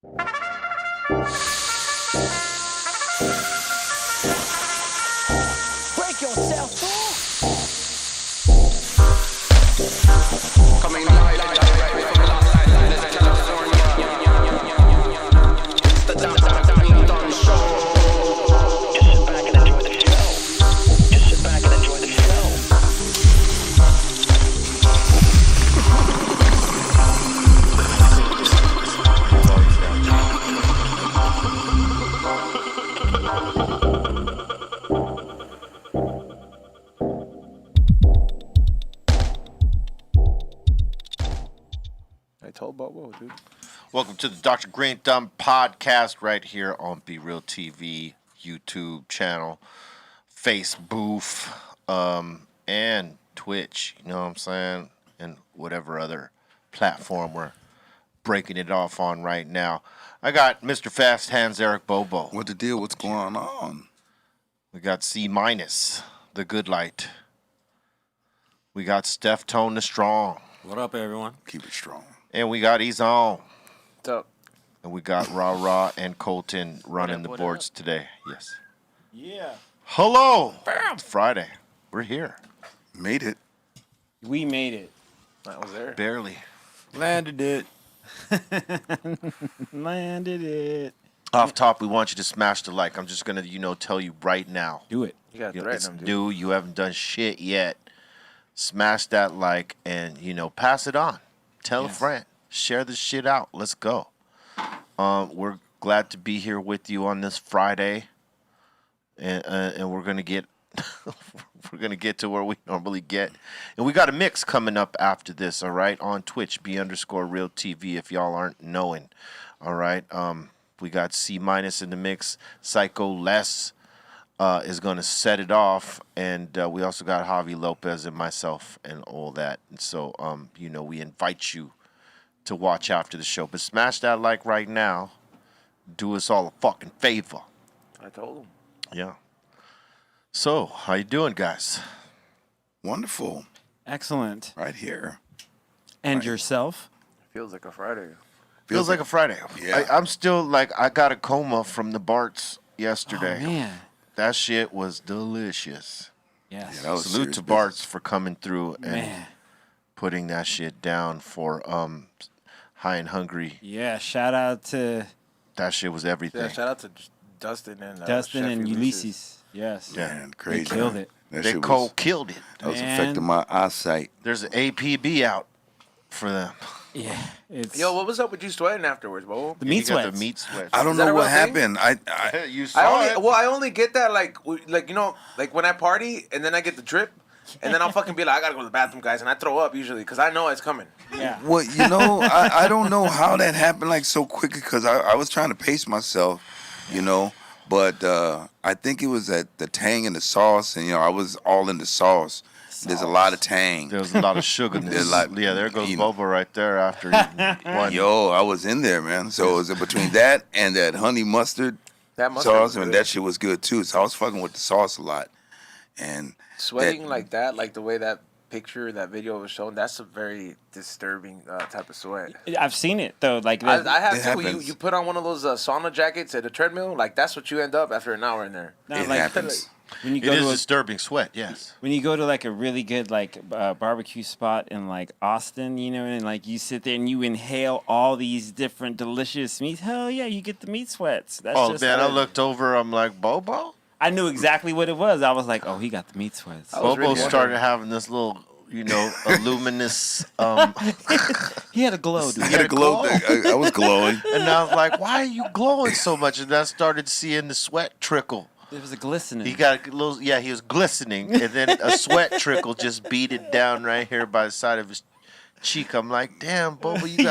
Break yourself, fool! Coming live direct from Los Angeles, California. It's the Dr. Greenthumb Show. Just sit back and enjoy the show. Just sit back and enjoy the show. I told Bobo, dude. Welcome to the Dr. Greenthumb Podcast right here on Be Real TV, YouTube channel, Facebook, and Twitch, you know what I'm saying? And whatever other platform we're breaking it off on right now. I got Mr. Fast Hands Eric Bobo. What the deal? What's going on? We got C minus, the good light. We got Steph Tone the strong. What up, everyone? Keep it strong. And we got Ezon. What's up? And we got Ra Ra and Colton running the what boards today. Yes. Yeah. Hello. It's Friday. We're here. Made it. We made it. I was there. Barely. Landed it. Landed it. Off top, we want you to smash the like. I'm just going to, tell you right now. Do it. You gotta It's threaten him, dude. new. You haven't done shit yet. Smash that like and, pass it on. Tell a Yes. friend. Share this shit out. Let's go. We're glad to be here with you on this Friday. And we're going to get we're going to get to where we normally get. And we got a mix coming up after this, all right? On Twitch, B_Real TV if y'all aren't knowing. All right? We got C minus in the mix. Psycho Les is going to set it off, and we also got Javi Lopez and myself and all that. And so, we invite you to watch after the show. But smash that like right now. Do us all a fucking favor. I told him. Yeah. So, how you doing, guys? Wonderful. Excellent. Right here. And yourself? Feels like a Friday. Feels like a Friday. Yeah. I'm still I got a coma from the Barts yesterday. Oh, man. That shit was delicious. Yes. Yeah, that was Salute serious to business. Barts for coming through and Man. putting that shit down for High and Hungry. Yeah, shout out to That shit was everything. Yeah, shout out to Dustin and Dustin Chef and Ulysses. Ulysses. Yes. Yeah. Man, They crazy. killed it. That They shit cold killed it. that was Man. affecting my eyesight. There's an APB out for them. Yeah. It's Yo, what was up with you sweating afterwards, Bobo? the meat You got sweats. the meat sweats. I don't Is that know a what real thing? happened. You saw it. I only get that like when I party and then I get the drip, and then I'll fucking be like, I gotta go to the bathroom, guys, and I throw up usually because I know it's coming. Yeah. Well, I don't know how that happened like so quickly because I was trying to pace myself, but I think it was at the tang in the sauce, and I was all in the sauce. There's a lot of tang. There was a lot of sugar. There goes Bobo right there after eating one. Yo, I was in there, man. So it was between that and that honey mustard That mustard sauce, was and good. that shit was good too. So I was fucking with the sauce a lot, and Sweating like that, like the way that video was shown, that's a very disturbing type of sweat. I've seen it, though. Like, I have It too. happens. You put on one of those sauna jackets at a treadmill, like that's what you end up after an hour in there. not it like happens. when you It go is to disturbing sweat, yes. when you go to like a really good barbecue spot in like Austin, and like you sit there and you inhale all these different delicious meats. Hell yeah, you get the meat sweats. That's Oh, just man, I like- looked over. I'm like, Bobo? I knew exactly what it was. I was like, oh, he got the meat sweats. I was Bobo really started having this little, a luminous, He had a glow, dude. I had a glow. I was glowing. and I was like, why are you glowing so much? And I started seeing the sweat trickle. There was a glistening. He got a little, he was glistening, and then a sweat trickle just beat it down right here by the side of his cheek. I'm like, damn, Bobo, you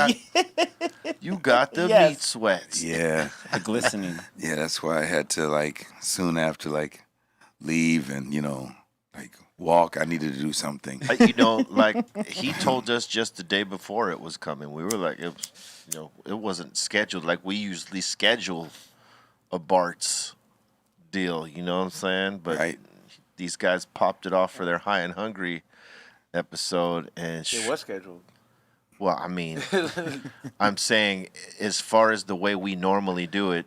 got the Yes. meat sweats. Yeah, the glistening. yeah. That's why I had to soon after leave and walk. I needed to do something. He told us just the day before it was coming. We were like, it was, it wasn't scheduled. Like we usually schedule a Bart's deal, you know what I'm saying? But Right. these guys popped it off for their High and Hungry episode, and It was scheduled. Well, I mean, I'm saying as far as the way we normally do it,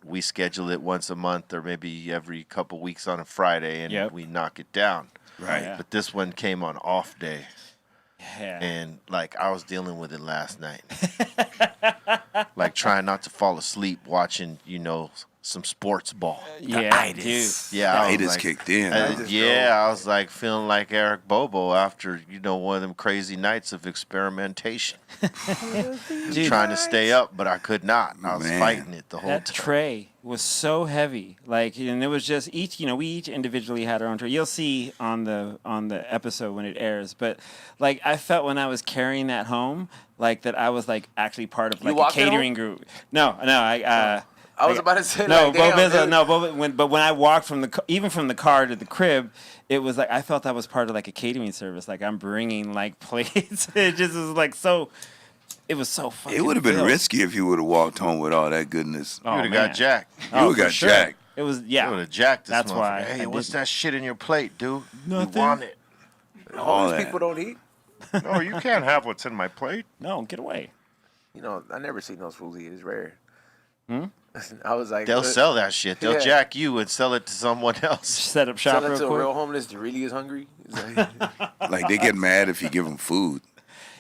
we schedule it once a month or maybe every couple weeks on a Friday, and we knock it down. Right. Yeah. But this one came on off day, Yeah. and like I was dealing with it last night, like trying not to fall asleep watching, some sports ball. Yeah, dude. Yeah, I was Itis like, kicked in. I was like feeling like Eric Bobo after one of them crazy nights of experimentation, Dude, trying to stay up, but I could not. I was Man. fighting it the whole that time. tray was so heavy. Like, and it was just each. We each individually had our own tray. You'll see on the episode when it airs. But like, I felt when I was carrying that home, like that I was like actually part of like a walked it catering group. No, I was about to say, no, like, damn, dude. but when I walked from the car to the crib, it was like I felt I was part of like a catering service. Like I'm bringing like plates. It just was like so. It was so fucking. It would have been filled. risky if you would have walked home with all that goodness. Oh, You would have man. got jacked. You Oh, would for got sure. jacked. It was You would have jacked this That's motherfucker. why Hey, I what's didn't. that shit in your plate, dude? Nothing. We want it. All Homeless that. people don't eat. No, you can't have what's in my plate. No, get away. I never seen those fools eat. It's rare. I was like, They'll sell that shit. They'll Yeah. jack you and sell it to someone else. Set up shop Sell it real to a quick. real homeless that really is hungry. It's like, Like they get mad if you give them food.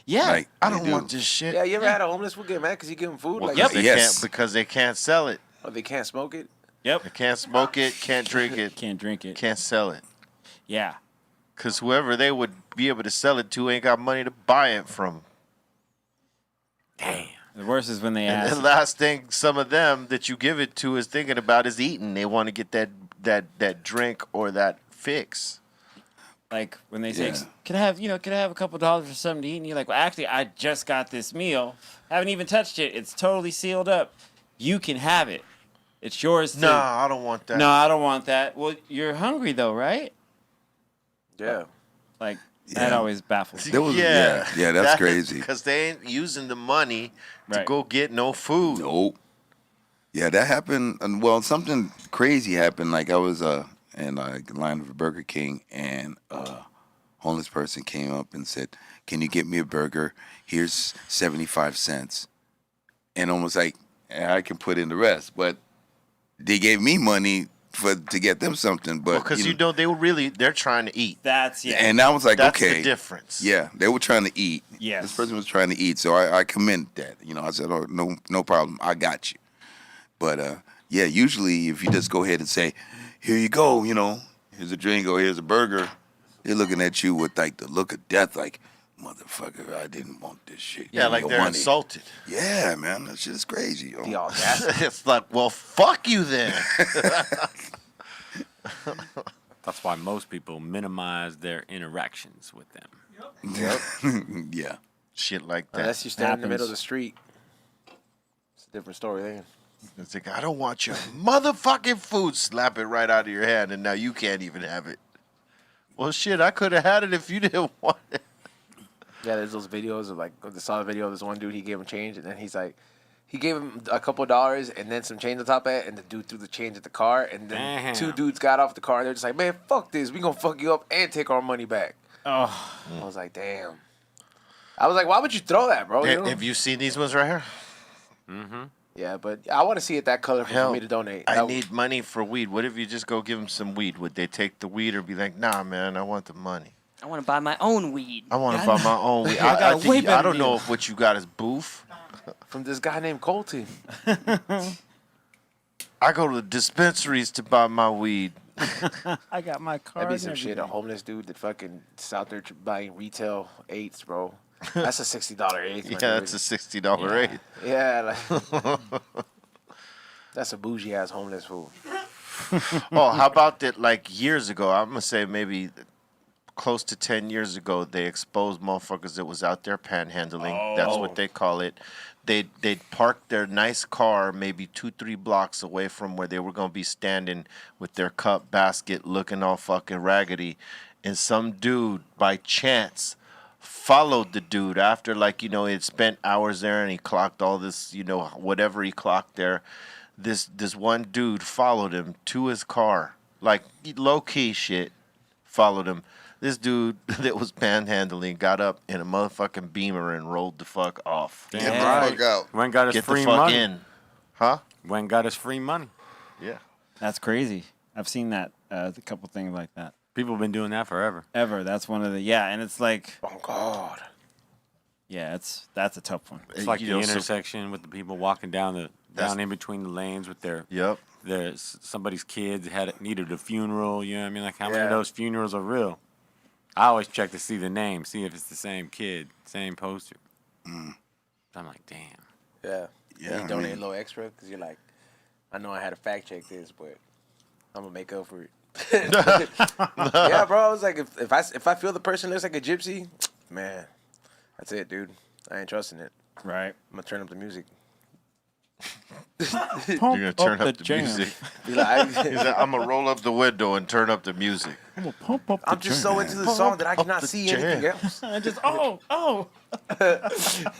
Yeah. Like I they don't do. want this shit. yeah, you ever had a homeless fool get mad because you give him food? Well, Like, 'cause they Yes. because they can't sell it. or they can't smoke it? Yep. They can't smoke it, can't drink it, Can't drink it. can't sell it. Yeah. Because whoever they would be able to sell it to ain't got money to buy it from. The worst is when they And the ask. last thing some of them that you give it to is thinking about is eating. They want to get that drink or that fix. Like when they say, Yeah. "Can I have a couple dollars for something to eat?" And you're like, "Well, actually, I just got this meal. Haven't even touched it. It's totally sealed up. You can have it. It's yours." To... No, I don't want that. No, I don't want that. Well, you're hungry though, right? Yeah. Like that Yeah. always baffles me. That was- yeah, that's crazy. Because they ain't using the money to Right. go get no food. Nope. Yeah, that happened. And well, something crazy happened. Like I was in line for Burger King, and a homeless person came up and said, "Can you get me a burger? Here's 75 cents." And almost like I can put in the rest, but they gave me money to get them something. But Because they're trying to eat. That's and I was like, That's okay, the difference. yeah, they were trying to eat. Yes. This person was trying to eat, so I commend that. I said, "Oh, no problem, I got you." But yeah, usually if you just go ahead and say, "Here you go," here's a drink or here's a burger, they're looking at you with like the look of death, like, "Motherfucker, I didn't want this shit." Yeah, Give me like your they're money." insulted. Yeah, man, that shit is crazy. Yo. The audacity. It's like, well, fuck you then. That's why most people minimize their interactions with them. Yeah. Shit like that. Unless you stand in the middle of Happens. the street. It's a different story then. It's like, I don't want your motherfucking food. Slap it right out of your hand, and now you can't even have it. Well, shit, I could have had it if you didn't want it. Yeah, there's those videos of like, I saw the video of this one dude, he gave him change, and then he's like, he gave him a couple of dollars and then some change on top of it, and the dude threw the change at the car, and then Damn. two dudes got off the car, and they're just like, "Man, fuck this, we gonna fuck you up and take our money back." Oh, I was like, damn. I was like, why would you throw that, bro? You know? Have you seen these ones right here? Yeah, but I want to see it that colorful Hell, for me to donate. I That- need money for weed. What if you just go give them some weed? Would they take the weed or be like, nah, man, I want the money? I want to buy my own weed. I want to buy my own weed. I got a way I better don't know deal. if what you got is boof. from this guy named Colton. I go to the dispensaries to buy my weed. I got my card. That'd be and some shit. A everything. homeless dude that fucking is out there buying retail eighths, bro. That's a $60 eighth. Yeah, that's a $60 rate. Yeah, like that's a bougie ass homeless fool. Oh, how about that? Like years ago, I'm gonna say maybe close to 10 years ago, they exposed motherfuckers that was out there panhandling. That's what they call it. They'd park their nice car maybe 2-3 blocks away from where they were gonna be standing with their cup basket, looking all fucking raggedy, and some dude by chance followed the dude after, like, he had spent hours there and he clocked all this, whatever he clocked there. This one dude followed him to his car, like low key shit. Followed him, This dude that was panhandling got up in a motherfucking Beamer and rolled the fuck off. Get Damn the right. fuck out. Went and got his Get the free fuck money. in. Huh? Went and got his free money. Yeah. That's crazy. I've seen that a couple things like that. People have been doing that forever. Ever. That's one of the and it's like Oh God. yeah, that's a tough one. It's like You the know, so- intersection with the people walking down in between the lanes with their Yep. somebody's kids needed a funeral. You know what I mean? Like how many of Yeah. those funerals are real? I always check to see the name, see if it's the same kid, same poster. I'm like, damn. Yeah. Yeah, You I donate mean- a little extra because you're like, I know I had to fact check this, but I'm gonna make up for it. Yeah, bro. I was like, if I feel the person looks like a gypsy, man, that's it, dude. I ain't trusting it. Right. I'm gonna turn up the music. You're gonna turn up the jam. music. Be like, He's like, I'm gonna roll up the window and turn up the music. I'm gonna pump up I'm just so into the song that I cannot the see jam. anything else. I just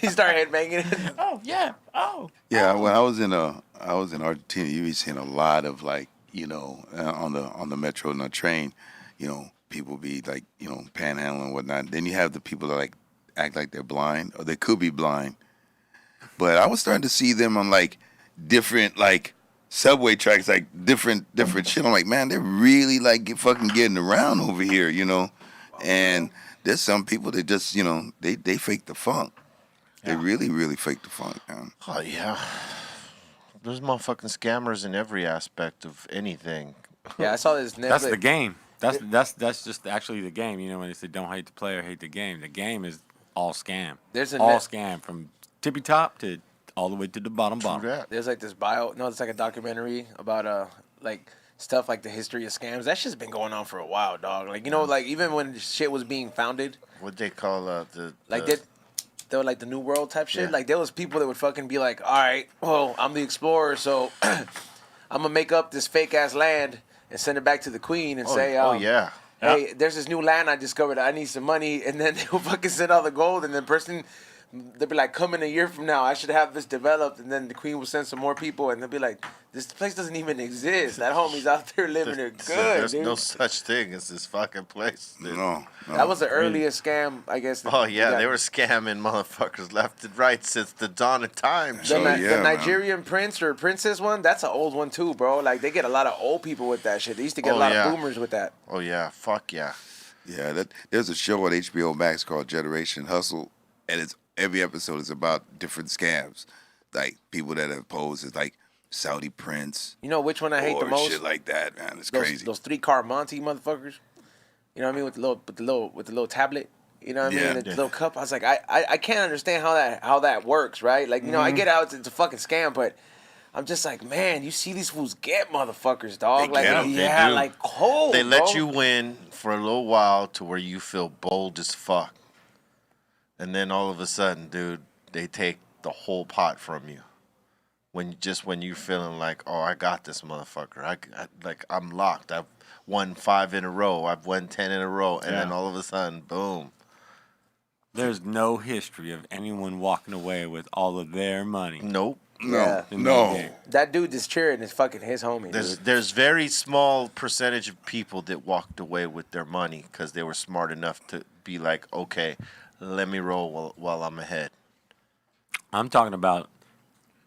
He started headbanging. oh yeah, oh. Yeah, when I was in Argentina, you be seeing a lot of like, on the metro and the train, people be like, panhandling and whatnot. Then you have the people that like act like they're blind or they could be blind. But I was starting to see them on like different like subway tracks, like different shit. I'm like, man, they're really like fucking getting around over here, And there's some people that just, they fake the funk. They really, really fake the funk, man. Oh yeah. There's motherfucking scammers in every aspect of anything. Yeah, I saw this Netflix. That's the game. That's just actually the game. You know when they say don't hate the player, hate the game. The game is all scam. There's a all net- scam from tippy top to all the way to the bottom. That. There's like this it's like a documentary about like stuff like the history of scams. That shit's been going on for a while, dog. Like like even when shit was being founded, What they call they were like the New World type shit. Yeah. Like there was people that would fucking be like, all right, well, I'm the explorer, so I'm gonna make up this fake ass land and send it back to the queen and say, yeah. hey, there's this new land I discovered. I need some money, and then they will fucking send all the gold, and then person. They'll be like, come in a year from now, I should have this developed, and then the queen will send some more people, and they'll be like, this place doesn't even exist. That homie's out there living it good, There's dude. no such thing as this fucking place. Dude. No. That was the earliest scam, I guess. that Oh we yeah, got. they were scamming motherfuckers left and right since the dawn of time. The, Oh, yeah, the man. Nigerian prince or princess one, that's an old one too, bro. Like they get a lot of old people with that shit. They used to get Oh, a lot yeah. of boomers with that. Oh yeah, fuck yeah. Yeah, there's a show on HBO Max called Generation Hustle, and every episode is about different scams, like people that have posed as like Saudi prince You know which one I hate or the most? shit like that, man. It's those, crazy. Those 3-car Monty motherfuckers. You know what I mean? With the little tablet. You know what I Yeah. mean? The little cup. I was like, I can't understand how that works, right? Like, I get how it's a fucking scam, but I'm just like, man, you see these fools get motherfuckers, dog. They Like, get 'em. They yeah, do. like cold. They let bro. you win for a little while to where you feel bold as fuck. And then all of a sudden, dude, they take the whole pot from you. When you're feeling like, oh, I got this motherfucker. I'm locked. I've won 5 in a row. I've won 10 in a row. And then all of a sudden, boom. There's no history of anyone walking away with all of their money. Nope. Yeah. No. That dude that's cheering is fucking his homie, dude. There's very small percentage of people that walked away with their money because they were smart enough to be like, okay, let me roll while I'm ahead. I'm talking about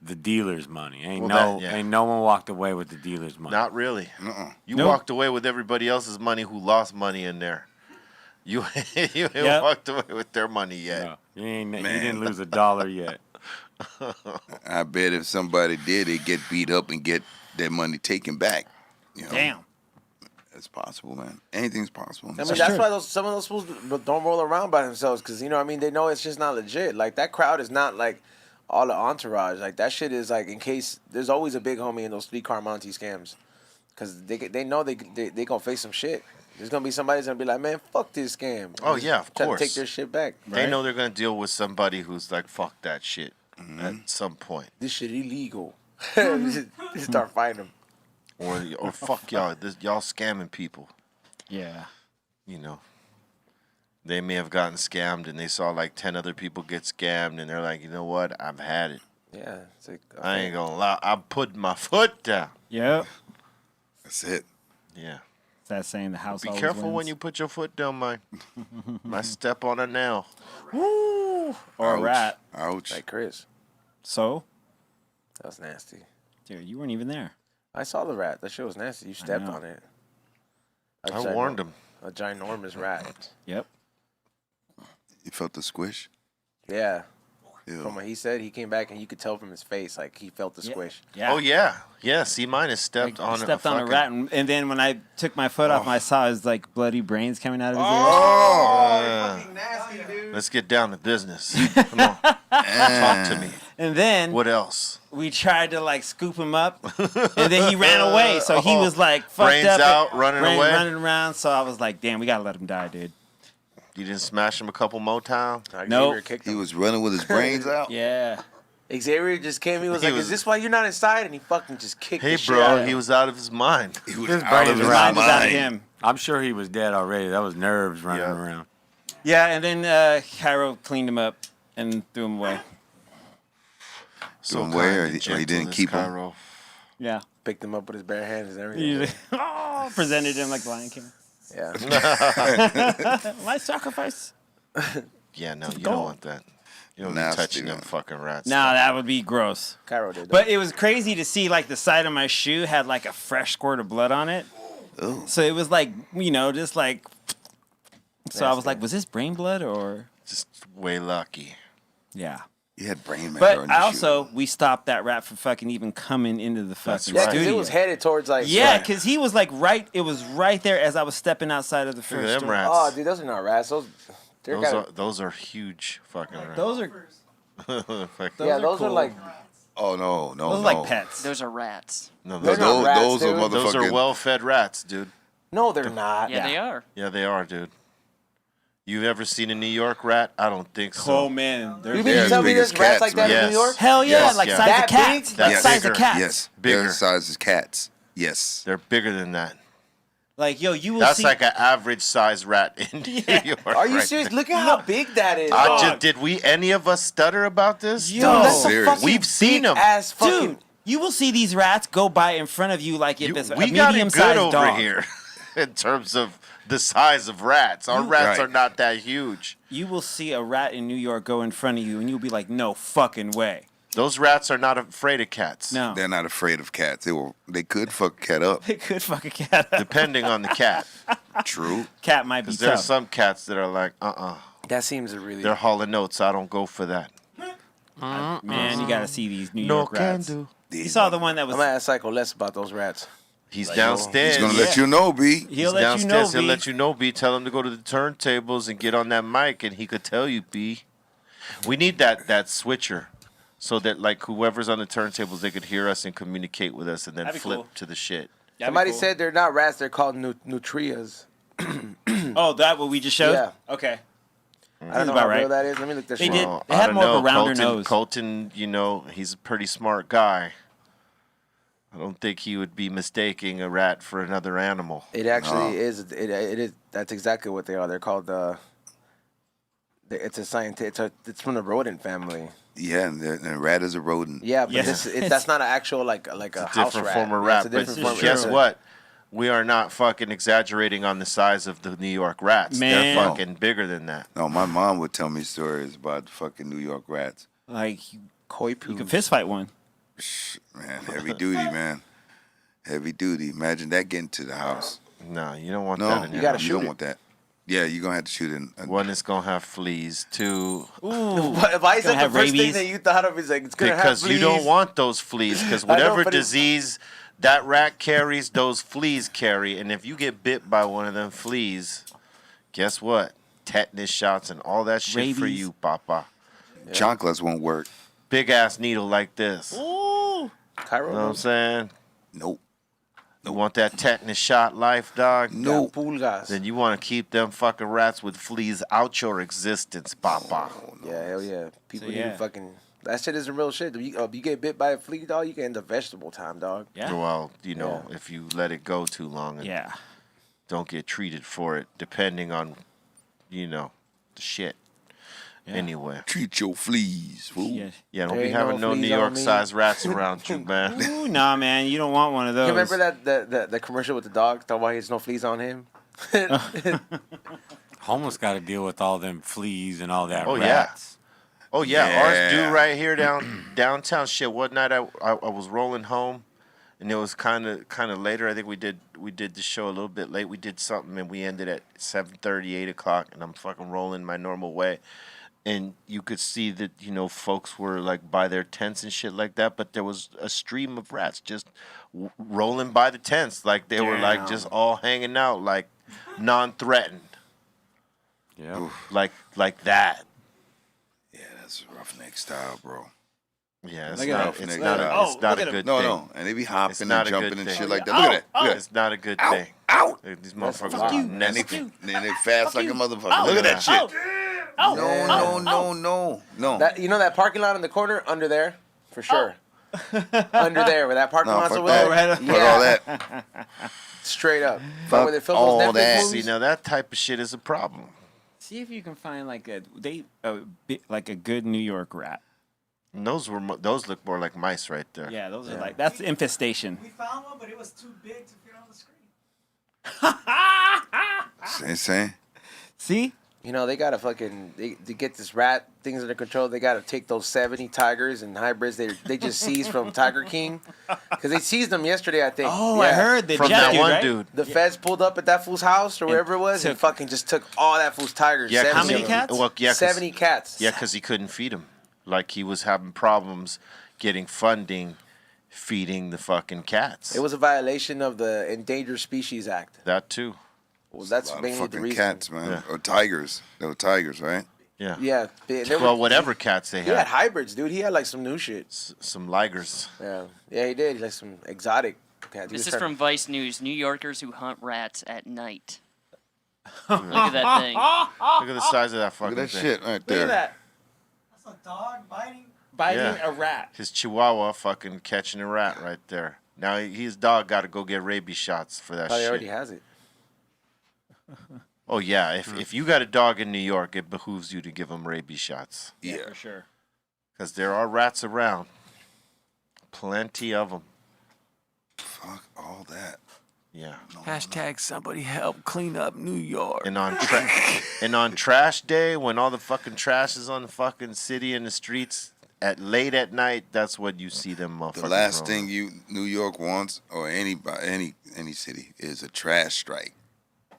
the dealer's money. Ain't Well, no one walked away with the dealer's money. Not really. Uh-uh. You Nope. walked away with everybody else's money who lost money in there. You ain't Yep. walked away with their money yet. No, you Man. didn't lose $1 yet. I bet if somebody did, they'd get beat up and get their money taken back. Damn. It's possible, man. Anything's possible. I mean, that's why some of those fools don't roll around by themselves because, I mean, they know it's just not legit. Like, that crowd is not, like, all the entourage. Like, that shit is, like, in case there's always a big homie in those 3-car Monty scams because they know they going to face some shit. There's going to be somebody that's going to be like, man, fuck this scam. Oh, yeah, of Try course. to take their shit back. They know they're going to deal with somebody who's like, fuck that shit at some point. This shit illegal. Just start fighting them. Or fuck y'all. Y'all scamming people. Yeah. You know. They may have gotten scammed and they saw like 10 other people get scammed and they're like, you know what? I've had it. Yeah. It's like, I ain't going to lie. I'm putting my foot down. Yep. That's it. Yeah. That saying, the house Be always careful when wins. you put your foot down, man. Might step on a nail. Woo! Or a Ouch. rat. Ouch. Like Chris. So, That was nasty. dude, you weren't even there. I saw the rat. That shit was nasty. You stepped know. on it. I warned him. A ginormous rat. Yep. You felt the squish? Yeah. Ew. From what he said, he came back and you could tell from his face, like he felt the squish. Yeah. Oh, yeah. Yeah, see, mine is stepped I on stepped a on a fucking- rat, and then when I took my foot off, I saw his like bloody brains coming out of his ears. Oh, nasty, dude. let's get down to business. Come on. Talk to me. And then What else? we tried to like scoop him up, and then he ran away. So he was like fucked Brains up, out, running away? running around. So I was like, damn, we gotta let him die, dude. You didn't smash him a couple more times? Nope. Xavier kicked He him. was running with his brains out. Yeah. Xavier just came. He was He like, was- "Is this why you're not inside?" And he fucking just kicked Hey, the shit out bro, of he him. was out of his mind. He was His out brains of his were Mine was out of mind. him. I'm sure he was dead already. That was nerves running Yeah. around. Yeah, and then Cairo cleaned him up and threw him away. So Doing where? kind and Or he didn't gentle, keep this him? Cairo. Yeah. Picked him up with his bare hands and everything. He presented him like Lion King. Yeah. My sacrifice. Yeah, no, you Go. don't want that. You don't be Nasty, touching them man. fucking rats. No, that would be gross. Cairo did. But it was crazy to see like the side of my shoe had like a fresh squirt of blood on it. Ooh. So it was like, just like. So I was Nasty. like, was this brain blood or? Just way lucky. Yeah. You had brain matter on But your also, shoe. we stopped that rat from fucking even coming into the fucking yeah, because studio. it was headed towards like. Yeah, because he was like it was right there as I was stepping outside of the Look first at them door. rats. Oh, dude, those are not rats. Those are huge fucking rats. Those are Fuck. Yeah, are those are cool. like. Oh no, no, those no. are like pets. Those are rats. No, They're those, not Those, rats, those are dude. motherfucking. those are well-fed rats, dude. No, they're not. Yeah, they are. Yeah, they are, dude. You ever seen a New York rat? I don't think so. Oh man, You they're mean They're to as tell me big there's as rats cats, like that man. in New York? hell yeah, Yes, like yeah. size That of cats, big? like Yes. size of Bigger. cats. Yes, Bigger. they're the size as cats. Yes. They're bigger than that. Like yo, you will That's see. like an average size rat in New York. Are you right serious? there. Look at how big that is. I dog. just, did we any of us stutter about this? Yo. Dude, that's a Serious. fucking We've seen big them. ass fucking. Dude, you will see these rats go by in front of you like if it's a We got it good medium-sized over dog. here in terms of the size of rats. Our rats Right. are not that huge. You will see a rat in New York go in front of you, and you'll be like, "No fucking way." Those rats are not afraid of cats. No, They're not afraid of cats. They could fuck a cat up. it could fuck a cat up. Depending on the cat. True. Cat might be Because there's tough. some cats that are like, That seems a really. they're Hall & Oates. I don't go for that. Man, you gotta see these New York rats. You saw the one that was. I'm gonna ask Psycho less about those rats. He's downstairs. He's gonna let you know, B. He'll He's let you know. downstairs. He'll B. let you know, B. Tell him to go to the turntables and get on that mic, and he could tell you, B. We need that switcher, so that like whoever's on the turntables, they could hear us and communicate with us, and then That'd be flip cool. to the shit. That'd be Somebody cool. said they're not rats. They're called nutrias. "Oh, that what we just showed." Yeah. Okay. I don't know about how real right. that is. Let me look this They shit did. up. They had I more of don't a rounder Colton, nose. Colton, he's a pretty smart guy. I don't think he would be mistaking a rat for another animal. It actually is. It is. That's exactly what they are. They're called. It's a scientific. It's from the rodent family. Yeah, and a rat is a rodent. Yeah, but Yes. that's not an actual like a house Different rat. form of Yeah, rat. it's a But different form of guess rat. what? We are not fucking exaggerating on the size of the New York rats. Man. They're fucking bigger than that. No, my mom would tell me stories about fucking New York rats. Like you Koi could poos. fist fight one. Man, heavy duty, man. Heavy duty. Imagine that getting to the house. No, you don't want No, that in you your gotta house. you shoot don't it. want that. Yeah, you're gonna have to shoot it. One is gonna have fleas. Two, Ooh. But why is Gonna that the have first thing rabies. that you thought of? Is like it's gonna because have you don't fleas. want those fleas. Because I know, whatever but it's- disease that rat carries, those fleas carry. And if you get bit by one of them fleas, guess what? Tetanus shots and all that shit for Rabies. you, Papa. Chocolates won't work. Big ass needle like this. You Ooh. Cairo. know what I'm saying? Nope. You want that tetanus shot life, dog? No Nope. pulgas. Then you want to keep them fucking rats with fleas out your existence, Papa. Yeah, hell yeah. People So, need yeah. fucking. That shit isn't real shit. You get bit by a flea, dog, you can end up vegetable time, dog. Yeah. Well, if you let it go too long and Yeah. don't get treated for it, depending on, the shit. Anyway. Treat your fleas, fool. Yeah. Yeah, don't There be ain't having no no New fleas on York me. sized rats around you, man. Ooh, nah, man, you don't want one of those. You remember that the commercial with the dog? Talking about there's no fleas on him. Homeless got to deal with all them fleas and all that Oh, yeah. rats. Oh yeah, ours do Yeah. right here downtown. Shit, one night I was rolling home, and it was kind of later. I think we did the show a little bit late. We did something, and we ended at 7:30, 8 o'clock, and I'm fucking rolling my normal way, and you could see that folks were like by their tents and shit like that, but there was a stream of rats just rolling by the tents, like they were like just all hanging out, like non-threatened, Yeah. like that. Yeah, that's roughneck style, bro. Yeah, it's Look at not. that. It's Look not at a. that. It's Oh, not look a at good No, thing. no, and they be It's hopping not and a good jumping and thing. shit like that. Look at that. Look at It's not a good Ow, thing. ow. These motherfuckers wild. are And they, nasty. and they fast like a motherfucker. Oh. Look at that shit. Oh, No. That that parking lot in the corner under there, for sure. Under there, where that parking No, lot's fuck over that. there. Fuck all that. Straight up. Fuck where they film all those Netflix that. movies. See, now that type of shit is a problem. See if you can find like a good New York rat. And those look more like mice right there. Yeah, those are that's infestation. We found one, but it was too big to fit on the screen. Insane. See? They gotta to get this rat things under control. They gotta take those 70 tigers and hybrids they just seized from Tiger King, because they seized them yesterday, I think. Oh, I heard the From jet that dude, one right? dude. The feds pulled up at that fool's house or wherever it was and took- fucking just took all that fool's tigers. Yeah, 70 How many of them. cats? Well, yeah, 70 cats. Yeah, because he couldn't feed them. Like he was having problems getting funding, feeding the fucking cats. It was a violation of the Endangered Species Act. that too. Well, that's A lot of mainly the fucking reason. cats, man. Yeah. Or tigers. They were tigers, right? Yeah. Yeah. Well, whatever cats they He had had. hybrids, dude. He had like some new shit. Some ligers. Yeah, he did. He had some exotic cats. He This was is trying- from Vice News. New Yorkers who hunt rats at night. Look at that thing. Look at the size of that Look fucking at that thing. shit right Look there. at that. That's a dog biting. Biting Yeah. a rat. His chihuahua fucking catching a rat right there. Now his dog got to go get rabies shots for that Probably shit. already has it. Oh yeah, if you got a dog in New York, it behooves you to give him rabies shots Yeah. For sure. because there are rats around. Plenty of them. Fuck all that. Yeah. Hashtag somebody help clean up New York. And on trash day, when all the fucking trash is on the fucking city and the streets at late at night, that's when you see them motherfuckers. The last rolling. thing New York wants, or any city, is a trash strike.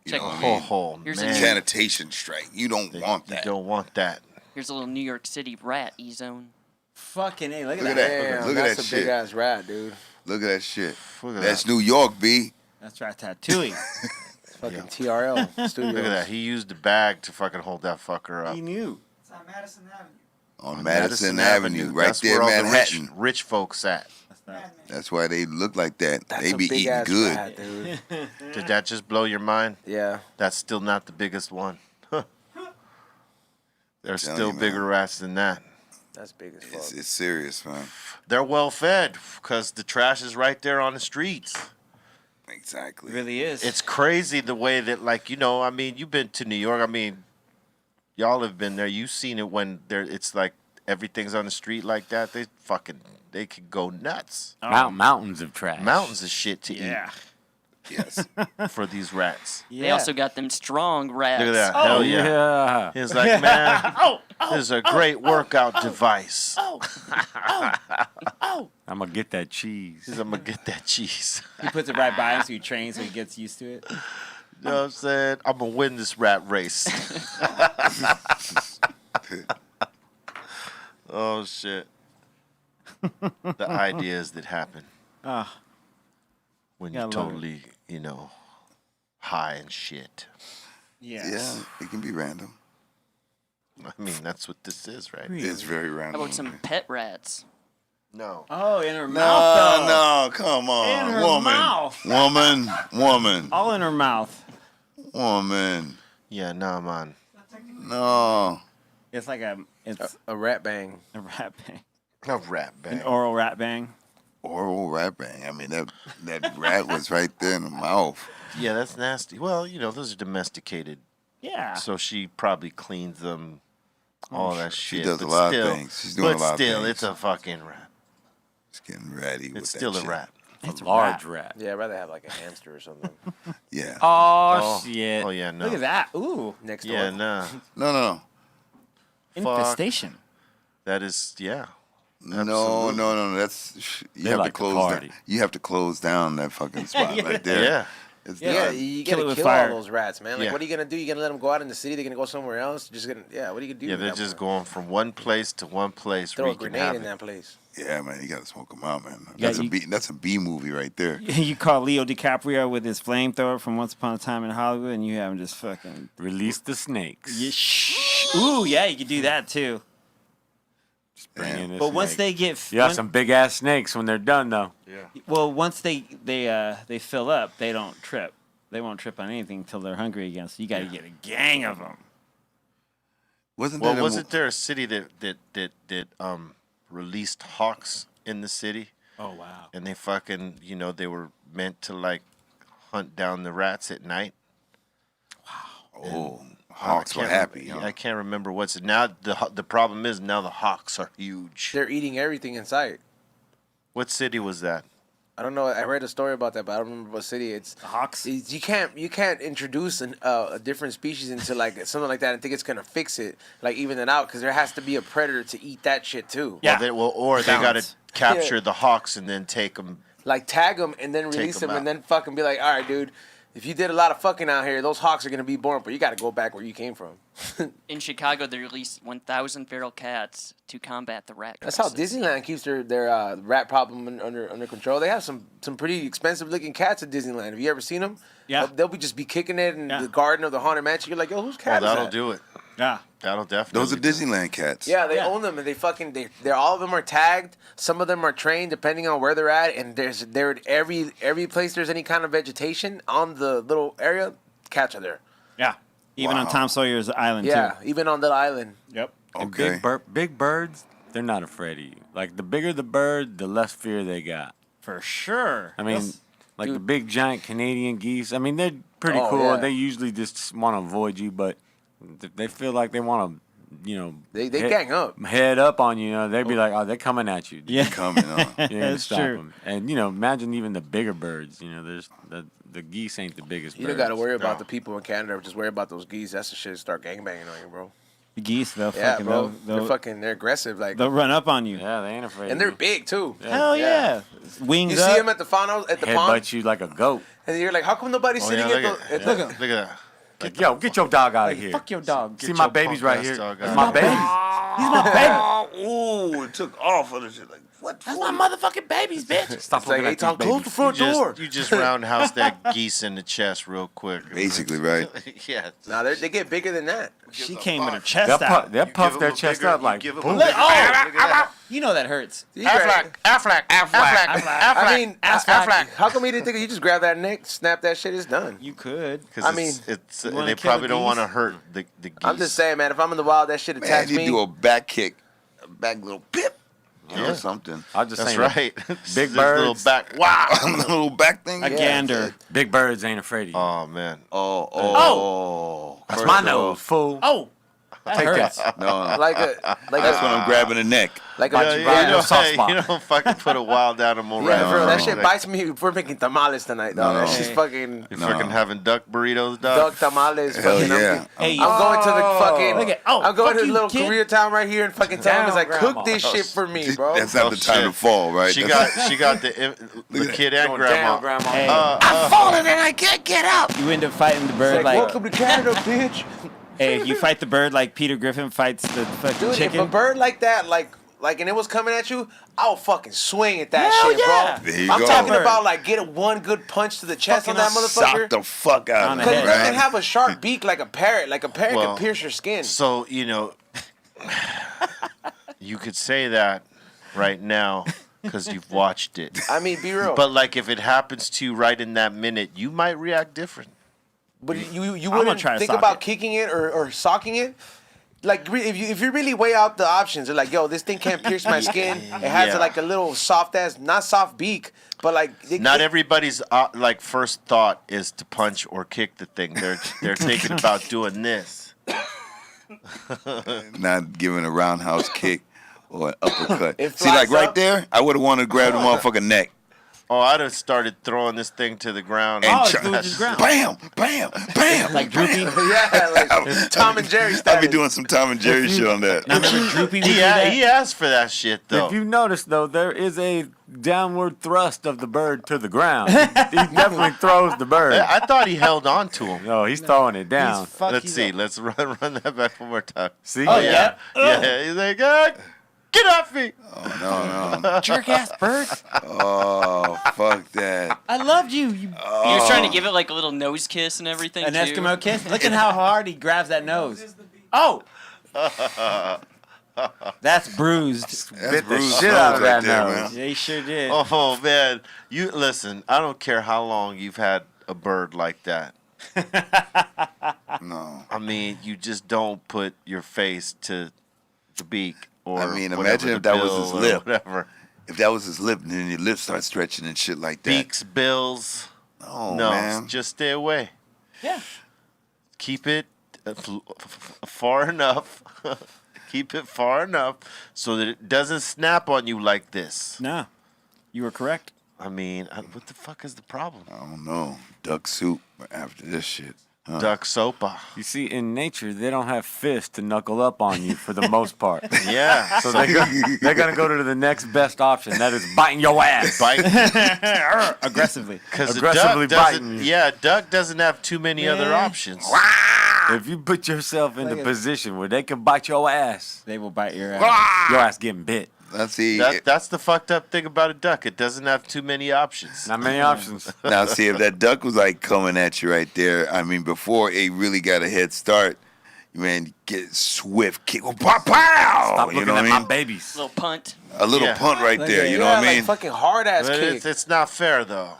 You Check- know what I mean? Oh Here's a man, Sanitation strike. You don't want you that. don't want that. Here's a little New York City rat E-zone. Fucking A. Look at Look at that. that. Damn, Look at that's that a shit. big ass rat, dude. Look at that shit. Look at That's that. New York, B. That's Ratatouille. Fucking TRL Studios. Look at that. He used the bag to fucking hold that fucker up. He knew. It's on Madison Avenue. On Madison Avenue, right That's there, where all the Manhattan. rich folks at. Madman. That's why they look like that. That's They a be big eating ass good. rat, dude. Did that just blow your mind? Yeah. That's still not the biggest one. There's Telling still you, man. bigger rats than that. That's big as It's, fuck. it's serious, man. They're well fed because the trash is right there on the streets. Exactly. It really is. It's crazy the way that, like, I mean, you've been to New York. I mean, y'all have been there. You've seen it when it's like everything's on the street like that. They could go nuts. Mountains of trash. Mountains of shit to yeah. Yes. eat for these rats. Yeah. They also got them strong rats. Look at that. Oh, Hell yeah. yeah. He's like, man, this is a great workout device. I'm going to get that cheese. He says, I'm going to get that cheese. He puts it right by him so he trains so he gets used to it. You know what I'm saying? I'm going to win this rat race. Oh, shit. The ideas that happen Ah. when Gotta you're love it. totally, high and shit. Yes. Yeah, it can be random. I mean, that's what this is, right? It's very How random. about some pet rats? No. Oh, in her mouth, though. No, come on. In her woman. mouth. Woman. All in her mouth. Woman. Yeah, nah, man. No. It's like it's A rat bang. a rat bang. A rat bang. An oral rat bang. Oral rat bang. I mean, that rat was right there in the mouth. Yeah, that's nasty. Well, those are domesticated. Yeah. So she probably cleans them all that shit. She does a but lot still, of things. She's doing a lot of still, things. it's a fucking rat. It's getting ratty with It's that still a shit. rat. It's a large rat. Yeah, I'd rather have like a hamster or something Yeah. Oh, shit. Oh yeah, no. Look at that. Ooh. next door. Yeah, nah. No. Infestation. That is, yeah. No. That's you They have like to to close. party. You have to close down that fucking spot right there. Yeah. It's Yeah, done. you Kill it gotta with kill fire. all those rats, man. Like, Yeah. what are you gonna do? You gonna let them go out in the city? They're gonna go somewhere else? Just gonna, yeah. What are you gonna do? Yeah, with they're that just one? going from one place to one place Throw a wreaking grenade in havoc. that place. Yeah, man, you gotta smoke them out, man. Yeah, That's a B movie right there. You call Leo DiCaprio with his flamethrower from Once Upon a Time in Hollywood, and you have him just fucking. Release the snakes. Ooh, yeah, you could do that too. Just bring in the But once snake. they get, You got some big ass snakes when they're done, though. well, once they fill up, they don't trip. They won't trip on anything until they're hungry again. So you got to get a gang of them. Wasn't Well, that wasn't there a city that released hawks in the city? Oh wow. And they fucking, they were meant to like hunt down the rats at night. Hawks were can't happy? remember- Huh? I can't remember what's it now. The problem is now the hawks are huge. They're eating everything in sight. What city was that? I don't know. I read a story about that, but I don't remember what city. It's The hawks. You can't introduce a different species into like something like that and think it's gonna fix it, like even it out, because there has to be a predator to eat that shit too. Yeah. Or they got to Balance. capture Yeah. the hawks and then take them. Like tag them and then Take release 'em them and out. then fucking be like, all right, dude, if you did a lot of fucking out here, those hawks are gonna be born, but you got to go back where you came from. In Chicago, they released 1,000 feral cats to combat the rat That's how crisis. Disneyland keeps their rat problem under control. They have some pretty expensive looking cats at Disneyland. Have you ever seen them? Yeah. They'll be just be kicking it in Yeah. the garden of the haunted mansion. You're like, yo, whose Oh, cat is that'll that? do it. Yeah. That'll definitely. Those are do it. Disneyland cats. Yeah, they Yeah. own them and they're all of them are tagged. Some of them are trained depending on where they're at. And they're every place there's any kind of vegetation on the little area, cats are there. Yeah. Even on Wow. Tom Sawyer's Island Yeah, too. even on that island. Yep. And Okay. big birds, they're not afraid of you. Like, the bigger the bird, the less fear they got. For sure. I mean, like the Dude. big giant Canadian geese. I mean, they're pretty Oh, cool. yeah. They usually just want to avoid you, but they feel like they want to, They gang up. head up on you. They'd be like, oh, they're coming at you. Yeah. Coming on. You ain't gonna That's stop true. them. And imagine even the bigger birds. There's the geese ain't the biggest. You birds. don't got to worry about No. the people in Canada. Just worry about those geese. That's the shit that start gangbanging on you, bro. The geese, they'll Yeah, fucking, bro. they'll They're aggressive. Like, they'll run up on you. Yeah, they ain't afraid. and they're of you. big too. Hell yeah. Wings You up. see them at the pond, at the pond, Headbutt you like a goat. and you're like, how come nobody's Oh, sitting yeah, at look the? at, at yeah, the look at that. Like, yo, get your dog out of here. Fuck your dog. See my babies right here. Dog That's out. my babies. He's my baby. Oh, it took off of the shit. Like, what? That's my motherfucking babies, bitch. Stop It's like, looking hey, at Tom, these close babies. the front door. You just roundhouse that geese in the chest real quick. Basically, right? Yeah. Nah, they get bigger than that. She came with her chest They'll, out. they'll You puff give their 'em a chest bigger- up you like, give 'em a boom. bigger- You know that hurts. You grab- I mean, how come you didn't think you just grab that neck, snap that shit, it's done? You could. Because I mean, it's you wanna they kill probably the don't want to geese? hurt the geese. I'm just saying, man, if I'm in the wild, that shit Man, attacks you me. do a back kick, a back little pip, Yeah. or something. I'll just That's say right. Big This little birds. back. Wow. A little back thing. A gander. Big birds ain't afraid of you. Oh man. Oh. That's First my of nose, fool. Oh, that hurts. all, No, like that's when a, I'm grabbing the neck. like Yeah, a, you Brian, don't, no soft hey, spot. you don't fucking put a wild animal right yeah, bro, on that the shit neck. bites me. We're making tamales tonight, dog. No. That shit's fucking You No. fucking having duck burritos, dog. duck tamales. Hell fucking, yeah. Hey, I'm going to the fucking. Look at- I'm going fuck to the you, little kid. Koreatown right here and fucking tell them it's like, Grandma. cook this shit for me, bro. That's not Oh, the time shit. to fall, right? She That's- got the kid and Going grandma. down, grandma. Hey, I'm falling and I can't get up. you end up fighting the It's bird like, like, welcome to Canada, bitch. hey, you fight the bird like Peter Griffin fights the fucking Dude, chicken. if a bird like that, like, and it was coming at you, I'll fucking swing at that Hell shit, yeah. bro. There you I'm go. talking Bird. about like get one good punch to the chest on that Sock motherfucker. the fuck out On of the it, head. Because it right? can have a sharp beak like a parrot. Like a parrot Well, can pierce your skin. So you could say that right now because you've watched it. I mean, be real. But like, if it happens to you right in that minute, you might react different. But you gonna wouldn't try to think sock about it. kicking it or socking it. Like if you really weigh out the options, they're like, yo, this thing can't pierce my skin. It has Yeah. like a little soft ass, not soft beak, but like Not everybody's like first thought is to punch or kick the thing. They're thinking about doing this. not giving a roundhouse kick or an uppercut. It See, like flies right up. there, I would have wanted to grab the motherfucking neck. Oh, I'd have started throwing this thing to the ground. And it's doing just ground. bam, bam, bam. Like Droopy. Yeah, like Tom and Jerry I'd style. be doing some Tom and Jerry shit on that. Now remember Droopy would do He that? asked for that shit, though. If you notice, though, there is a downward thrust of the bird to the ground. He definitely throws the bird. I thought he held on to him. No, he's throwing it down. Let's see. Let's run that back one more time. See? Oh, yeah. Yeah. He's like, get off me. Oh, no. Jerk ass bird. Oh, fuck that. I loved you. He was trying to give it like a little nose kiss and everything. An too. Eskimo kiss. Look at how hard he grabs that nose. Oh. That's bruised. Bit the bruised shit out of nose right that there, nose. man. Yeah, he sure did. Oh, man. You listen, I don't care how long you've had a bird like that. No. I mean, you just don't put your face to the beak or I mean, whatever, imagine the if that was bill his or lip. Whatever. If that was his lip, and then your lips start stretching and shit like that. Beaks, bills. Oh, No, man. just stay away. Yeah. Keep it far enough. Keep it far enough so that it doesn't snap on you like this. No. You were correct. I mean, what the fuck is the problem? I don't know. Duck soup after this shit. Huh. Duck sopa. You see, in nature, they don't have fists to knuckle up on you for the most part. Yeah. So they're going to go to the next best option. That is biting your ass. Bite. Aggressively. Because Aggressively biting you. Yeah, duck doesn't have too many other options. If you put yourself in the position where they can bite your ass, They will bite your ass. your ass getting bit. Let's see. That's the fucked up thing about a duck. It doesn't have too many options. Not many options. Now, see, if that duck was like coming at you right there, I mean, before it really got a head start, man, get swift kick. Pow, pow! Stop You looking know at what I my mean? babies. Little punt. A little Yeah. punt right there. You know what I mean? Like fucking hard ass But kick. it's not fair, though.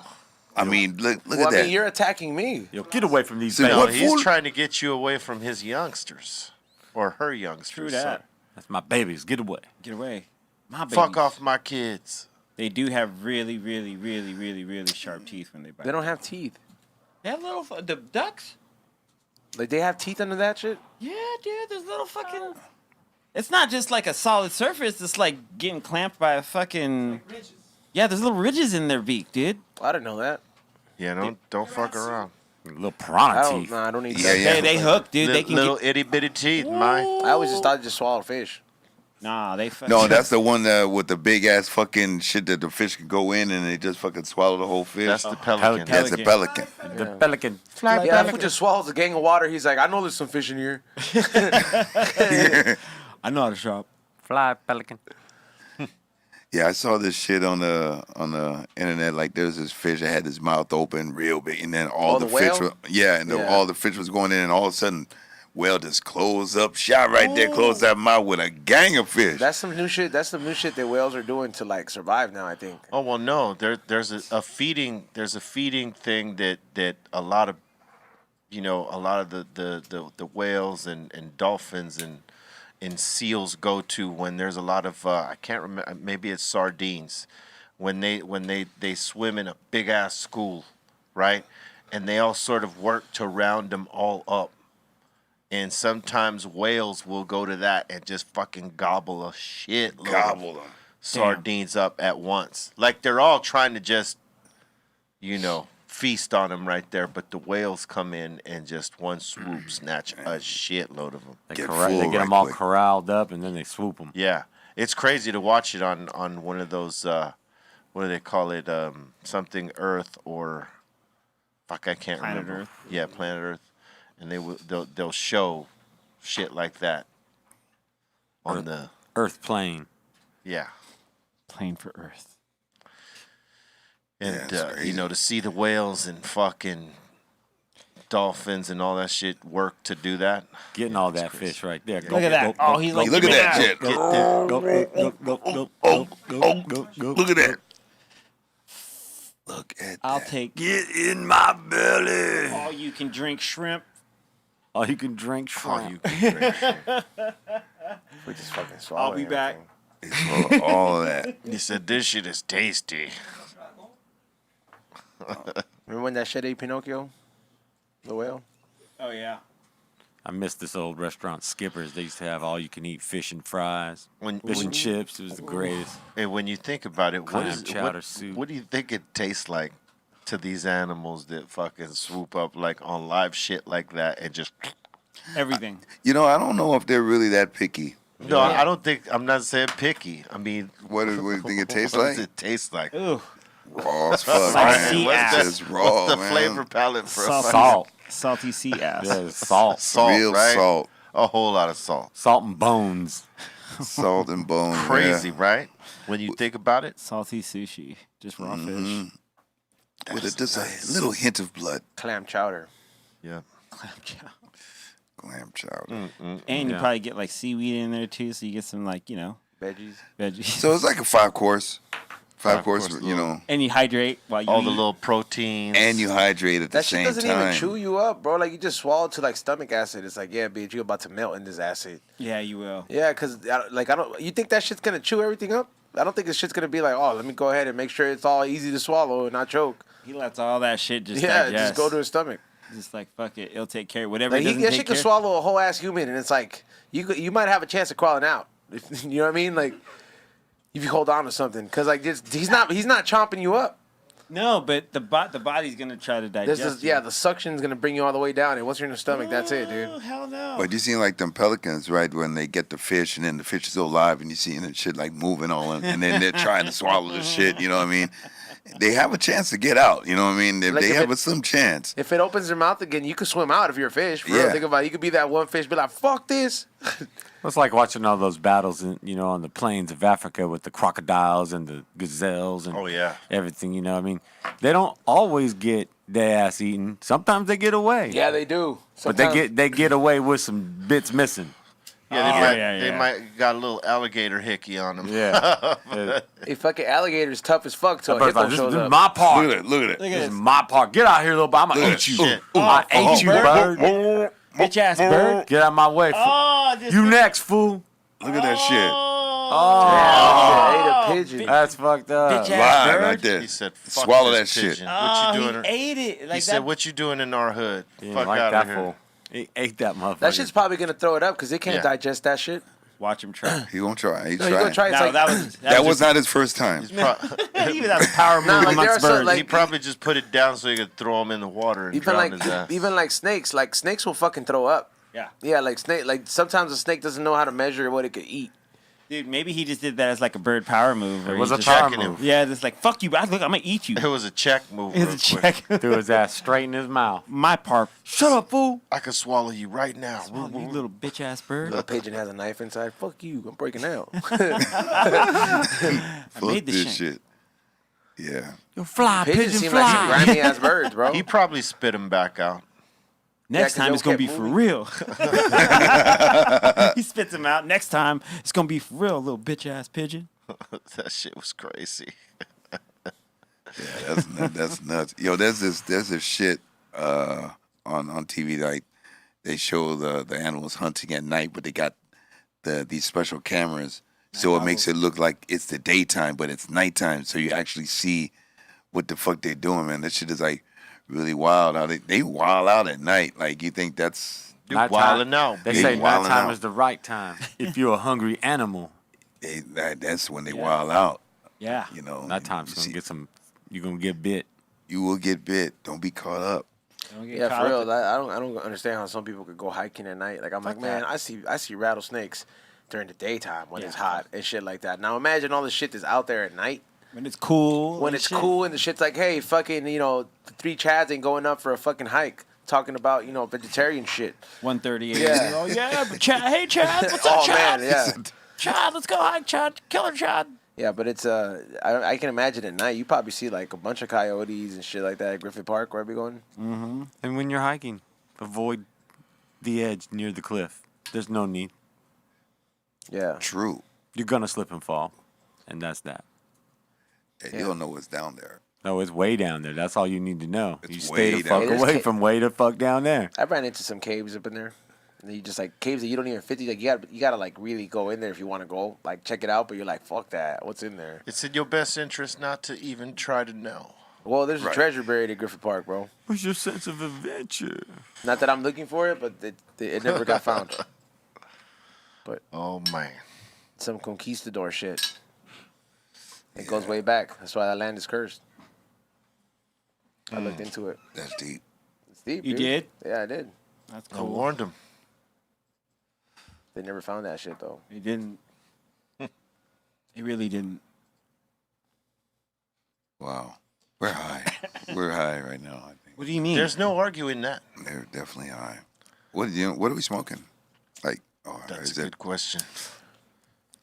I mean, look Well, at I that. mean, you're attacking me. Yo, get away from these See, babies. No, what he's fool- trying to get you away from his youngsters. Or her youngsters. True that. That's my babies. Get away. Get away. My babies. Fuck off my kids. They do have really, really, really, really, really sharp teeth when they bite. They don't have teeth. They have little the ducks. Like they have teeth under that shit. Yeah, dude. There's little fucking. It's not just like a solid surface. It's like getting clamped by a fucking. Ridges. Yeah, there's little ridges in their beak, dude. I didn't know that. Yeah, don't fuck around. Little piranha I don't. teeth. Nah, I don't need Yeah, that. yeah. They hook, dude. They can Little get. itty bitty teeth, my. I always just thought you just swallowed fish. Nah, they fucking. No, that's the one with the big ass fucking shit that the fish could go in and they just fucking swallow the whole fish. That's the pelican. That's the pelican. The pelican. Yeah, if we just swallows a gang of water, he's like, I know there's some fish in here. I know how to shop. Fly pelican. Yeah, I saw this shit on the internet. Like, there's this fish that had his mouth open real big, and then all Oh, the the fish, whale? all the fish was going in, and all of a sudden, whale just closed up, shot right there, closed that mouth with a gang of fish. That's some new shit. That's some new shit that whales are doing to like survive now. I think. Oh well, no. There's a feeding thing that a lot of the whales and dolphins and seals go to when there's a lot of I can't remember, maybe it's sardines when they swim in a big ass school, right? And they all sort of work to round them all up. And sometimes whales will go to that and just fucking gobble a shitload of Gobble them. sardines up at once. Like they're all trying to just, feast on them right there. But the whales come in and just one swoop snatch a shitload of them. They Get get full them right all quick. corralled up and then they swoop them. Yeah, it's crazy to watch it on one of those. What do they call it? Something Earth or fuck, I can't Planet remember. Earth. Yeah, Planet Earth, and they'll show shit like that on the Earth plane. yeah. Plane for Earth. And it's crazy. to see the whales and fucking dolphins and all that shit work to do that. Getting all that fish right there. Look at that. Oh, he's like, Look at that shit. Get there. Go, go, go, go, go, go, go, go. Look at that. Look at I'll that. take Get in my belly. all you can drink shrimp. Oh, you can drink Oh, shrimp. you can drink shit. We just fucking swallow. I'll be back. It's full of all of that. He said this shit is tasty. Remember when that shit ate Pinocchio? The whale. Oh yeah. I miss this old restaurant, Skipper's. They used to have all-you-can-eat fish and fries, When- fish when- and chips. It was the greatest. And when you think about it, Clam chowder soup. what do you think it tastes like to these animals that fucking swoop up like on live shit like that and just? Everything. You know, I don't know if they're really that picky. No, I don't think. I'm not saying picky. I mean, What do you think it tastes what like? does it taste like? Ooh. Raw as fuck, Like man. sea It's ass. just raw, What's the man. flavor palette for a Salt. Salty sea ass. Yeah, salt. Salt, Real right? salt. A whole lot of salt. Salt and bones. Salt and bone. Crazy, yeah. right? When you think about it. Salty sushi. Just raw Mm-hmm. fish. With just a little hint of blood. Clam chowder. Yeah. Clam chowder. Clam chowder. And you Yeah. probably get like seaweed in there too, so you get some like, Veggies. veggies. So it's like a five course, course, you know, And you hydrate while you All eat. the little proteins. and you hydrate at the That shit same doesn't time. even chew you up, bro. Like you just swallow to like stomach acid. It's like, yeah, bitch, you're about to melt in this acid. Yeah, you will. Yeah, cause I don't. You think that shit's gonna chew everything up? I don't think this shit's gonna be like, oh, let me go ahead and make sure it's all easy to swallow and not choke. He lets all that shit just Yeah, digest. just go to his stomach. Just like fuck it, it'll take care of whatever. Like it doesn't that take shit can care. swallow a whole ass human, and it's like you might have a chance of crawling out. You know what I mean? Like if you hold on to something, cause like he's not chomping you up. No, but the body's gonna try to digest. This is the suction's gonna bring you all the way down, and once you're in the stomach, that's it, Oh, dude. hell no. But you seen like them pelicans, right? When they get the fish and then the fish is still alive and you see that shit like moving on and then they're trying to swallow the shit, you know what I mean? They have a chance to get out, you know what I mean? They, Like they if have it- some chance. If it opens their mouth again, you could swim out if you're a fish. For real. Yeah. Think about it. You could be that one fish, be like, fuck this. It's like watching all those battles, on the plains of Africa with the crocodiles and the gazelles and Oh, yeah. everything. You know, I mean, they don't always get their ass eaten. Sometimes they get away. Yeah, they do. but Sometimes- they get away with some bits missing. Yeah, they yeah. might got a little alligator hickey on them. Yeah. A fucking alligator's tough as fuck till a But hippo this shows is up. my park. Look at it, look at it. Look at This is this my park. Get out here, little boy. I'm gonna Look eat at you. it. I ate you, bird. bitch ass bird. Get out of my way. Fool. Oh, this You next, fool. Look at that shit. Yeah, ate a pigeon. That's fucked up. Bitch ass Live bird. right there. He said, Fuck Swallow this that shit. pigeon. Oh, What you doing? he ate it. Like He said, "What you doing in our hood? Yeah, Fuck like out that of here." fool. He ate that motherfucker. That shit's probably gonna throw it up because it can't Yeah. digest that shit. Watch him try. He gonna try. He No, you gonna tried. try. It's No, like, that was Was not his first time. even that was power move Nah, like, there amongst are some, birds. like- He probably just put it down so he could throw him in the water and even drown his ass. like even like snakes. Like snakes will fucking throw up. Yeah. Yeah, like snake. Like sometimes a snake doesn't know how to measure what it could eat. Dude, maybe he just did that as like a bird power move. It where was he a just- power checking him. move. Yeah, just like fuck you. Look, I'm gonna eat you. It was a check move. It's real a quick. check. Threw his ass straight in his mouth. My part. Shut up, fool. I could swallow you right now. Oh, you little bitch ass bird. A pigeon has a knife inside. Fuck you. I'm breaking out. I Fuck made this this shit. shit. Yeah. You fly, Pigeons pigeon seem like some fly. grimy ass birds, bro. He probably spit him back out. Next 'cause time y'all it's gonna be kept for moving. real. He spits him out. Next time it's gonna be for real, little bitch ass pigeon. That shit was crazy. Yeah, that's nuts. Yo, there's this shit on TV like they show the animals hunting at night, but they got these special cameras, so it makes it look like it's the daytime, but it's nighttime, so you actually see what the fuck they're doing, man. That shit is like really wild. How they wild out at night. Like you think that's Dude, Nighttime. wilding out. They They say wilding nighttime out. is the right time if you're a hungry animal. that's when they wild out. Yeah. You know, Nighttime's you gonna see- get some. You're gonna get bit. You will get bit. Don't be caught up. Don't get Yeah, caught for real. up. I don't understand how some people could go hiking at night. Like I'm like, man, I see rattlesnakes during the daytime when it's hot and shit like that. Now imagine all the shit that's out there at night When it's cool. when and it's shit. cool and the shit's like, hey, fucking, the three Chads ain't going up for a fucking hike talking about vegetarian shit. 138. Yeah. Oh yeah, but Chad. Hey Chad, what's up, Oh Chad? man, yeah, Chad, let's go hike, Chad. Killer Chad. yeah. But it's I can imagine at night you probably see like a bunch of coyotes and shit like that at Griffith Park where we going. And when you're hiking, avoid the edge near the cliff. There's no need. Yeah. True. You're gonna slip and fall, and that's that. And you don't know what's down there. No, it's way down there. That's all you need to know. It's You stay the way fuck down there. away It is from way the fuck down there. I ran into some caves up in there. And you just like caves that you don't even fit. Like you gotta like really go in there if you want to go like check it out. But you're like, fuck that. What's in there? It's in your best interest not to even try to know. Well, there's a Right. treasure buried at Griffith Park, bro. What's your sense of adventure? Not that I'm looking for it, but it never got found. Oh man. Some conquistador shit. It goes way back. That's why that land is cursed. I looked into it. That's deep. It's deep, You dude. did? Yeah, I did. That's I cool. warned him. They never found that shit, though. He didn't. He really didn't. Wow. We're high. We're high right now, I think. What do you mean? There's no arguing that. They're definitely high. What are we smoking? Like, That's is a it? good question.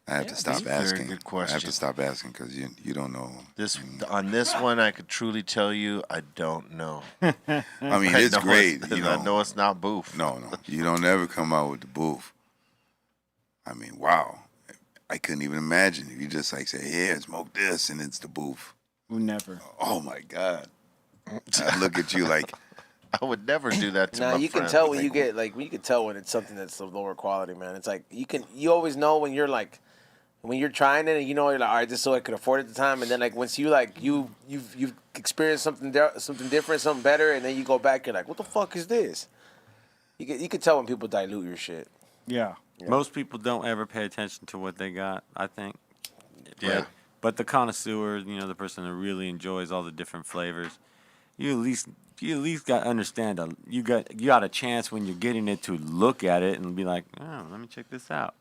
I have to stop very asking. good I have question. to stop asking because you don't know. On this one, I could truly tell you I don't know. I mean, I it's know great. I know it's not boof. No. You don't ever come out with the booth. I mean, wow. I couldn't even imagine if you just like say, "Here, smoke this," and it's the booth. Never. Oh my God! I look at you like, I would never do that to Nah, my you can friend. tell when you get you can tell when it's something that's of lower quality, man. It's like you always know when you're like when you're trying it and you know you're like, all right, this is what I could afford at the time, and then like once you like you've experienced something different, something better, and then you go back, you're like, what the fuck is this? You can tell when people dilute your shit. Yeah. Most people don't ever pay attention to what they got, I think. Yeah. But the connoisseur, the person that really enjoys all the different flavors, you at least got to understand. You got a chance when you're getting it to look at it and be like, oh, let me check this out.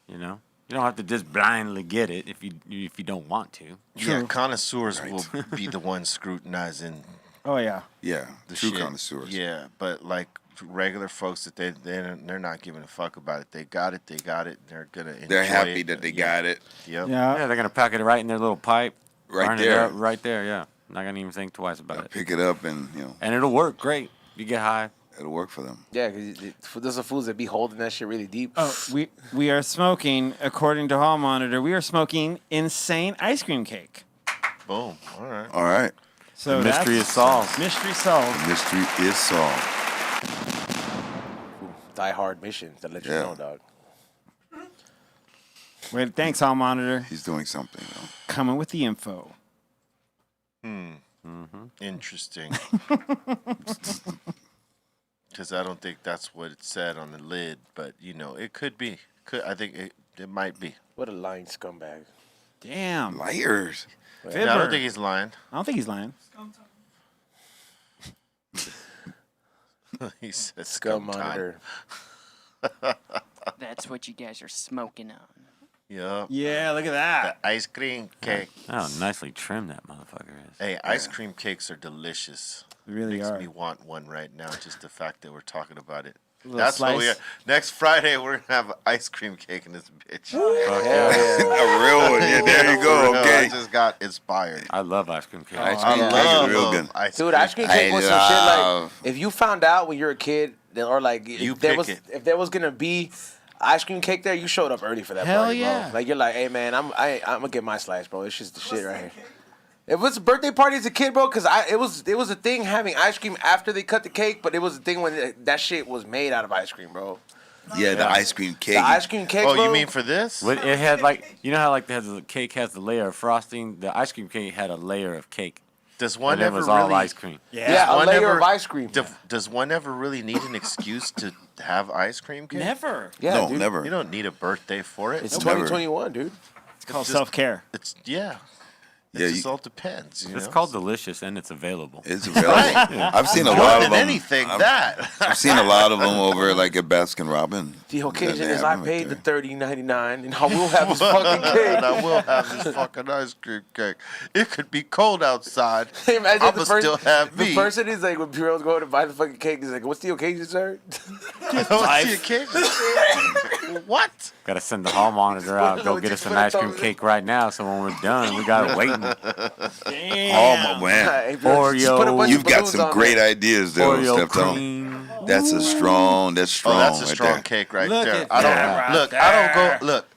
You don't have to just blindly get it if you don't want to. Yeah, connoisseurs will be the ones scrutinizing Oh yeah. yeah, the true shit. connoisseurs. Yeah, but like regular folks that they're not giving a fuck about it. They got it. They're gonna enjoy They're happy it. that they got it Yep. Yeah. Yeah, they're gonna pack it right in their little pipe, right burn it there. up right there. Yeah, not gonna even think twice about it, Pick it up and and it'll work great. You get high. it'll work for them. Yeah, because there's some fools that be holding that shit really deep. Oh, we are smoking, according to Hall Monitor, we are smoking insane ice cream cake. Boom. All right. All right, So The mystery that's- is solved. Mystery solved. the mystery is solved. Die Hard mission to let you Yeah. know, dog. Wait, thanks, Hall Monitor. He's doing something. Coming with the info. Interesting. Because I don't think that's what it said on the lid, but it could be. I think it might be. What a lying scumbag. Damn. Liars. Yeah, I Fibber. don't think he's lying. I don't think he's lying. He said Scum scum time. monitor. That's what you guys are smoking on. Yep. Yeah, look at that. The ice cream cake. Oh, nicely trimmed that motherfucker is. Hey, ice cream cakes are delicious. They really Makes are. me want one right now, just the fact that we're talking about it. Little That's what we slice. are. Next Friday, we're going to have ice cream cake in this bitch. Hell yeah. A real one. Yeah, there you For go. real, Okay. I just got inspired. I love ice cream cake. Ice I cream cake love is real good. ice Dude, cream. ice cream cake I was some shit like love- if you found out when you were a kid or like You if there pick was it. if there was gonna be ice cream cake there, you showed up early for that Hell party, yeah. bro. Like you're like, hey man, I'm gonna get my slice, bro. It's just the shit right here. It was a birthday party as a kid, bro, because it was a thing having ice cream after they cut the cake, but it was a thing when that shit was made out of ice cream, bro. Yeah, the ice cream cake. The ice cream cake, Oh, bro. you mean for this? But it had like how like the cake has the layer of frosting. The ice cream cake had a layer of cake, Does one and it ever was all really? ice cream. Yeah, a one layer ever- of ice cream. Does one ever really need an excuse to have ice cream cake? Never. Yeah, no, dude. never. You don't need a birthday for it. It's Never. 2021, dude. It's called just- self-care. It's yeah. It Yeah, just all depends. It's called delicious and it's available. It's available. I've seen a more lot of than them. anything. That I've seen a lot of them over like at Baskin Robbins. The occasion They is have I them right paid the there. $30.99 and I will have this fucking cake. and I will have this fucking ice cream cake. It could be cold outside. Imagine I'ma the person, still have the me. person is like when people go to buy the fucking cake, he's like, "What's the occasion, sir?" What's the cake? What? Got to send the hall monitor out. Go get us an ice cream cake right now. So when we're done, we got it waiting. Oh my man, Hey, bro, just Oreo. put a bunch of you've got balloons some on great there. ideas there, Oreo Steptoe. cream. That's strong. Oh, Strong that's a right strong there. cake right Look there. at I don't that right look.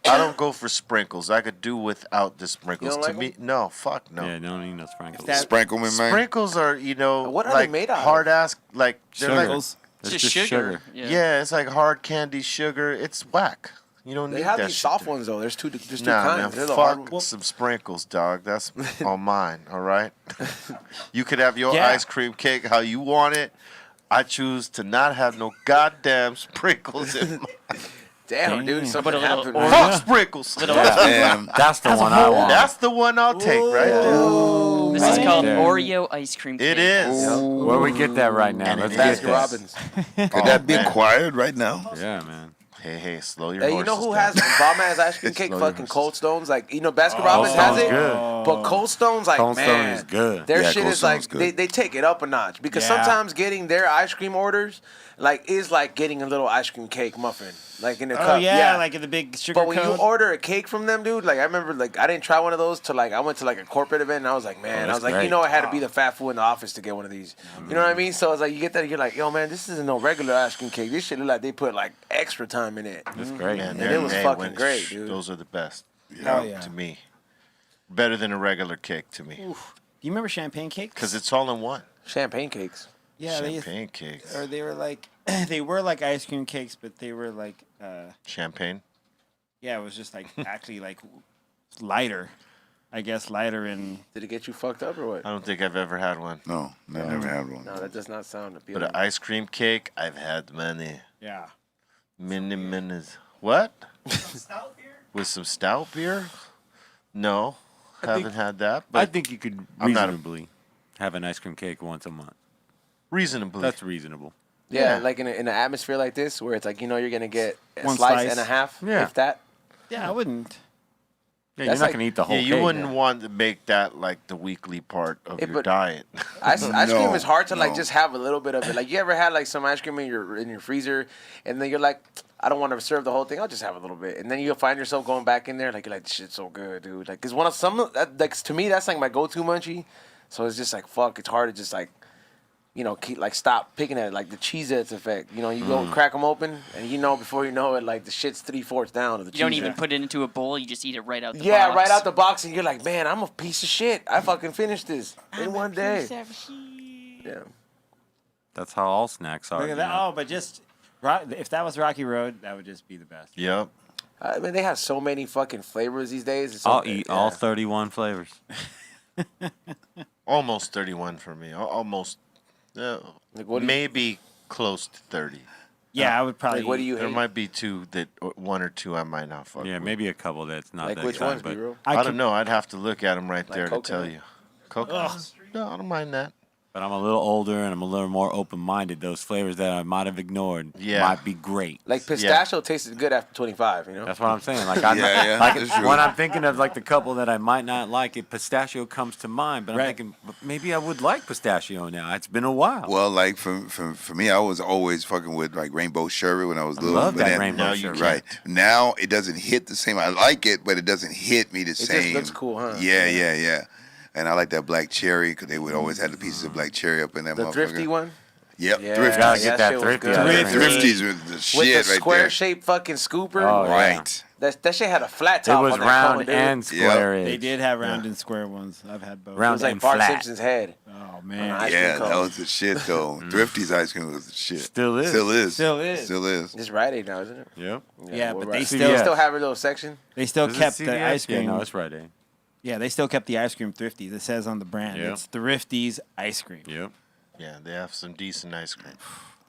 there. I don't go for sprinkles. I could do without the sprinkles. You To don't me, like no, fuck no. Yeah, don't need no sprinkles. that- Sprinkle me, man. Sprinkles are, What are like they made out of? hard ass, like they're like, Sprinkles. It's Just sugar. yeah, it's like hard candy sugar. It's whack. You don't They need have that these shit soft there. ones though. There's two Nah, kinds. man, They're the hard fuck ones. some sprinkles, dog. That's on mine, all right? You could have your Yeah. ice cream cake how you want it. I choose to not have no goddamn sprinkles in mine. Damn, dude, Damn. something Put a little happened. orange- man. Fuck sprinkles. Little- Damn. That's the one I want. That's the one I'll take right there. This is Right called there. Oreo ice cream cake. It is. Where we get that right now? And Let's it get is. Baskin that. Robbins. Could that be man. acquired right now? Yeah, man. Hey, slow your Hey, you horses know who down. has bomb ass ice cream cake? Slow your Fucking horses. Cold Stones. Like, you know, Baskin Cold Robbins has Stone's it. good. But Cold Stone's like, Cold Stone man, is good. their Yeah, shit Cold is like Stone's good. they take it up a notch because Yeah. sometimes getting their ice cream orders like is like getting a little ice cream cake muffin like in a Oh cup. yeah, like in the big sugar But when you cone. order a cake from them, dude, like I remember, like I didn't try one of those till like I went to like a corporate event, and I was like, man, I that's was like, great. you know, I had to be the fat fool in the office to get one of these. You know what I mean? So it's like you get that, you're like, yo, man, this isn't no regular ice cream cake. This shit look like they put like extra time in it. That's great. Man, And it was hey, fucking great, dude. Those are the best. Oh, yeah. To me. Better than a regular cake to me. Do you remember champagne cakes? Because it's all in one. Champagne cakes. Yeah, Champagne cakes. or they were like they were like ice cream cakes, but they were like Champagne. yeah, it was just like actually like lighter. I guess lighter and Did it get you fucked up or what? I don't think I've ever had one. No, never had one. No, that does not sound But appealing. an ice cream cake, I've had many. yeah. Many minutes. What? Stout beer? With some stout beer? No. Haven't had that. I But think you could I'm not a- reasonably have an ice cream cake once a month. reasonably. That's reasonable. Yeah, Yeah. like in an atmosphere like this where it's like, you know, you're gonna get a One slice slice. and a half, Yeah. if that. Yeah, I wouldn't. Yeah, That's you're not like- gonna eat the whole yeah, cake. you wouldn't want to make that like the weekly part of Hey, your but- diet. Ice cream is hard to like no. just have a little bit of it. Like you ever had like some ice cream in your freezer, and then you're like, I don't want to serve the whole thing. I'll just have a little bit, and then you'll find yourself going back in there like you're like, this shit's so good, dude. Like, cause one of some that, like to me that's like my go-to munchie. So it's just like fuck. It's hard to just like, you know, keep like stop picking at it. Like the Cheez-Its effect. You know, you go crack them open, and you know before you know it, like the shit's 3/4 down of the You don't Cheez-It. even put it into a bowl. You just eat it right out the box. Yeah, right out the box, and you're like, man, I'm a piece of shit. I fucking finished this in one day. Yeah. That's how all snacks are. Look at you that. know? Oh, but just if that was Rocky Road, that would just be the best. Yep. I mean, they have so many fucking flavors these days. It's I'll so- eat yeah. all 31 flavors. Almost 31 for me. Almost. Like, what do you- Maybe close to 30. Yeah, I would probably. Like, what do you There hate? might be two that, or one or two I might not fuck Yeah, with. maybe a couple that's not Like that which good, ones, but B-Roll? I could- don't know. I'd have to look at them right there to tell coconut? you. Coconut? No, I don't mind that. But I'm a little older and I'm a little more open-minded. Those flavors that I might have ignored Yeah. might be great. Like pistachio tasted good after 25, you know? That's what I'm saying. Like, I'm Yeah, yeah, like that's true. when I'm thinking of like the couple that I might not like, it pistachio comes to mind. But I'm Right. thinking but maybe I would like pistachio now. It's been a while. Well, like for me, I was always fucking with like rainbow sherbet when I was little. love but that then- rainbow now you sherbet. Right now, it doesn't hit the same. I like it, but it doesn't hit me the just same. looks cool, huh? Yeah. And I like that black cherry because they would always have the pieces of black cherry up in that The motherfucker. thrifty one? Yep, Yeah, thrifty. Gotta that get that shit was thrifty good. ice cream. Thrifties were the With shit the right there. square-shaped fucking scooper. Oh, yeah. Right. That shit had a flat It top was on that round cone, dude. and square edge. They did have round and square ones. I've had both. It Round was like and Bart flat. Simpson's head. Oh man. Ice Yeah, cream that cone. was the shit though. Thrifty's ice cream was the shit. Still is. Still is. Still is. Still is. It's Rite Aid now, isn't it? Yep. Yeah, we're but they Rite Aid. still- They still have a little section. They still Is it kept the CVS? ice cream. Yeah, no, it's Rite Aid. Yeah, they still kept the ice cream Thrifties. It says on the brand. Yeah. It's Thrifties ice cream. Yep. Yeah, they have some decent ice cream.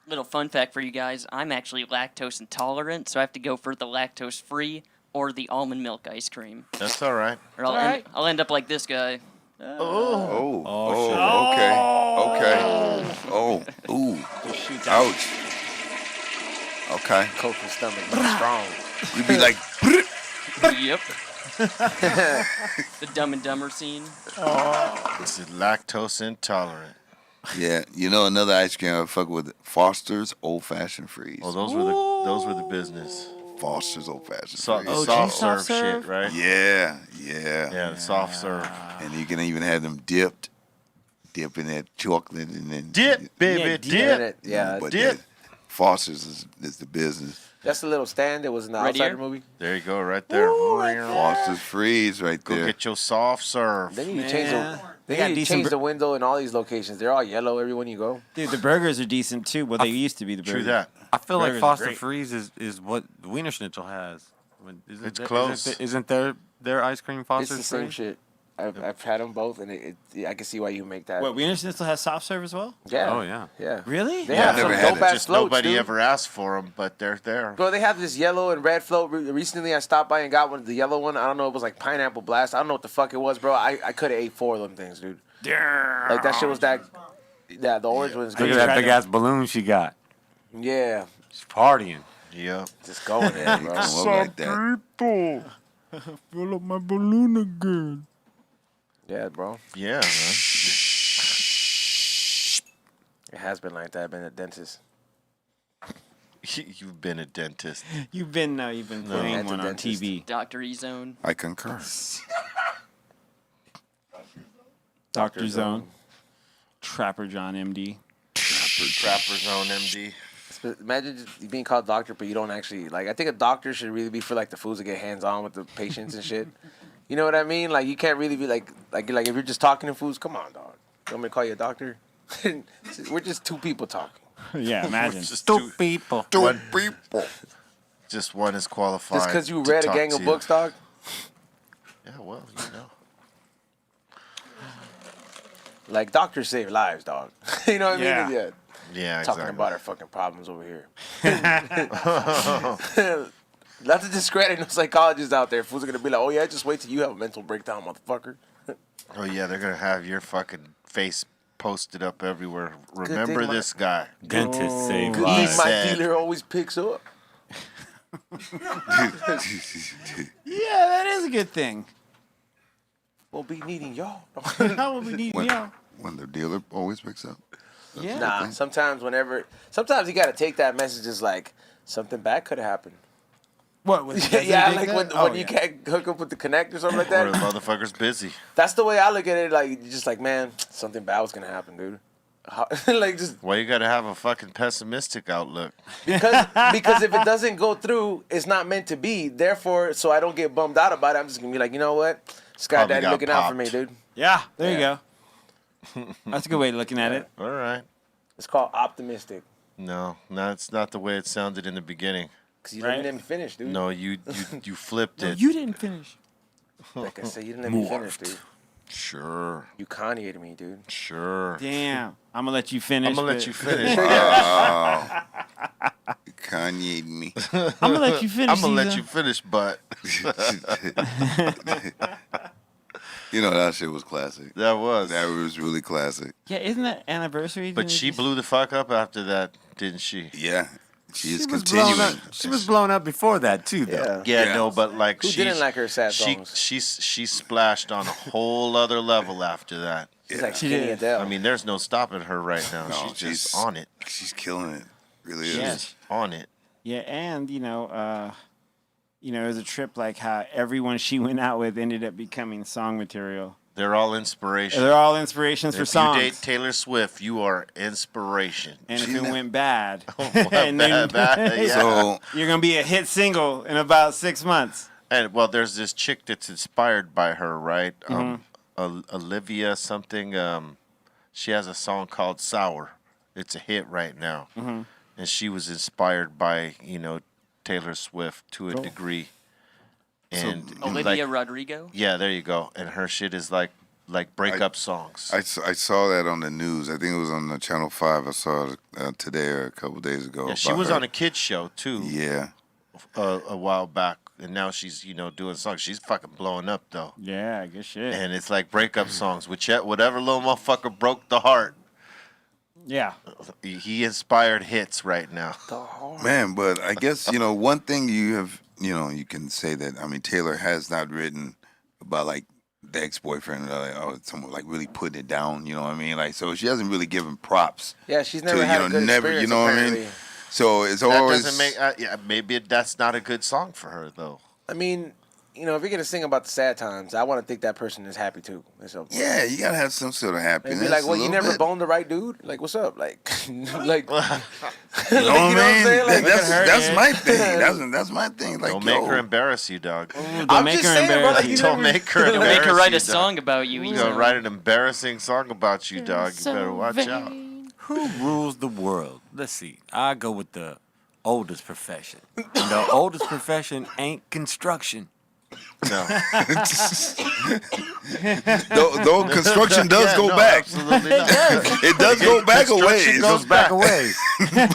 Little fun fact for you guys: I'm actually lactose intolerant, so I have to go for the lactose-free or the almond milk ice cream, That's all right. or I'll end up like this guy. Okay. Oh, ooh. Ouch. Okay. Coke and stomach, strong. You'd be like, Yep. The Dumb and Dumber scene. This is lactose intolerant. yeah. You know another ice cream I fuck with? Foster's Old Fashioned Freeze. Oh, those were the business. Foster's Old Fashioned So, Freeze. soft soft serve serve? shit, right? Yeah. Yeah, the soft serve. And you can even have them dipped. Dip in that chocolate and then Dip, baby, Yeah, dip. Yeah, But dip. that Foster's is the business. that's the little stand that was in the Right Outsider here? movie. There you go, right there. Foster's Freeze right Go there. get your soft serve. They need to change the. Man. They They got need to decent change bur- the window in all these locations. They're all yellow everywhere you go. Dude, the burgers are decent too. Well, they used to be the burgers. True that. I feel like Burgers are Foster great. Freeze is what the Wiener Schnitzel has. It's close. Isn't their ice cream It's Foster's the same free? shit. I've had them both, and I can see why you make that. What, Wiener Schnitzel has soft serve as well? Yeah. Oh, yeah. Yeah. Really? They Yeah, have I've some never had dope it. ass Just floats, nobody dude. ever asked for them, but they're there. Bro, they have this yellow and red float. Recently, I stopped by and got one. The yellow one, I don't know, it was like pineapple blast. I don't know what the fuck it was, bro. I could have ate 4 of them things, dude. Like that shit was that. Yeah, the orange one's Look good. at that big ass balloon she got. Yeah, She's partying. Yep. just going there, bro. Come up like that. Fill up my balloon again. Yeah, bro. Yeah, man. It has been like that. I've been a dentist. You've been a dentist. You've been playing That's a one on dentist. TV. Dr. E-Zone. I concur. Dr. Zone. Trapper John MD. Trapper Zone MD. Imagine just being called doctor, but you don't actually like. I think a doctor should really be for like the fools that get hands on with the patients and shit. You know what I mean? Like you can't really be like if you're just talking to fools. Come on, dog. You want me to call you a doctor? We're just 2 people talking. Yeah, imagine. Just Two people. One people. Just one is qualified. Just because you to read a talk gang to of you. books, dog. Yeah, well, you know. Like doctors save lives, dog. You know what I Yeah. mean? Yeah. Yeah, Talking exactly. about our fucking problems over here. Not to discredit no psychologists out there. Fools are gonna be like, oh yeah, just wait till you have a mental breakdown, motherfucker. Oh yeah, they're gonna have your fucking face posted up everywhere. Remember thing, this guy. Dentists save Good lives. thing my Sad. dealer always picks up. Yeah, that is a good thing. We'll be needing y'all. How would we need When, yeah. when the dealer always picks up. Yeah. Nah, sometimes you gotta take that message as like something bad could have happened. What? Was Yeah, like when you can't hook up with the connect or something like Or the that. motherfucker's busy. That's the way I look at it. Like you're just like, man, something bad was gonna happen, dude. Like just Why you gotta have a fucking pessimistic outlook? because if it doesn't go through, it's not meant to be. Therefore, so I don't get bummed out about it. I'm just gonna be like, you know what, Sky Probably Daddy got looking out for me, popped. dude. Yeah, there you Yeah. go. That's a good way of looking at it. All right. It's called optimistic. No, that's not the way it sounded in the beginning. Cause you Right. didn't let me finish, dude. No, you flipped No, it. you didn't finish. Like I said, you didn't let me finish, dude. Sure, You Kanye'd me, dude. sure. Damn. I'm gonna let you finish. I'm gonna let but- you finish. Wow. Kanye me. I'm gonna let you finish. I'm gonna let Caesar. you finish, but You know, that shit was classic. that was. That was really classic. Yeah, isn't that anniversary? But she blew the fuck up after that, didn't she? Yeah. She is was blown continuing. up. She was blown up before that too, though. Yeah. Yeah, Yeah. no, but like Who she didn't like her sad she songs? she splashed on a whole other level after that. She's like She Skinny did. Adele. I mean, there's no stopping her right now. No, she's just she's- on it. She's killing it. Really is. Yes. On it. Yeah, and it was a trip like how everyone she went out with ended up becoming song material. They're all inspiration. They're all inspirations for If songs. you date Taylor Swift, you are inspiration. And if She's it not- went bad, Bad, bad, yeah. So you're gonna be a hit single in about 6 months. And well, there's this chick that's inspired by her, right? Olivia something. She has a song called "Sour." It's a hit right now, and she was inspired by Taylor Swift to a degree. And Olivia like, Rodrigo. yeah, there you go. And her shit is like breakup songs. I saw that on the news. I think it was on the Channel 5. I saw it today or a couple days ago. Yeah, she about was her. on a kids show too. Yeah. A while back, and now she's doing songs. She's fucking blowing up though. Yeah, good shit. And it's like breakup songs, whatever little motherfucker broke the heart. Yeah. He inspired hits right now. Man, but I guess, one thing you have, you can say that, I mean, Taylor has not written about, like, the ex-boyfriend or someone, like, really putting it down, you know what I mean? Like, so she hasn't really given props. Yeah, she's never to, had you a know, good never, experience, you know what I mean? apparently. So it's That always... doesn't make maybe that's not a good song for her though. I mean, if you're gonna sing about the sad times, I want to think that person is happy too. So, Yeah, you gotta have some sort of and happiness. be like, a well, you little never bit. boned the right dude. Like, what's up? Like, like, You know what I you know what I'm mean? saying? Like, That's my thing. That's my thing. Like, Don't make her yo, embarrass you, dog. Don't make her embarrassed. you Don't never- make her Don't embarrass make her write you, a song about you. Dog. Either. Gonna write an embarrassing song about you, dog. You better watch out. Who rules the world? Let's see. I go with the oldest profession. The oldest profession ain't construction. No. Though construction does go back. Absolutely not. It does go back a Construction ways. goes back a ways.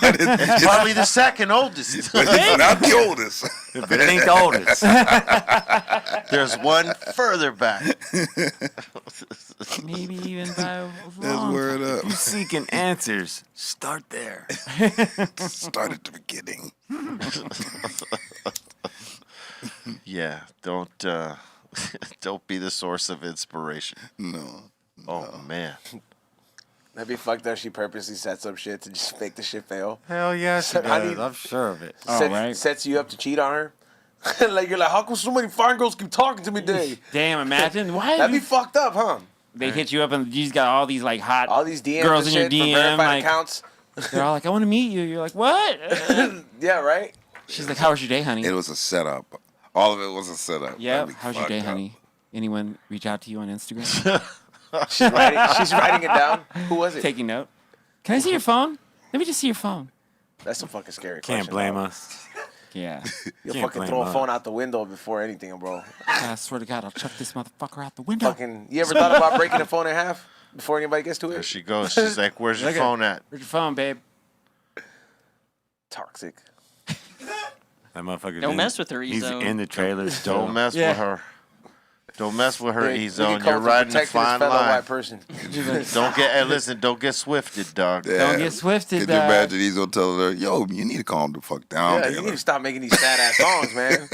But It's probably the second oldest. but it's not the oldest. But it ain't the oldest. There's one further back. Maybe even by That's word up. You seeking answers, start there. Start at the beginning. Yeah, don't don't be the source of inspiration. No. Oh man. That'd be fucked up. She purposely sets up shit to just make the shit fail. Hell yes, it How do does. you- I'm sure of it. Oh, right. Sets you up to cheat on her. Like you're like, how come so many fine girls keep talking to me today? Damn, imagine. Why That'd be fucked up, huh? they hit you up and you just got all these like hot All these DMs girls and in your shit DM, for verified like accounts. they're all like, I want to meet you. You're like, what? Yeah, right. She's like, how was your day, honey? It was a setup. All of it was a setup. Yeah. That'd be How's your day, fucked up. honey? Anyone reach out to you on Instagram? She's writing it down. Who was it? Taking note. Can I see your phone? Let me just see your phone. That's a fucking scary Can't question. blame bro. us. Yeah. You'll Can't fucking blame throw a us. phone out the window before anything, bro. I swear to God, I'll chuck this motherfucker out the window. Fucking. You ever thought about breaking a phone in half before anybody gets to There it? she goes. She's like, "Where's your Look at- phone at?" Where's your phone, babe? Toxic. That motherfucker. Don't mess with her, He's Ezo. in the trailer. still. Don't mess Yeah. with her. Don't mess with her, He can E-Zone. come You're from riding a protecting his fine fellow line. white person. Don't get. Hey, listen. Don't get swifted, dog. Yeah. Don't get swifted, Could you dog. imagine he's gonna tell her, yo, you need to calm the fuck down, Yeah, you Taylor. need to stop making these sad ass songs, man.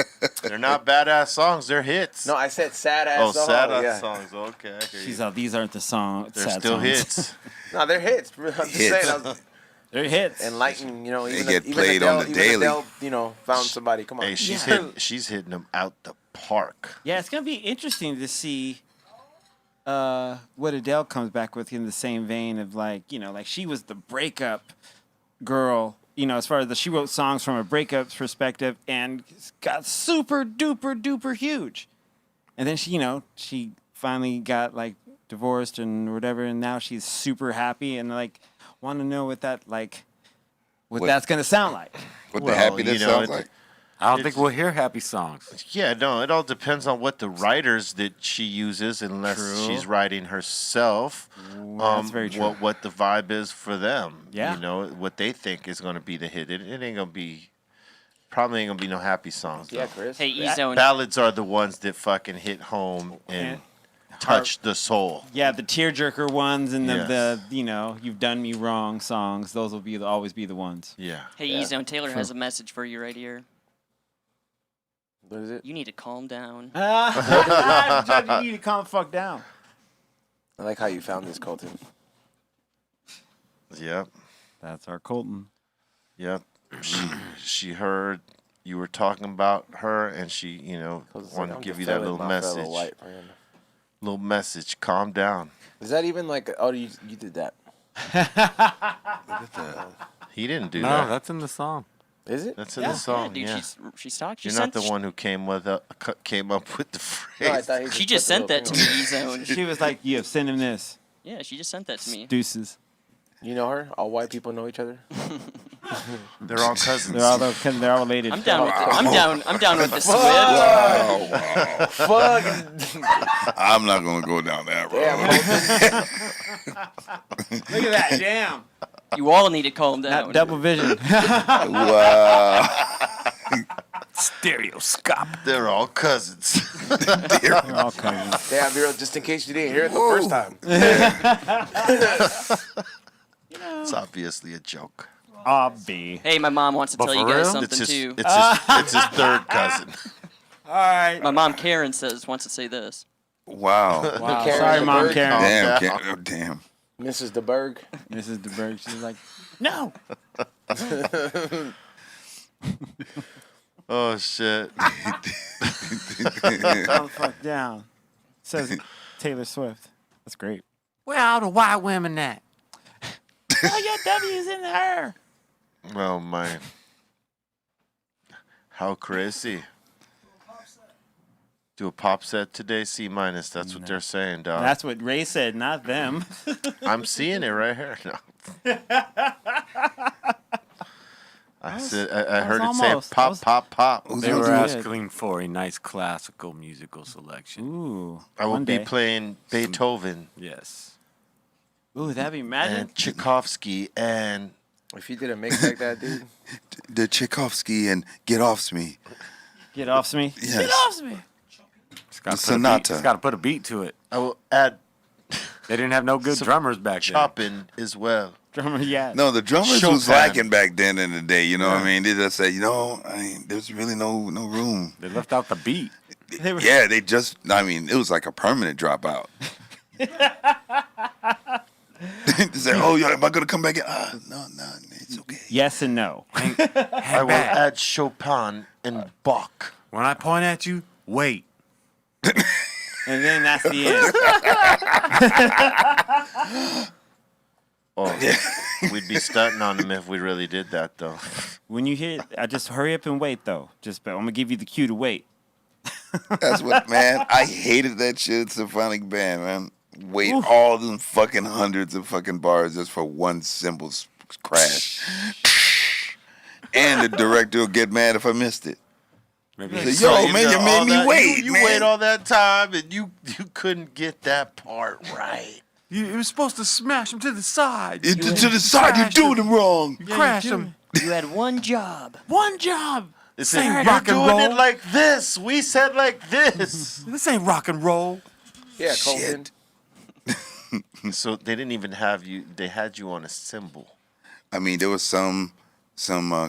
They're not badass songs. They're hits. No, I said sad ass Oh, songs. sad ass yeah. songs. Okay. I hear She's you. all, these aren't the songs. They're sad still songs. hits. No, they're hits. I'm just Hits. saying. I was They're hits. enlightened, you know. They Even get even played Adele, on the even daily. Adele, you know, found somebody. Come on. Hey, she's Yeah. hitting them out the park. Yeah, it's gonna be interesting to see what Adele comes back with in the same vein of like, you know, like she was the breakup girl, you know, as far as she wrote songs from a breakup perspective and got super duper duper huge. And then she, you know, she finally got like divorced and whatever, and now she's super happy and like want to know what that like what What- that's gonna sound like. What Well, the happiness you know, sounds it- like. I don't think we'll hear happy songs. Yeah, no, it all depends on what the writers that she uses, unless True. she's writing herself. That's very true. What the vibe is for them. Yeah. You know, what they think is going to be the hit. It ain't going to be, probably ain't going to be no happy songs. Yeah, though. Chris. Hey, E-Zone. Ballads are the ones that fucking hit home and touch the soul. Yeah, the tearjerker ones and the, Yes. the you know, you've done me wrong songs, those will be always be the ones. Yeah. Hey, E-Zone, Taylor has a message for you right here. What is it? You need to calm down. You need to calm the fuck down. I like how you found this, Colton. Yep. That's our Colton. Yep. She heard you were talking about her, and she, you know, wanted to give you that little message. Little message. Calm down. Is that even like? Oh, you did that? He didn't do No, that. that's in the song. Is it? That's in the song. dude, yeah. she's talking. You're not the one who came up with the No, I phrase. thought he She put just the sent little that to thing me, on. E-Zone. She was like, "You send him this, Yeah, she just sent that to me. deuces." You know her? All white people know each other. They're all cousins. They're all related. I'm down with it. I'm down with the Swift. Oh, wow. Fuck. I'm not gonna go down that road. Damn. Look at that, damn. You all need to calm down. Not double vision. Wow. Stereoscope. They're all cousins. They're all cousins. Damn, Vero, just in case you didn't hear it the first time. It's obviously a joke. Obby. Hey, my mom wants to tell you for guys real? something It's his, too. it's his third cousin. All right. My mom Karen wants to say this. Wow. Wow. Karen Sorry, Mom DeBerg. Karen. Damn. down. Oh, damn. Mrs. DeBerg. Mrs. DeBerg. She's like, no. Oh shit. Calm the fuck down. Says Taylor Swift. That's great. Where all the white women at? I got W's in her. Oh my. How crazy. Do a pop set today, C minus. That's what they're saying, dog. That's what Ray said, not them. I'm seeing it right here. No. was. I heard it almost. say That pop, was- pop, pop. They was were good. asking for a nice classical musical selection. Ooh. I will one be day. playing Beethoven Yes. Ooh, that'd be magic. and Tchaikovsky and If you did a mix like that, dude. The Tchaikovsky and Get Offs Me. Get off me. Yes. Get off me. It's got The sonata. It's got to put a beat to it. I will add They didn't have no good Some drummers back then. chopping as well. Drummer, yeah. No, the drummers Chopin. was lacking back then in the day. You know what I mean? They just said, there's really no room. They left out the beat. They were- Yeah, it was like a permanent dropout. They said, oh, yeah, am I going to come back in? No, it's okay. Yes and no. I will add Chopin and Bach. When I point at you, wait. And then that's the end. Oh, we'd be stunting on them if we really did that, though. When you hit, I just hurry up and wait though. I'm gonna give you the cue to wait. That's what, man. I hated that shit. Symphonic band, man. Wait all them fucking hundreds of fucking bars just for one cymbal crash. And the director will get mad if I missed it. Maybe Say, yo, man, you made me wait. You man. wait all that time and you couldn't get that part right. you were supposed to smash them to the side. To the side, you're doing them wrong. You crashed them. You had one job. One job. This ain't ain't rock and doing roll. it like this. We said like this. This ain't rock and roll. Yeah, Shit. Colton. So they didn't even have you. They had you on a cymbal. I mean, there was some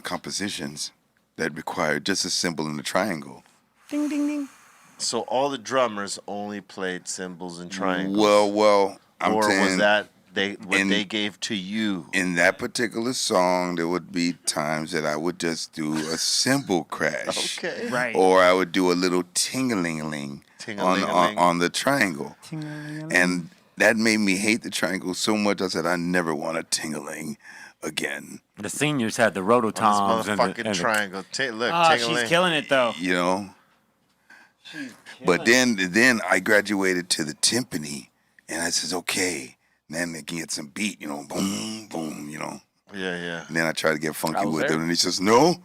compositions that required just a symbol in the triangle. Ding ding ding. So all the drummers only played cymbals and triangles. Well, I'm or saying was that what in- they gave to you? in that particular song, there would be times that I would just do a cymbal crash. Okay. Right. Or I would do a little ting-a-ling-a-ling Ting-a-ling-a-ling. on the triangle. And that made me hate the triangle so much, I said, I never want a ting-a-ling again. The seniors had the On this rototoms and motherfucking the, and the triangle. Look, Oh, ting-a-ling. she's killing it though. You know? But then I graduated to the timpani, and I says, okay, then they can get some beat, boom, boom, Yeah. And then I try to get funky I was with there. it, and he says, no.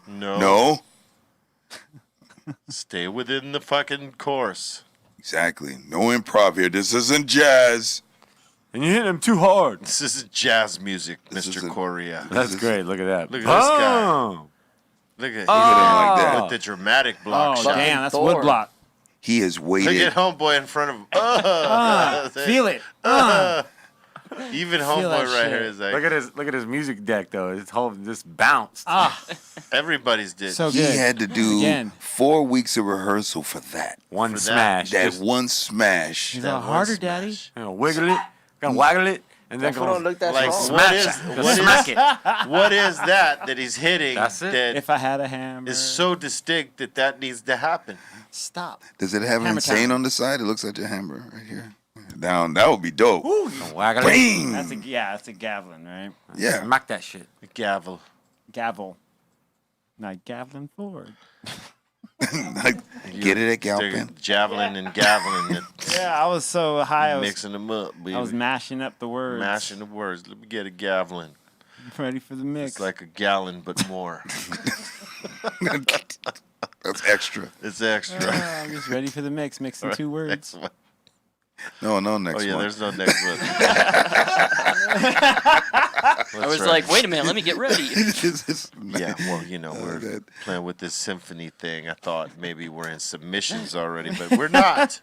Stay within the fucking course. Exactly. No improv here. This isn't jazz. and you hit them too hard. This is jazz music, This Mr. isn't- Correa. That's great. Look at that. Look at this guy. Oh. Look at Look at him like that. with the dramatic block Oh shot. damn, that's Thor. wood block. He has Look waited. at homeboy in front of him. Feel it. Even Feel homeboy that right shit. here is like Look at his music deck though. His whole just bounced. everybody's did. So He good. had to do Again. 4 weeks of rehearsal for that. One for that- smash. That Just, one smash. He's That all one harder, smash. daddy. wiggle it, gonna waggle it, and then That fool don't go look that Like strong. what is Just smack it. what is that he's hitting That's it. that If I had a hammer. is so distinct that needs to happen? Stop. Does it have Hammer insane time. on the side? It looks like a hammer right here. Down. That would be dope. Waggle it. Bang! That's a gavelin, right? Yeah. Smack that shit. Gavel. Gavel. Not gavelin forward. Get it at Galpin. Javelin and gaveling and Yeah, I was so high. I was mixing them up, baby. I was mashing up the words. Mashing the words. Let me get a gavelin. Ready for the mix. It's like a gallon, but more. That's extra. It's extra. I'm just ready for the mix, mixing two words. Next one. No, Oh next yeah, one. there's no next one. I was like, wait a minute, let me get ready. Yeah, well, we're that- playing with this symphony thing. I thought maybe we're in submissions already, but we're not.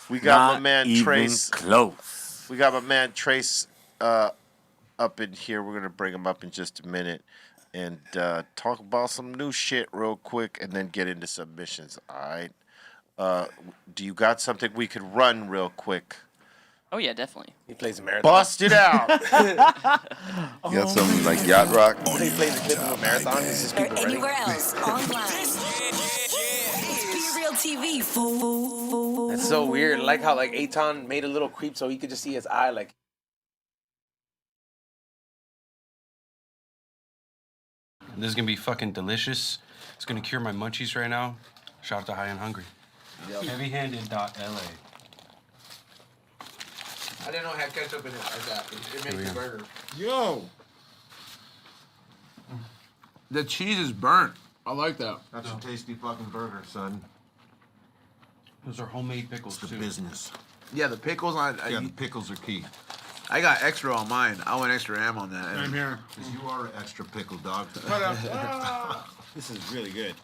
We got my Not man even Trace. close. We got my man Trace up in here. We're gonna bring him up in just a minute and talk about some new shit real quick, and then get into submissions. All right. Do you got something we could run real quick? Oh yeah, definitely. He plays a marathon. Bust it out. You got something like Yacht Rock? He plays a clip of a marathon. He's just Or people ready. anywhere else online. It's Be Real TV, fool. It's so weird. I like how Aton made a little creep so he could just see his eye. Like This is gonna be fucking delicious. It's gonna cure my munchies right now. Shout out to High and Hungry. Heavyhanded.la. I didn't know it had ketchup in it like that. It Here we makes the go. burger. Yo. The cheese is burnt. I like that. That's a tasty fucking burger, son. Those are homemade pickles, It's the too. business. Yeah, the pickles on. Yeah, the pickles are key. I got extra on mine. I went extra ham on that. I'm here. Because you are an extra pickle, dog. This is really good.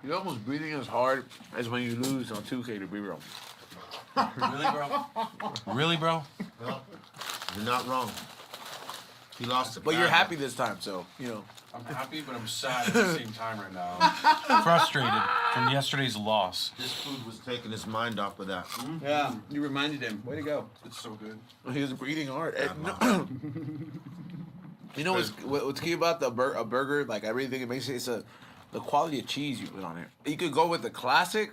You're almost breathing as hard as when you lose on 2K to B-roll. Really, bro? Really, bro? Well, you're not wrong. He lost it. But you're happy this time, so, you know. I'm happy, but I'm sad at the same time right now. I'm frustrated from yesterday's loss. This food was taking his mind off of that. Yeah, you reminded him. Way to go. It's so good. He was breathing hard. You know what's key about a burger? Like, I really think it makes it, the quality of cheese you put on it. You could go with the classic,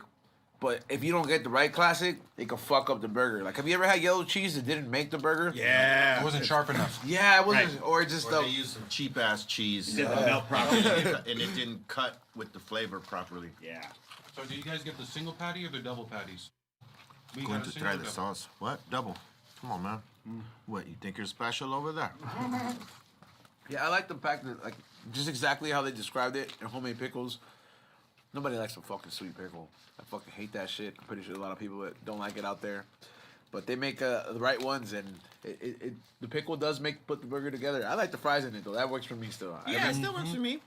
but if you don't get the right classic, it could fuck up the burger. Like, have you ever had yellow cheese that didn't make the burger? Yeah. It wasn't sharp enough. Yeah, it wasn't. Right. Or just Or they used some cheap ass cheese. It didn't melt properly. And it didn't cut with the flavor properly. Yeah. So, do you guys get the single patty or the double patties? We Going got a to single try the double. sauce. What? Double. Come on, man. What, you think you're special over there? Yeah, I like the fact that, like, just exactly how they described it in homemade pickles. Nobody likes a fucking sweet pickle. I fucking hate that shit. I'm pretty sure a lot of people that don't like it out there. But they make the right ones, and the pickle does put the burger together. I like the fries in it, though. That works for me still. Yeah, it still works for me.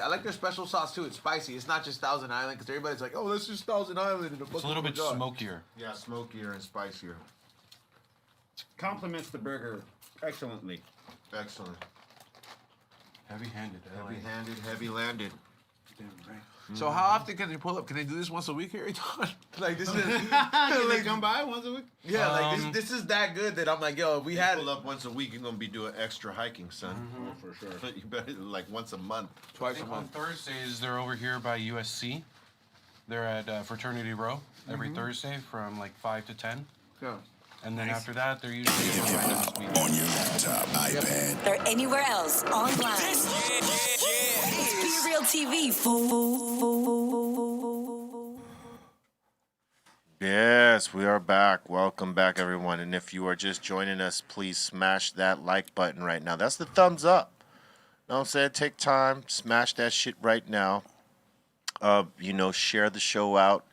I like their special sauce, too. It's spicy. It's not just Thousand Island, because everybody's like, oh, that's just Thousand Island. And It's a little bit smokier. Yeah, smokier and spicier. Complements the burger excellently. Excellent. Heavy-handed. Heavy-handed, heavy-landed. So how often can they pull up? Can they do this once a week here? Like, this is... Can they come by once a week? Yeah, like, this is that good that I'm like, yo, if we had... Pull up once a week, you're going to be doing extra hiking, son. For sure. You better, like, once a month. Twice a On month. Thursdays, they're over here by USC. They're at Fraternity Row every Thursday from like 5 to 10. Yeah. And then after that, they're usually on your laptop, iPad, or anywhere else online. It's Be Real TV, fool. Yes, we are back. Welcome back, everyone. And if you are just joining us, please smash that like button right now. That's the thumbs up. Know what I'm saying? Take time, smash that shit right now. Share the show out.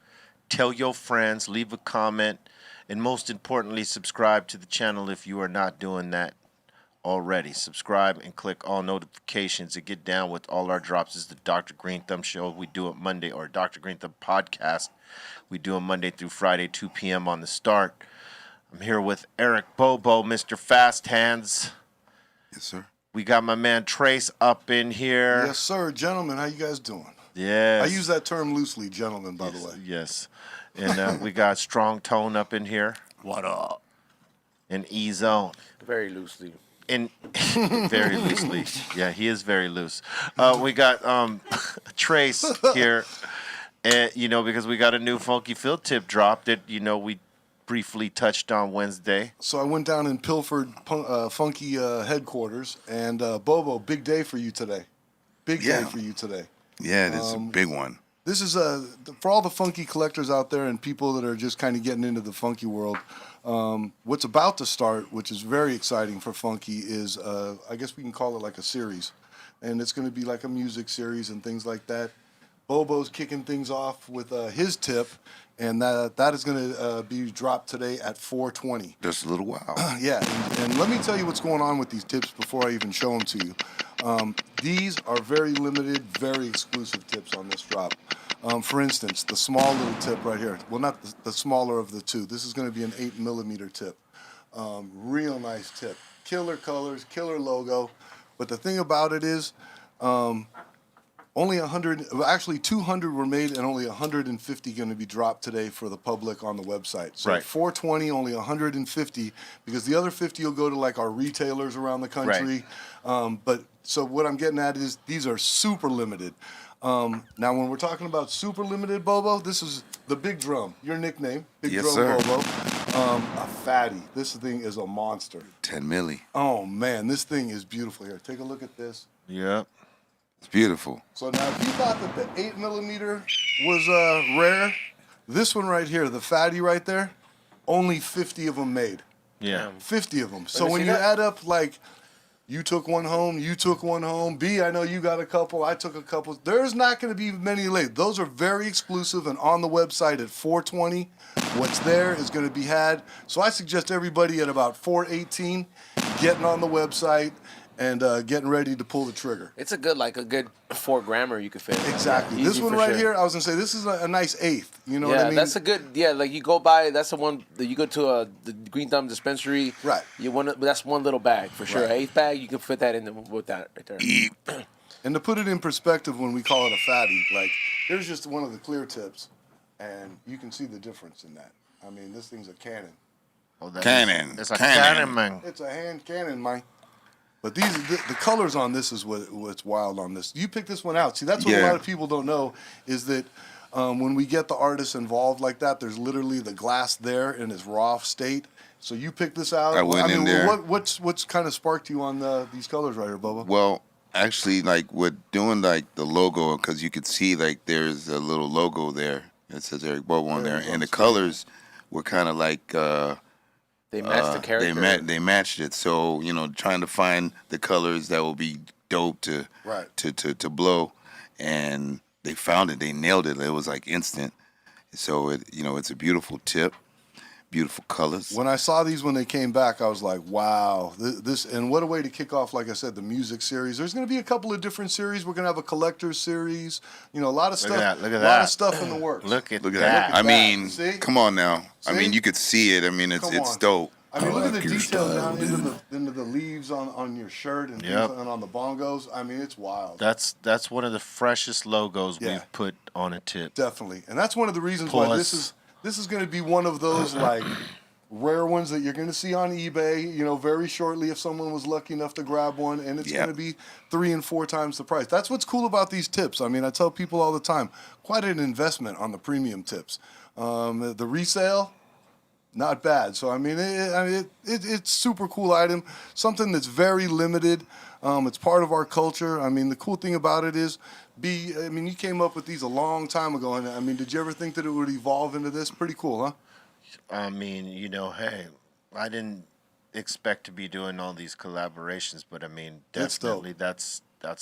Tell your friends, leave a comment. And most importantly, subscribe to the channel if you are not doing that already. Subscribe and click all notifications to get down with all our drops. This is the Dr. Greenthumb Show. We do it Monday, or Dr. Greenthumb Podcast. We do it Monday through Friday, 2 p.m. on the start. I'm here with Eric Bobo, Mr. Fast Hands. Yes, sir. We got my man Trace up in here. Yes, sir. Gentlemen, how you guys doing? Yes. I use that term loosely, gentlemen, by the way. Yes. And we got Strong Tone up in here. What up? And E-Zone. Very loosely. Very loosely. Yeah, he is very loose. We got Trace here. Because we got a new Funky Phil tip drop that, we briefly touched on Wednesday. So I went down and pilfered Funky headquarters. And Bobo, big day for you today. Big day for you today. Yeah, this is a big one. This is for all the funky collectors out there and people that are just kind of getting into the funky world. What's about to start, which is very exciting for funky, is I guess we can call it like a series, and it's going to be like a music series and things like that. Bobo's kicking things off with his tip, and that is going to be dropped today at 4:20. Just a little while. Yeah, and let me tell you what's going on with these tips before I even show them to you. These are very limited, very exclusive tips on this drop. For instance, the small little tip right here. Well, not the smaller of the two. This is going to be an 8mm tip. Real nice tip. Killer colors, killer logo. But the thing about it is, only 200 were made, and only 150 going to be dropped today for the public on the website. So right. 420, only 150, because the other 50 will go to like our retailers around the country. Right. So what I'm getting at is these are super limited. Now, when we're talking about super limited, Bobo, this is the Big Drum, your nickname, Big Yes, Drum sir. Bobo. A fatty. This thing is a monster. 10 milli. Oh man, this thing is beautiful. Here, take a look at this. Yep. It's beautiful. So now, if you thought that the 8mm was rare, this one right here, the fatty right there, only 50 of them made. Yeah. 50 of them. So me when see you that. add up, like, you took one home, you took one home. B, I know you got a couple, I took a couple. There's not going to be many late. Those are very exclusive and on the website at 420. What's there is going to be had. So I suggest everybody at about 418 getting on the website and getting ready to pull the trigger. It's a good 4 grammer you could fit. Exactly. Easy This one for right sure. here, I was going to say, this is a nice eighth. You know what I mean? That's a good. Yeah, like you go by. That's the one that you go to the Green Thumb dispensary. Right. You want that's one little bag for sure. Right. Eighth bag, you can fit that in with that right there. And to put it in perspective, when we call it a fatty, like, here's just one of the clear tips, and you can see the difference in that. I mean, this thing's a cannon. Oh, Cannon. It's a cannon, man. It's a hand cannon, man. But the colors on this is what's wild on this. You pick this one out. See, that's what a Yeah. lot of people don't know is that when we get the artists involved like that, there's literally the glass there in its raw state. So you pick this out. I went in there. What's kind of sparked you on these colors right here, Bubba? Well, actually, like, we're doing, like, the logo, because you could see, like, there's a little logo there. It says Eric Bobo on there. And the colors were kind of like... They matched the character. They matched it. So, trying to find the colors that will be dope to blow. And they found it. They nailed it. It was, like, instant. So, it's a beautiful tip. Beautiful colors. When I saw these when they came back, I was like, wow, this, and what a way to kick off, like I said, the music series. There's going to be a couple of different series. We're going to have a collector's series. A lot of stuff. Look at a that. lot of stuff in the works. Look at Look at that. that. I mean, See? come on now. I See? mean, you could see it. I mean, Come it's on. dope. I mean, look at the your detail style, down into the leaves on your shirt and, Yep. things, and on the bongos. I mean, it's wild. That's one of the freshest logos Yeah. we've put on a tip. Definitely. And that's one of the reasons why Plus- this is going to be one of those, like, rare ones that you're going to see on eBay, very shortly if someone was lucky enough to grab one, and it's going to be 3 and 4 times the price. That's what's cool about these tips. I mean, I tell people all the time, quite an investment on the premium tips. The resale, not bad. So, I mean, it's super cool item, something that's very limited. It's part of our culture. I mean, the cool thing about it is, you came up with these a long time ago, and I mean, did you ever think that it would evolve into this? Pretty cool, huh? I mean, hey, I didn't expect to be doing all these collaborations, but I mean, It's dope. definitely that's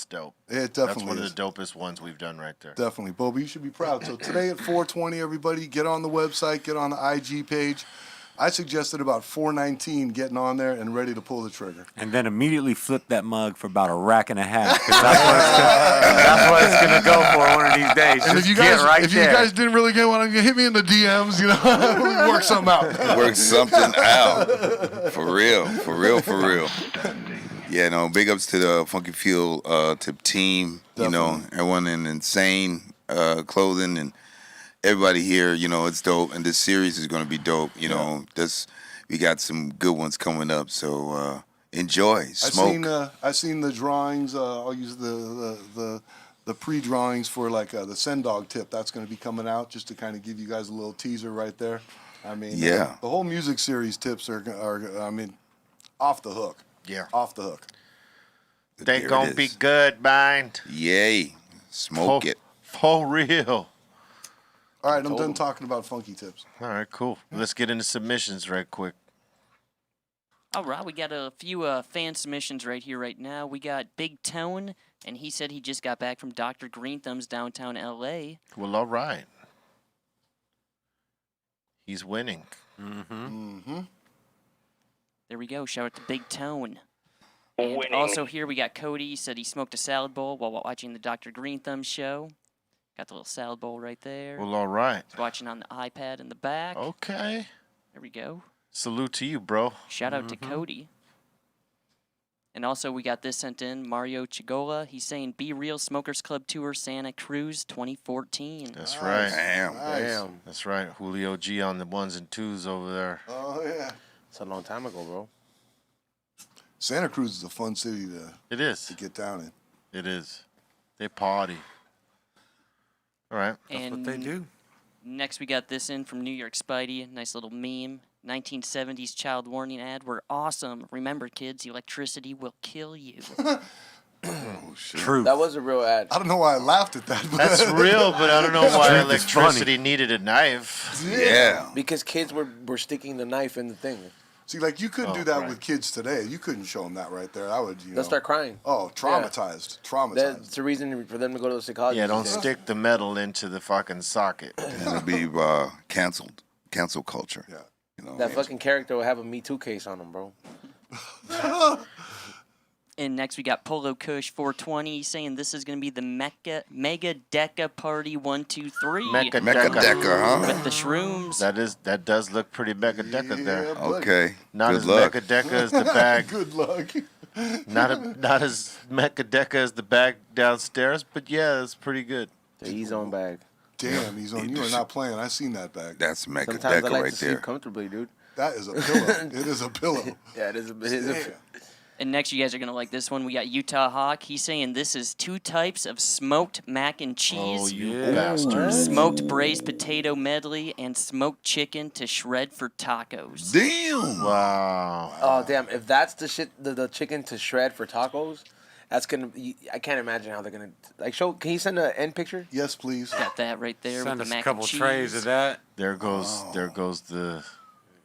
dope. It That's definitely one is. of the dopest ones we've done right there. Definitely. Boba, you should be proud. So today at 4:20, everybody, get on the website, get on the IG page. I suggested about 4:19 getting on there and ready to pull the trigger. And then immediately flip that mug for about $1.50 rack. 'Cause that's what it's gonna go for one of these days. And Just if you get guys, right if there. you guys didn't really get one, hit me in the DMs. We work something out. Work something out. For real. For real. For real. Yeah, no, big ups to the Funky Fuel tip team. Definitely. Everyone in Insane Clothing and everybody here. It's dope. And this series is going to be dope. We got some good ones coming up. So enjoy. Smoke. I've seen the drawings. I'll use the pre-drawings for like the Send Dog tip. That's going to be coming out just to kind of give you guys a little teaser right there. I mean, Yeah. the whole music series tips are off the hook. Yeah. Off the hook. They There gonna it be is. good, man. Yay. Smoke it. For real. All right, I'm done talking about funky tips. All right, cool. Let's get into submissions right quick. All right, we got a few fan submissions right here, right now. We got Big Tone, and he said he just got back from Dr. Greenthumb's downtown L.A. Well, all right. He's winning. Mm-hmm. There we go. Shout out to Big Tone. And also here we got Cody. He said he smoked a salad bowl while watching the Dr. Greenthumb show. Got the little salad bowl right there. Well, all right. He's watching on the iPad in the back. Okay. There we go. Salute to you, bro. Shout out to Cody. And also we got this sent in, Mario Chigola. He's saying Be Real Smokers Club Tour Santa Cruz 2014. That's right. Damn. Damn. That's right. Julio G on the 1s and 2s over there. Oh yeah. It's a long time ago, bro. Santa Cruz is a fun city It is. to get down in. It is. They party. All right. That's what they do. Next we got this in from New York Spidey. Nice little meme. 1970s child warning ad. We're awesome. Remember, kids, electricity will kill you. Truth. That was a real ad. I don't know why I laughed at that. But That's real, but I don't know why Truth is funny. electricity needed a knife. Yeah. Because kids were sticking the knife in the thing. See, like you couldn't do that with kids today. You couldn't show them that right there. I would, They'll start crying. Oh, traumatized. Traumatized. That's the reason for them to go to the psychologist. Yeah, don't stick the metal into the fucking socket. It'll be canceled. Cancel culture. Yeah. You know, That fucking character will have a Me Too case on him, bro. And next we got Polo Kush 420 saying this is going to be the Mega Deca Party 1, 2, 3. Mecca Deca, huh? With the shrooms. That does look pretty Mecca Deca there. Okay. Not Good as luck. Mecca Deca as the bag. Good luck. Not as Mecca Deca as the bag downstairs, but yeah, it's pretty good. The E-Zone bag. Damn, he's on. You are not playing. I seen that bag. That's Mecca Sometimes I Deca like right to sleep there. comfortably, dude. That is a pillow. It is a pillow. Yeah, it is a Damn. And next you guys are going to like this one. We got Utah Hawk. He's saying this is 2 types of smoked mac and cheese. Oh, you bastard. Smoked braised potato medley and smoked chicken to shred for tacos. Damn. Wow. Oh damn! If that's the shit, the chicken to shred for tacos, that's gonna. I can't imagine how they're gonna like show. Can you send an end picture? Yes, please. Got that right there Send with us the a mac couple and cheese. trays of that. There goes the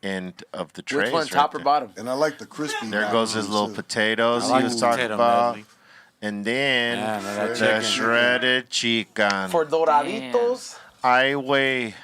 end of the trays. Which one, right top or there. bottom? And I like the crispy. There goes his little potatoes I like he was the talking potato about. medley. And then Yeah, that the chicken. shredded chicken. For doraditos. I weigh.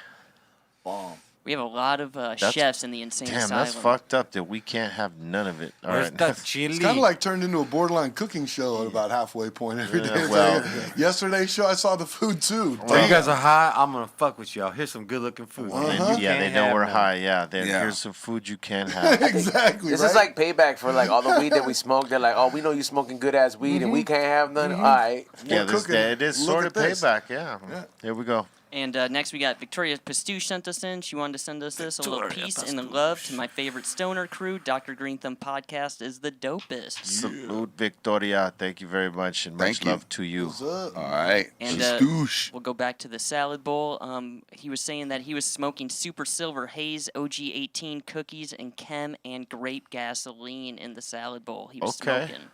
Bomb. We have a lot of chefs in the Insane Damn, Asylum. that's fucked up that we can't have none of it. All Where's right. that chili? It's kind of like turned into a borderline cooking show at about halfway point every day. Yeah, It's well- like, yesterday's show, I saw the food too. When you guys are high, I'm gonna fuck with y'all. Here's some good looking food. And man. You yeah, they can't know have we're none. high. Yeah, then Yeah. here's some food you can have. Exactly. This right? is like payback for like all the weed that we smoked. They're like, oh, we know you smoking good ass weed and we can't have none. All right. Yeah, We're cooking. it is Look sort at of this. payback. Yeah. Here we go. And next we got Victoria Pastouche sent us in. She wanted to send us this. A little peace and love to my favorite stoner crew. Dr. Greenthumb Podcast is the dopest. Salute, Victoria. Thank you very much, and Thank much you. love to you. What's up? All right. And Stoosh. we'll go back to the salad bowl. He was saying that he was smoking Super Silver Haze OG18 cookies and chem and grape gasoline in the salad bowl. He was Okay. smoking.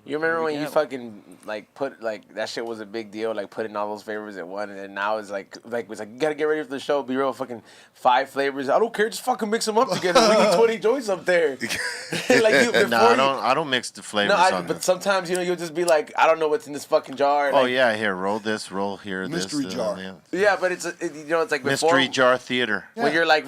You remember when you go. fucking like put like that shit was a big deal, like putting all those flavors in one, and then now it's like it's like you gotta get ready for the show. Be real, fucking 5 flavors. I don't care, just fucking mix them up together. We need 20 joints up there. like you, before No, I don't mix the flavors on but this. sometimes you'll just be like, I don't know what's in this fucking jar. Oh like, yeah, here, roll this, roll here, Mystery this. jar. Yeah. yeah, but it's it's like before, Mystery jar theater. when you're like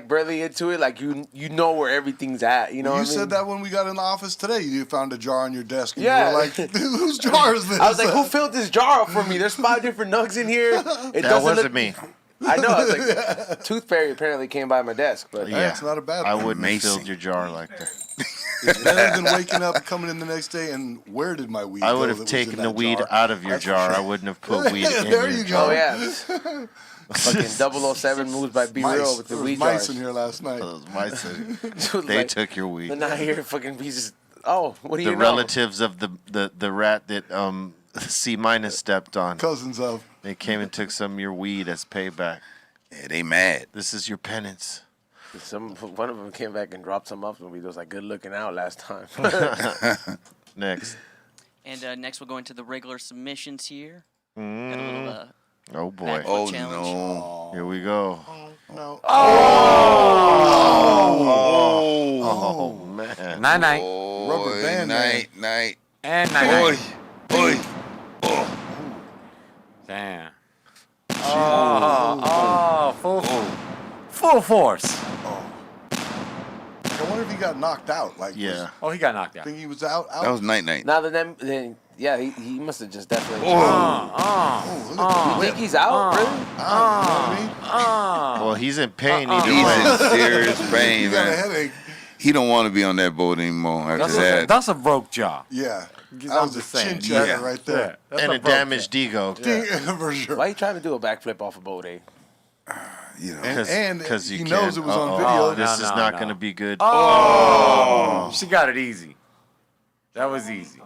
barely into it, like you know where everything's at. You know, You what I mean? said that when we got in the office today. You found a jar on your desk. And Yeah. You were like, whose jar is this? I was like, who filled this jar up for me? There's 5 different nugs in here. It That doesn't wasn't look- me. I know. I was like, Tooth Fairy apparently came by my desk, but Hey, it's not a bad I thing. wouldn't have Amazing. filled your jar like that. It's better than waking up and coming in the next day and where did my weed I go would that have was taken in the that weed jar? out of your That's for jar. sure. I wouldn't have put weed in There your you jar. go. oh yeah, fucking 007 moves by Be Mice. Real with the There was weed mice jars. in here last night. Those mice, Dude, they like, took your weed. They're not here, fucking pieces. Oh, what do you The know? relatives of the rat that C minus stepped on. Cousins of. They came and took some of your weed as payback. Yeah, they mad. This is your penance. One of them came back and dropped some up, and we was like, "Good looking out last time." Next. And next we'll go into the regular submissions here. Got a Mm. little Oh boy. backflip Oh challenge. no. Here we go. No. Oh man. Night night. Rubber band Night, night. And night Oi, night. oi. Damn. Oh, full force. I wonder if he got knocked out. Like, Yeah. Oh, he got knocked out. think he was out? That was night, night. now then, yeah, he must have just definitely. Oh, look at You think he's out, really? you know what I mean? Well, he's in pain either He's way. in serious He pain, got a man. headache. He don't want to be on that boat anymore after that. That's a broke jaw. Yeah. I'm That was a just saying. chin checker Yeah. right there. That's And a broke damaged ego. For sure. Why you trying to do a backflip off a boat, eh? You know. And Because you he can. knows it was on Uh-oh. video. This is No, not no. going to be good. Oh, she got it easy. That was easy.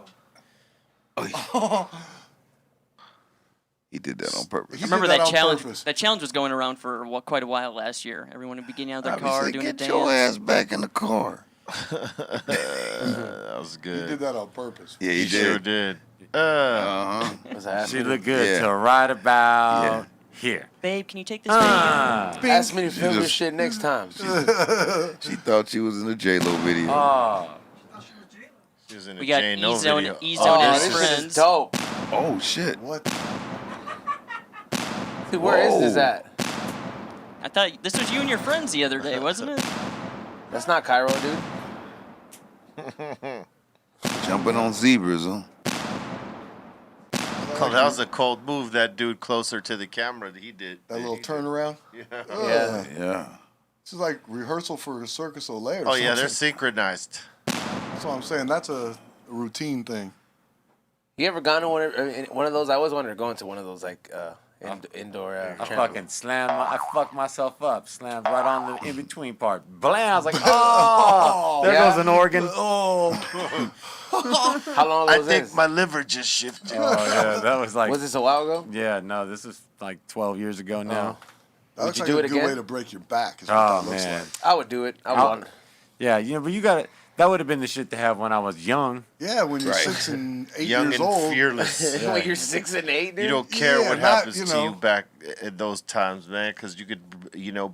He did that on purpose. He I remember did that on challenge. purpose. That challenge was going around for quite a while last year. Everyone would be getting out of their I car, said, doing a get dance. your ass back in the car. That was He did good. that on purpose. Yeah, He he sure did. did. Uh-huh. What's happening? She looked good Yeah. till right about Yeah. Here. Babe, can you take this Ask me to film just- this shit next time. She thought she was in a J-Lo video. Oh. She was in a We got J-No E-Zone, video. E-Zone Oh, and this his shit is friends. dope. Oh shit! What? Dude, where is this Whoa. at? I thought this was you and your friends the other day, wasn't it? That's not Cairo, dude. Jumping on zebras, huh? Oh, that was a cold move. That dude closer to the camera that he did. That little turnaround? Yeah. Yeah. Yeah. This is like rehearsal for a Circus Olay or Oh yeah, they're something. synchronized. That's what I'm saying. That's a routine thing. You ever gone to one of those? I always wanted to go into one of those like indoor. I trampoline. fucking I fucked myself up. Slammed right on the in between part. Blam! I was like, oh, there Yeah. goes an organ. Oh, How long I ago was think this? my liver just shifted. Oh yeah, that was like. Was this a while ago? Yeah, no, this is like 12 years ago now. that looks you like do a it good again? way to break your back. Is what Oh that looks man. like. I would do it. I I'll- would. Yeah, but you got it. That would have been the shit to have when I was young. Yeah, when you're Right. 6 and 8 Young years and old. fearless. When you're 6 and 8, dude. You don't care Yeah, what not, happens you to know. you back at those times, man, because you could,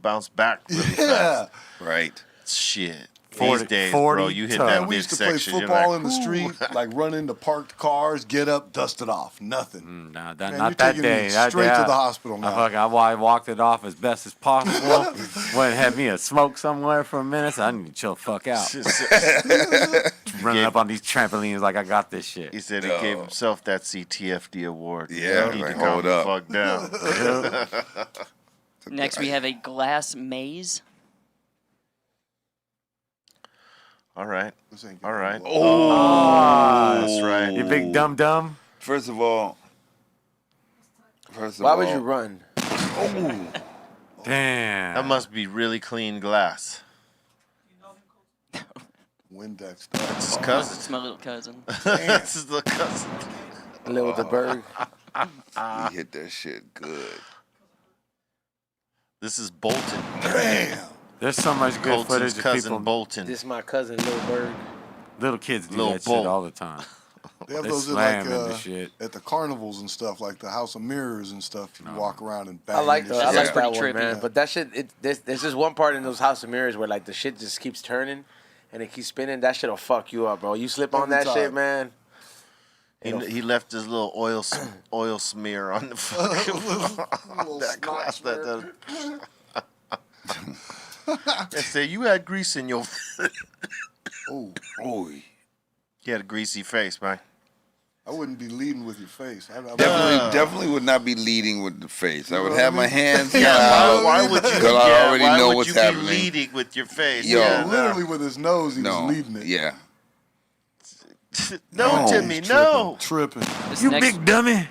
bounce back really Yeah. fast. Right. Shit. 40 These days, bro, 40 you hit ton. that Man, we big used to play section. you're football like, in the street, like run into parked cars, get up, dust it off. Nothing. Nah, Man, you're not that taking day. me That straight day, to the hospital now. I walked it off as best as possible. Went and had me a smoke somewhere for a minute. So I need to chill the fuck out. Running up on these trampolines like I got this shit. he said he gave himself that CTFD award. Yeah, he like, can calm hold the up. fuck down. Next, we have a glass maze. All right. This ain't All getting right. low. Oh, that's right. You big dumb dumb. First of all. Why would you run? Damn. That must be really clean glass. Windex. That's his cousin. It's my little cousin. This is the cousin. Little the Berg. He hit that shit good. This is Bolton. Damn. There's so much good Colton's footage of cousin people. Bolton. This is my cousin, Lil Berg. Little kids do Lil that Bolt. shit all the time. They have They those at, slam like, into shit. at the carnivals and stuff, like the House of Mirrors and stuff. You walk around and bang. I like into that. I shit. like That's pretty that one, trippy. man. But that shit, there's just one part in those House of Mirrors where like the shit just keeps turning, and it keeps spinning. That shit'll fuck you up, bro. You slip on Every that shit, time. man. He left his little oil smear on the fucking Little that glass. snot They say you had grease in your. Oh, He had a greasy face, man. I wouldn't be leading with your face. Definitely would not be leading with the face. I would know have what I my mean? hands Yeah, out. why would you? Because I Yeah, already why know would what's you happening. be leading with your face? Yo. Yeah, Literally with his nose, he No. was leading it. Yeah. no, No, Timmy, He's no. Tripping. This You next, big dummy.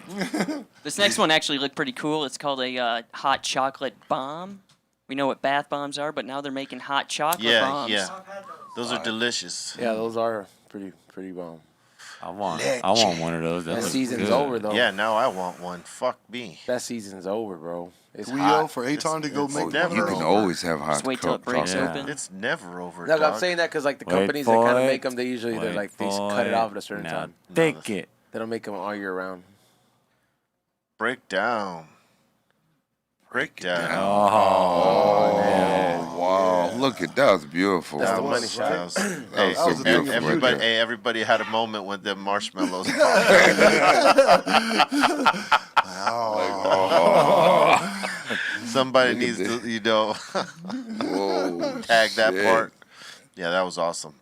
This next one actually looked pretty cool. It's called a hot chocolate bomb. We know what bath bombs are, but now they're making hot chocolate Yeah, bombs. yeah. Those are delicious. Yeah, those are pretty bomb. I want one of those. That That looks season's good. over though. Yeah, now I want one. Fuck me. That season's over, bro. It's We hot. yell for Aton to go it's make one never You of can those. always have hot Just wait till it breaks Yeah. open. It's never over. Look, I'm dog. saying that because like the Wait companies that for kind of it. make them, they usually they're Wait like they for cut it off at a certain now time. Take it. They don't make them all year round. Break down. Break down. Oh, wow. Look at that. Was beautiful. That's the That money was, shot. that was, That hey, was so was the thing beautiful. of beauty. everybody had a moment with them marshmallows. Somebody Look at needs to, this. Whoa. tag that shit. part. Yeah, that was awesome.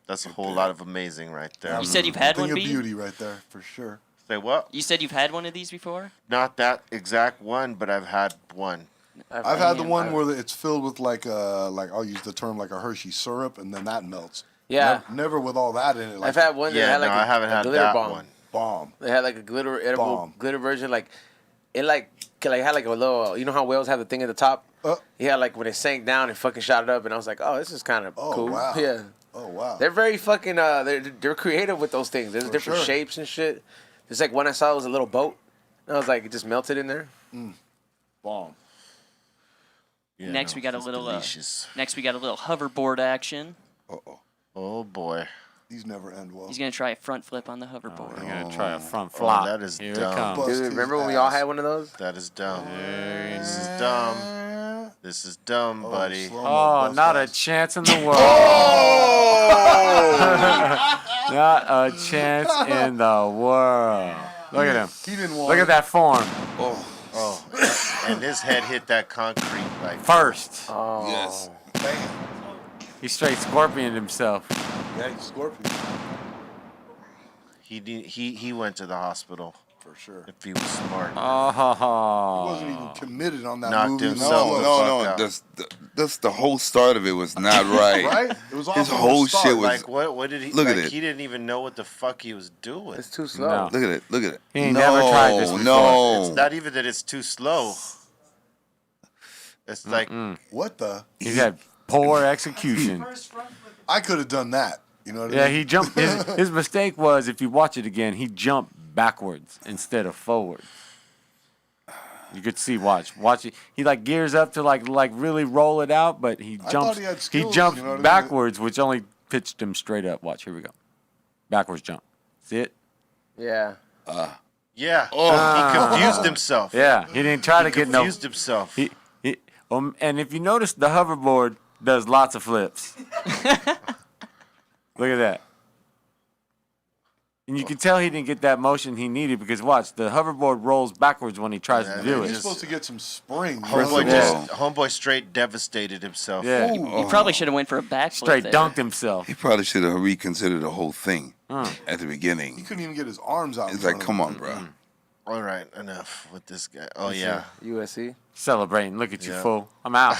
That's a whole lot of amazing right there. You said you've had Thing one, of B? beauty right there, for sure. Say what? You said you've had one of these before? Not that exact one, but I've had one. I've had the Damn. one where it's filled with like I'll use the term like a Hershey syrup, and then that melts. Yeah, Never with all that in it. Like I've had one that Yeah, had like no, a, I haven't a had glitter that bomb. one. bomb. They had like a glitter edible Bomb. glitter version, like it like had like a little. You know how whales have the thing at the top? Yeah, like when it sank down, it fucking shot it up, and I was like, oh, this is kind of Oh, cool. wow. Yeah, Oh wow. they're very fucking. They're creative with those things. There's For different sure. shapes and shit. There's like one I saw was a little boat. And I was like, it just melted in there. bomb. Yeah, Next we got a it's little delicious. next we got a little hoverboard action. Uh-oh. Oh boy. These never end well. He's gonna try a front flip on the hoverboard. I'm gonna try a front flop. that is Here dumb. it comes. Bust Dude, his remember when we all ass. had one of those? That is dumb. This is dumb. This is dumb, buddy. slow-mo Oh, bust not a ass. chance in the world. Not a chance in the world. Look at him. He didn't want Look at that form. Oh, and his head hit that concrete like First. Oh. Yes. Bam. He straight scorpioned himself. Yeah, he's Scorpion. he went to the hospital For sure. if he was smart. He Oh. wasn't even committed on that Knocked movie. himself No, the no, fuck no. out. That's the whole start of it was not right. Right? It was His awful whole to start. shit was. Like what did he? Look at like, it. He didn't even know what the fuck he was doing. It's too slow. No. Look at it. Look at it. He ain't never tried this before. No. It's not even that it's too slow. It's like What the? He's had poor execution. First front flip. I could have done that. You know what I Yeah, mean? he jumped. His mistake was, if you watch it again, he jumped backwards instead of forward. You could see, watch it. He like gears up to like really roll it out, but he thought jumps. he had skills, jumps you know what I mean? backwards, which only pitched him straight up. Watch, here we go. Backwards jump. See it? Yeah. yeah. He confused himself. Yeah, he didn't try to get no. Confused himself. And if you notice, the hoverboard does lots of flips. Look at that. And you can tell he didn't get that motion he needed because watch, the hoverboard rolls backwards when he tries to do He's it. supposed to get some spring. First Homeboy, of all- homeboy straight devastated himself. Yeah, He probably should have went for a backflip. straight there. dunked himself. He probably should have reconsidered the whole thing at the He beginning. couldn't even get his arms out. in It's like, front of come him. on, bro. All right, enough with this guy. Oh yeah. USC. Celebrating. Look at you, Yeah. fool. I'm out.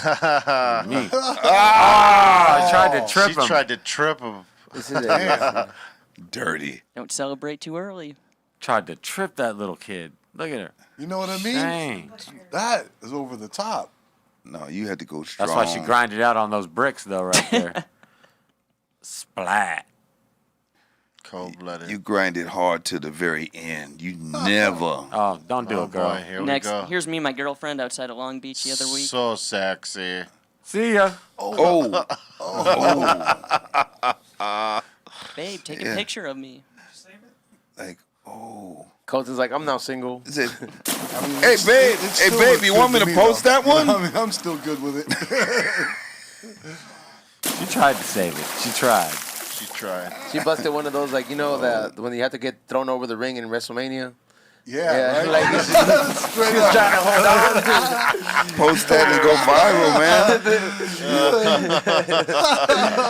Me. I tried to trip She him. tried to trip him. This is it. Dirty. Don't celebrate too early. Tried to trip that little kid. Look at her. You know what I mean? Dang. That is over the top. No, you had to go strong. That's why she grinded out on those bricks, though, right there. Splat. Cold blooded. You grinded hard to the very end. You never. Oh, don't do it, girl. Boy, here Next, we go. here's me and my girlfriend outside of Long Beach the other week. So sexy. See ya. Oh. Babe, take Yeah. a picture of me. Save it. Like, oh. Coach is like, I'm now single. Is it? I mean, Hey, babe. it Hey, still babe, looks you good want me to post though. that one? I mean, I'm still good with it. She tried to save it. She tried. She tried. She busted one of those, like, you know, that when you have to get thrown over the ring in WrestleMania. Yeah, right? Like, Straight up. trying to hold on. Post that and go viral,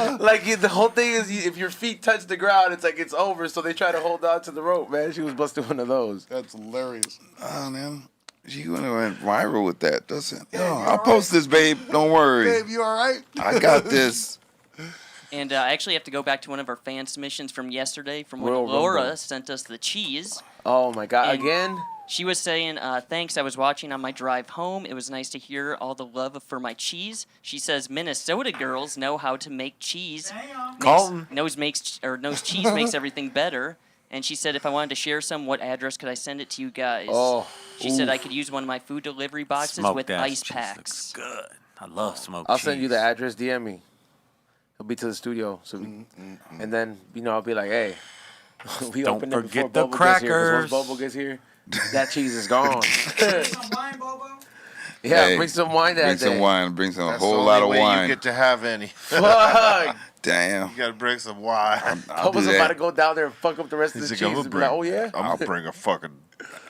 man. Like, the whole thing is, if your feet touch the ground, it's like it's over. So they try to hold on to the rope, man. She was busting one of those. That's hilarious. Oh, man. She gonna went viral with that, doesn't? Yo, I'll post this, babe. Don't worry. Babe, you all right? I got this. And I actually have to go back to one of our fan submissions from yesterday from when Royal Laura Rumble. sent us the cheese. Oh, my God. And- Again? She was saying, thanks, I was watching on my drive home. It was nice to hear all the love for my cheese. She says Minnesota girls know how to make cheese. Damn. Colton. Knows cheese makes everything better. And she said if I wanted to share some, what address could I send it to you guys? Oh, She said I could use one of my food delivery boxes Smoked with ass ice cheese packs. looks good. I love smoked I'll cheese. send you the address. DM me. He'll be to the studio. So and then, you know, I'll be like, hey, we Don't open it forget before the Bobo gets here. 'Cause crackers. once Bobo gets here, that cheese is gone. Some wine, Bobo. Yeah, Hey, bring some wine that Bring day. some wine. Bring some That's whole the lot only of way wine. you get to have any. Fuck. Damn. You gotta bring some wine. I'll do Bobo's about to that. go down there and fuck up the rest of He's the like, I'm cheese. gonna And be like, oh, yeah? I'll bring a fucking.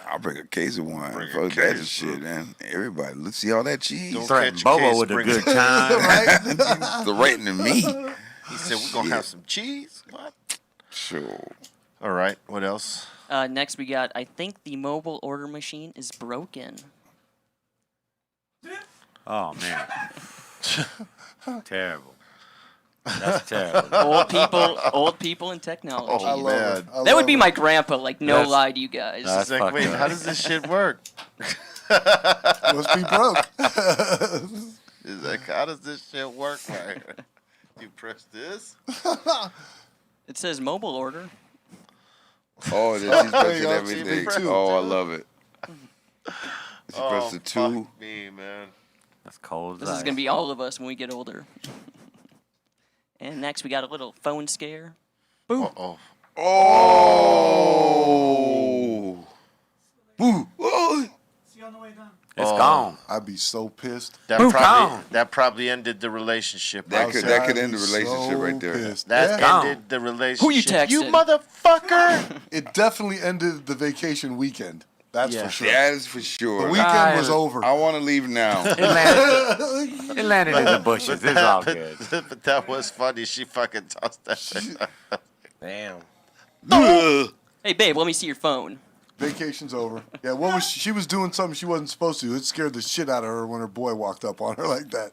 I'll bring a case of wine. Bring a Fuck that case. shit, man. Everybody, let's see all that cheese. Don't Threaten catch a Bobo case, with a bring good it. time. Threatening me. He said we're gonna have some cheese. What? Sure. All right. What else? Next we got, I think the mobile order machine is broken. Oh, man. Terrible. That's terrible. Old people and technology. I love man. it. I That would love be it. my grandpa, like, no That's- lie to you guys. that's- It's like, wait, fucked up. how does this shit work? Must be broke. It's like, how does this shit work? Right? You press this. It says mobile order. Oh, she's pressing go. everything. Me too. Oh, I love it. She Oh, pressed the two. fuck me, man. That's cold. This is going to be all of us when we get older. And next we got a little phone scare. Boom. Oh. Boo. Oh. See you on the way down. It's gone. I'd be so pissed. That probably ended the relationship. That could end the relationship right there. That ended the relationship. Who you texting? You motherfucker! It definitely ended the vacation weekend. That's for sure. That is for sure. The weekend was over. I want to leave now. It landed in the bushes. It's all good. But that was funny. She fucking tossed that shit. Damn. Hey, babe, let me see your phone. Vacation's over. Yeah, she was doing something she wasn't supposed to. It scared the shit out of her when her boy walked up on her like that.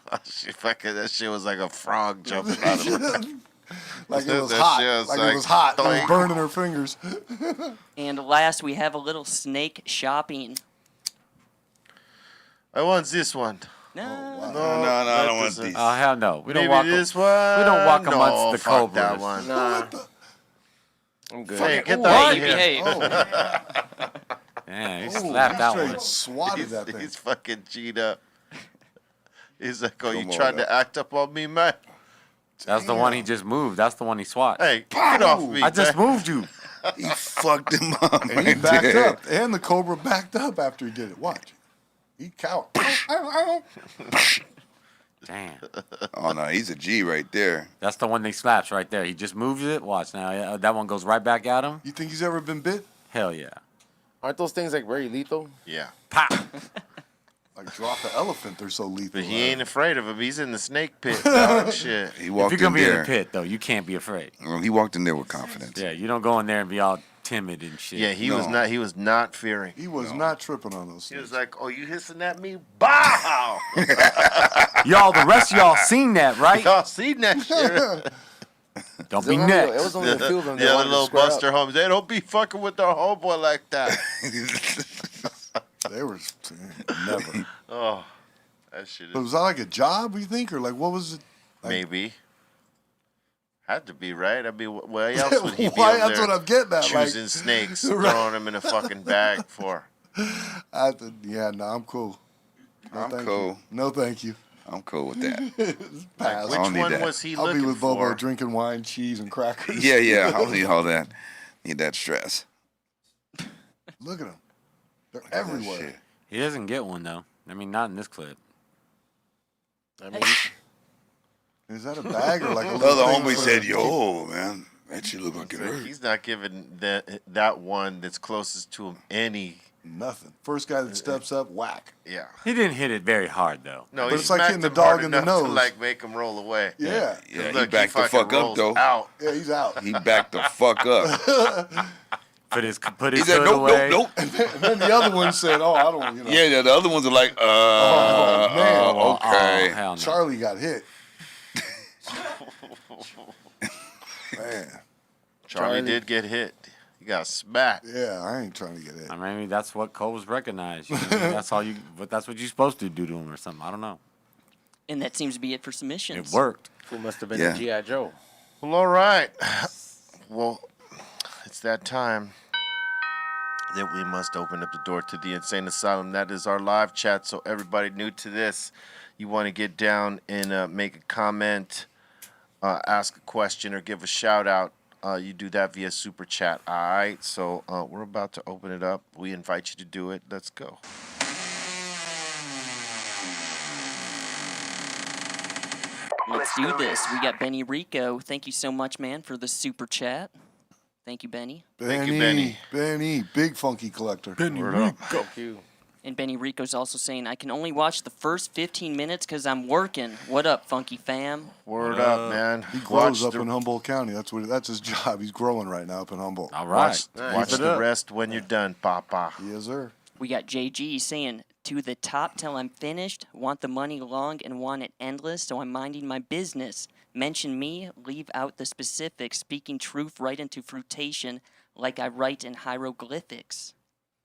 That shit was like a frog jumping out of her. Like it was hot. It was hot. It was burning her fingers. And last, we have a little snake shopping. I want this one. No. No, I don't want these. Oh hell no. We don't Maybe walk. this one. We don't walk No, amongst the fuck cobras. that one. Nah. I'm good. Hey, get Hey, that you here. behave. Yeah, he slapped that one. Swatted that thing. He's fucking G'd up. He's like, oh, you Come on, tried man. to act up on me, man? That's the one he just moved. That's the one he swat. Hey, get off me, I just man. moved you. He fucked him up. And he right backed there. up. And the cobra backed up after he did it. Watch. He cowered. Damn. Oh no, he's a G right there. That's the one they slaps right there. He just moves it. Watch now. Yeah, that one goes right back at him. You think he's ever been bit? Hell yeah. Aren't those things like very lethal? Yeah. Pop. Like drop the elephant, they're so lethal. But he ain't afraid of him. He's in the snake pit. Dog. Shit. He If walked you're gonna in be in there. the pit though, you can't be afraid. Well, he walked in there with confidence. Yeah, you don't go in there and be all timid and shit. Yeah, he was not fearing. He was not tripping on those He things. was like, oh, you hissing at me? Bow! Y'all, the rest of y'all seen that, right? Y'all seen that shit? Don't be It next. was only a few of them that The other wanted to little square up. Buster homies, they don't be fucking with their homeboy like that. They were never. Oh, that shit But is was that like a job, you think? Or like what was it? Like, maybe. Had to be, right? I mean, why else would he be Why? over That's there what I'm getting at. choosing Like, snakes, Right. throwing them in a fucking bag for? yeah, no, I'm cool. No, I'm thank cool. You. No, thank you. I'm cool with that. Pass. Which I don't need one that. was he I'll looking be with for? Bobo drinking wine, cheese, and crackers. Yeah, I don't need all that. Need that stress. Look at them. They're That everywhere. shit. He doesn't get one though. I mean, not in this clip. I mean, Is that a bag or like a The little other thing homie for said, the- yo, man, that shit look like it hurt. He's not giving that one that's closest to him any. Nothing. First guy that steps up, whack. Yeah. He didn't hit it very hard though. No, But he it's like smacked hitting the him dog hard in the enough to nose. like make him roll away. Yeah. Yeah, he Look, backed the fucking fuck up, rolls though. Out. Yeah, he's out. He backed the fuck up. Put his He said, hood nope, away. nope, And then the other one said, oh, I don't, you know. Yeah, the other ones are like, man. okay. Oh, hell no. Charlie got hit. Man. Charlie did get hit. He got smacked. Yeah, I ain't trying to get hit. I mean, that's what Cole's recognized. You know? That's all you. But that's what you're supposed to do to him or something. I don't know. And that seems to be it for submissions. It worked. who must have been Yeah. a G.I. Joe? Well, all right. Well, it's that time that we must open up the door to the Insane Asylum. That is our live chat. So everybody new to this, you want to get down and make a comment, ask a question, or give a shout out. You do that via Super Chat. All right. So we're about to open it up. We invite you to do it. Let's go. Let's do this. We got Benny Rico. Thank you so much, man, for the super chat. Thank you, Benny. Thank you, Benny. Benny, big funky collector. Word up. Thank you. And Benny Rico's also saying, I can only watch the first 15 minutes because I'm working. What up, funky fam? Word up, man. He grows Watch up the- in Humboldt County. That's his job. He's growing right now up in Humboldt. All right. Watch the rest when you're done, Papa. Yes, sir. We got JG saying, to the top till I'm finished, want the money long and want it endless, so I'm minding my business. Mention me, leave out the specifics, speaking truth right into fruitation like I write in hieroglyphics.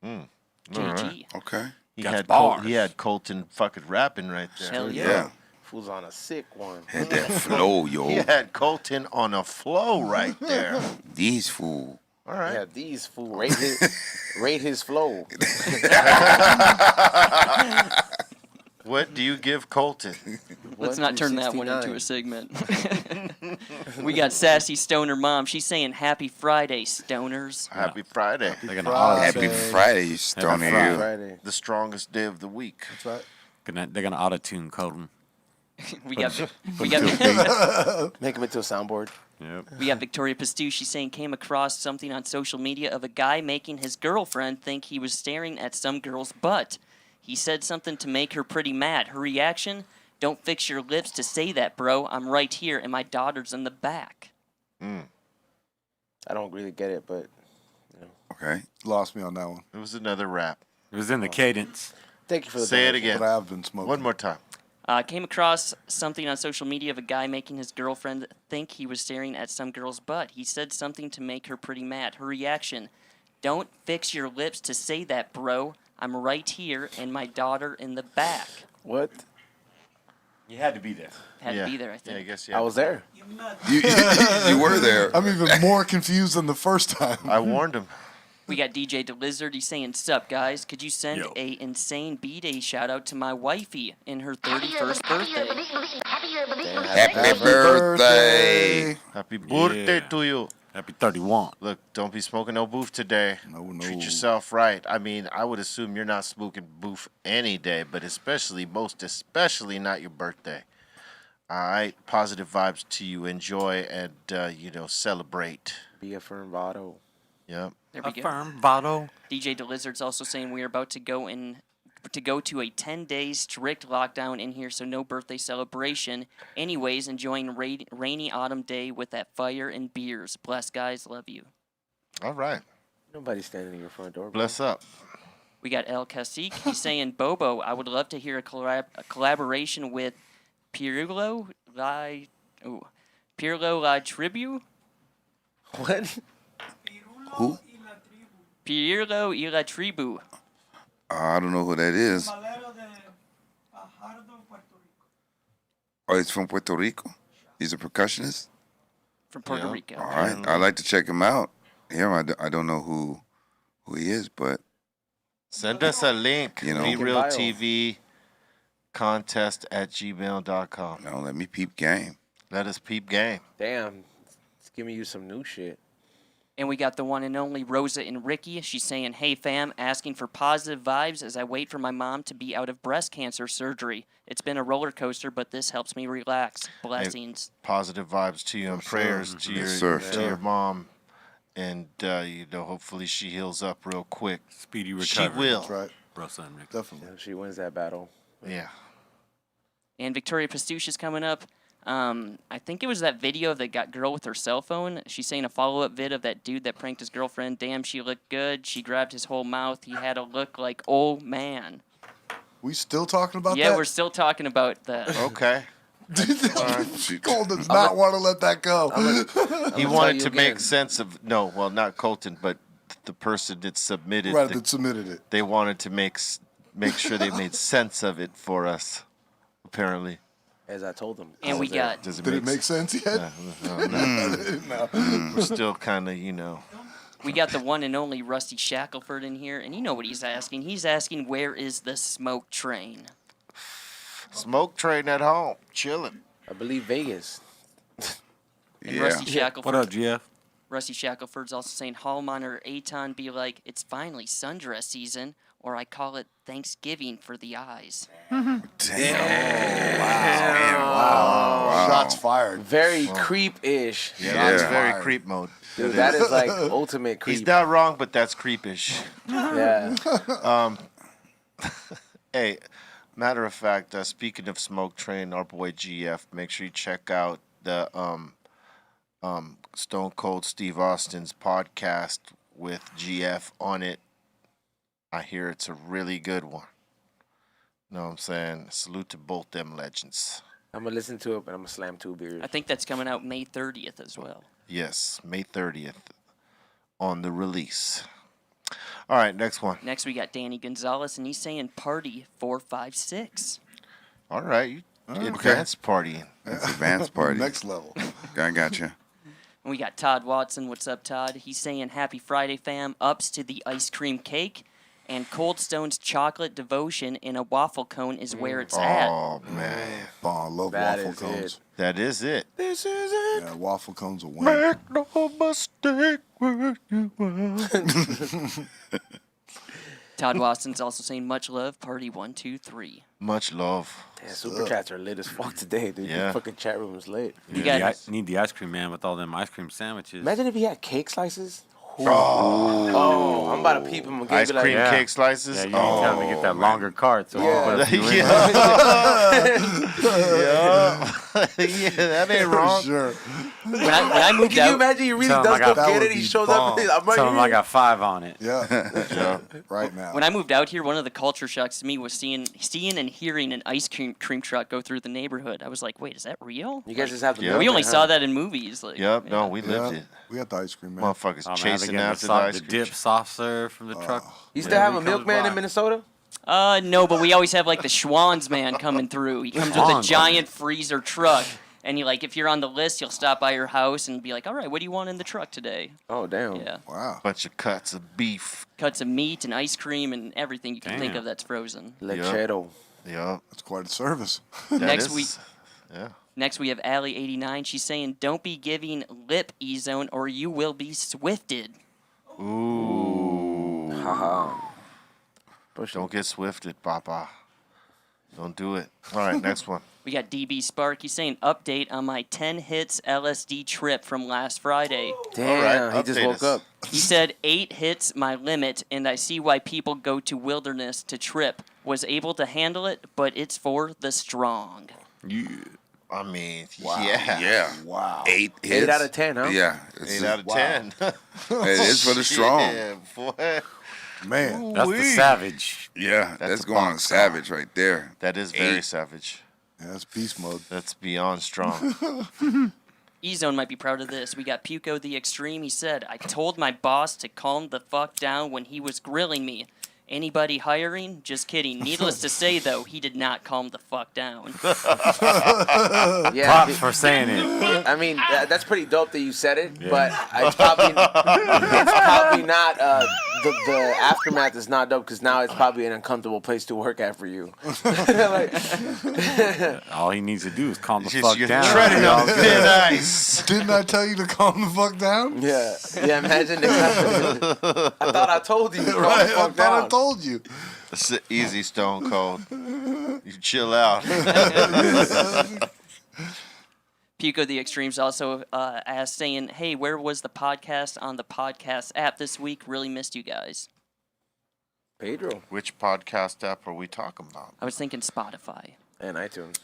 JG. Okay. He Got had bars. he had Colton fucking rapping right there. Hell yeah. Yeah. Fool's on a sick one. Had that flow, He yo. had Colton on a flow right there. These fool. All right. Yeah, these fool rate his flow. What do you give Colton? Let's not turn that one into a segment. We got Sassy Stoner Mom. She's saying happy Friday, stoners. Happy Friday. Happy Friday, you stoner you. Friday. The strongest day of the week. That's right. They're gonna auto-tune Colton. we got Make him into a soundboard. Yep. We got Victoria Pastu. She's saying came across something on social media of a guy making his girlfriend think he was staring at some girl's butt. He said something to make her pretty mad. Her reaction: "Don't fix your lips to say that, bro. I'm right here, and my daughter's in the back." I don't really get it, but Okay. Lost me on that one. It was another rap. It was in the cadence. thank you for the Say it donation. again. But I have been smoking. One more time. Came across something on social media of a guy making his girlfriend think he was staring at some girl's butt. He said something to make her pretty mad. Her reaction: "Don't fix your lips to say that, bro. I'm right here, and my daughter in the back." What? You had to be there. Had to be there, I think. Yeah, I guess I was there. You were there. I'm even more confused than the first time. I warned him. We got DJ DeLizard. He's saying, "Sup, guys? Could you send a insane B-Day shout-out to my wifey in her 31st birthday?" Happy birthday. Happy birthday to you. Happy 31. Look, don't be smoking no boof today. No. Treat yourself right. I mean, I would assume you're not smoking boof any day, but most especially not your birthday. All right, positive vibes to you. Enjoy and celebrate. Be a firm Votto. Yep. There we go. Firm bottle. DJ DeLizard's also saying we are about to go to a 10-day strict lockdown in here, so no birthday celebration. Anyways, enjoying rainy autumn day with that fire and beers. Bless, guys. Love you. All right. Nobody's standing in your front door. Bless up. We got El Cacique. He's saying, "Bobo, I would love to hear a collaboration with Pirlo La Tribu." What? Who? Pirlo y La Tribu. I don't know who that is. Oh, he's from Puerto Rico. He's a percussionist. From Puerto Rico. All right, I'd like to check him out. I don't know who he is, but send us a link. You know, Be Real TV contest at gmail.com. No, let me peep game. Let us peep game. Damn. It's giving you some new shit. And we got the one and only Rosa and Ricky. She's saying, "Hey fam, asking for positive vibes as I wait for my mom to be out of breast cancer surgery. It's been a roller coaster, but this helps me relax. Blessings." Hey, positive vibes to you and prayers to your mom. And, hopefully she heals up real quick. Speedy recovery. She will. That's right. Rosa and Rick. Definitely. Yeah, she wins that battle. Yeah. And Victoria Pastuch is coming up. I think it was that video of that girl with her cell phone. She's saying a follow-up vid of that dude that pranked his girlfriend. Damn, she looked good. She grabbed his whole mouth. He had a look like, oh, man. We still talking about that? Yeah, we're still talking about that. Okay. Cole does not want to let that go. He wanted to make sense of not Colton, but the person that submitted that submitted it. They wanted to make sure they made sense of it for us. Apparently, as I told them. And we got. Did it make sense yet? No. We're still kind of We got the one and only Rusty Shackelford in here, and you know what he's asking. He's asking, where is the smoke train? Smoke train at home, chilling. I believe Vegas. And Rusty Shackelford. What up, Jeff? Rusty Shackelford's also saying, Hallman or Aton be like, it's finally sundress season, or I call it Thanksgiving for the eyes. Wow. Shots fired. Very creep-ish. That's very creep mode. Dude, that is like ultimate creep. He's not wrong, but that's creepish. Yeah. Hey, matter of fact, speaking of Smoke Train, our boy GF, make sure you check out the Stone Cold Steve Austin's podcast with GF on it. I hear it's a really good one. Know what I'm saying? Salute to both them legends. I'm going to listen to it, but I'm going to slam 2 beers. I think that's coming out May 30th as well. Yes, May 30th on the release. All right, next one. Next, we got Danny Gonzalez, and he's saying party 456. All right, advanced partying. That's advanced party. Next level. I got you. And we got Todd Watson. What's up, Todd? He's saying happy Friday, fam. Ups to the ice cream cake. And Cold Stone's chocolate devotion in a waffle cone is where it's at. Oh, man. I love That waffle is cones. it. That is it. This is it. Yeah, waffle cones will win. Make no mistake where you are. Todd Watson's also saying much love, party 1, 2, 3. Much love. Damn, super chats are lit as fuck today, dude. Yeah. The fucking chat room is lit. You got Need the ice cream man with all them ice cream sandwiches. Imagine if he had cake slices. Oh, I'm about to peep him again. Ice cream Yeah. cake slices. Yeah, you need to tell him to get that longer cart. So Yeah. we'll put a few in. Yeah, that ain't wrong. Sure. when I moved Can you out. imagine he really Tell him does I got- go That get would it? He be shows bomb. up. I'm right Tell him here. I got 5 on it. Yeah. Right now. When I moved out here, one of the culture shocks to me was seeing and hearing an ice cream truck go through the neighborhood. I was like, wait, is that real? You guys just have to. Yeah. milk We it, only huh? saw that in movies. Like, Yep, yeah. no, we lived Yeah, it. we got the ice cream, man. Motherfuckers Oh, man, chasing they after the the ice cream. dip soft serve from the truck. You still have a Whenever he comes milkman by. in Minnesota? No, but we always have like the Schwann's man coming through. He comes with a Schwann's giant freezer truck, and if you're on the list, he'll stop by your house and be like, "All right, what do you want in the truck today?" Oh, damn. Yeah, Wow. Bunch of cuts of beef. cuts of meat and ice cream and everything you can think Damn. of that's frozen. Lechero. Yep. That's quite a service. that Next is- week- Yeah. Next, we have Allie89. She's saying, "Don't be giving lip E-Zone, or you will be swifted." Ooh. Haha. Don't get swifted, Papa. Don't do it. All right, next one. We got DB Spark. He's saying, "Update on my 10 hits LSD trip from last Friday." Damn, he just update woke us. up. He said 8 hits my limit, and I see why people go to wilderness to trip. Was able to handle it, but it's for the strong. I mean, Wow. yeah. Yeah. Wow. 8 hits. 8 out of 10, huh? Yeah. 8 out of 10. It is for the strong. Yeah, boy. Man. That's the savage. Yeah, That's that's a going on box savage right there. That is very 8. savage. Yeah, that's beast mode. That's beyond strong. E-Zone might be proud of this. We got Puko the Extreme. He said, "I told my boss to calm the fuck down when he was grilling me. Anybody hiring? Just kidding. Needless to say, though, he did not calm the fuck down." Yeah. Props for saying it. I mean, that's pretty dope that you said it, but it's probably not. The aftermath is not dope because now it's probably an uncomfortable place to work at for you. Like, All he needs to do is calm the Just- fuck you're down. treading on thin ice. Didn't I tell you to calm the fuck down? yeah, imagine. I thought I told you. To calm Right, the I fuck thought I down. told you. It's easy, Stone Cold. You chill out. Puko the Extremes also asked, saying, "Hey, where was the podcast on the podcast app this week? Really missed you guys." Pedro Which podcast app are we talking about? I was thinking Spotify. and iTunes.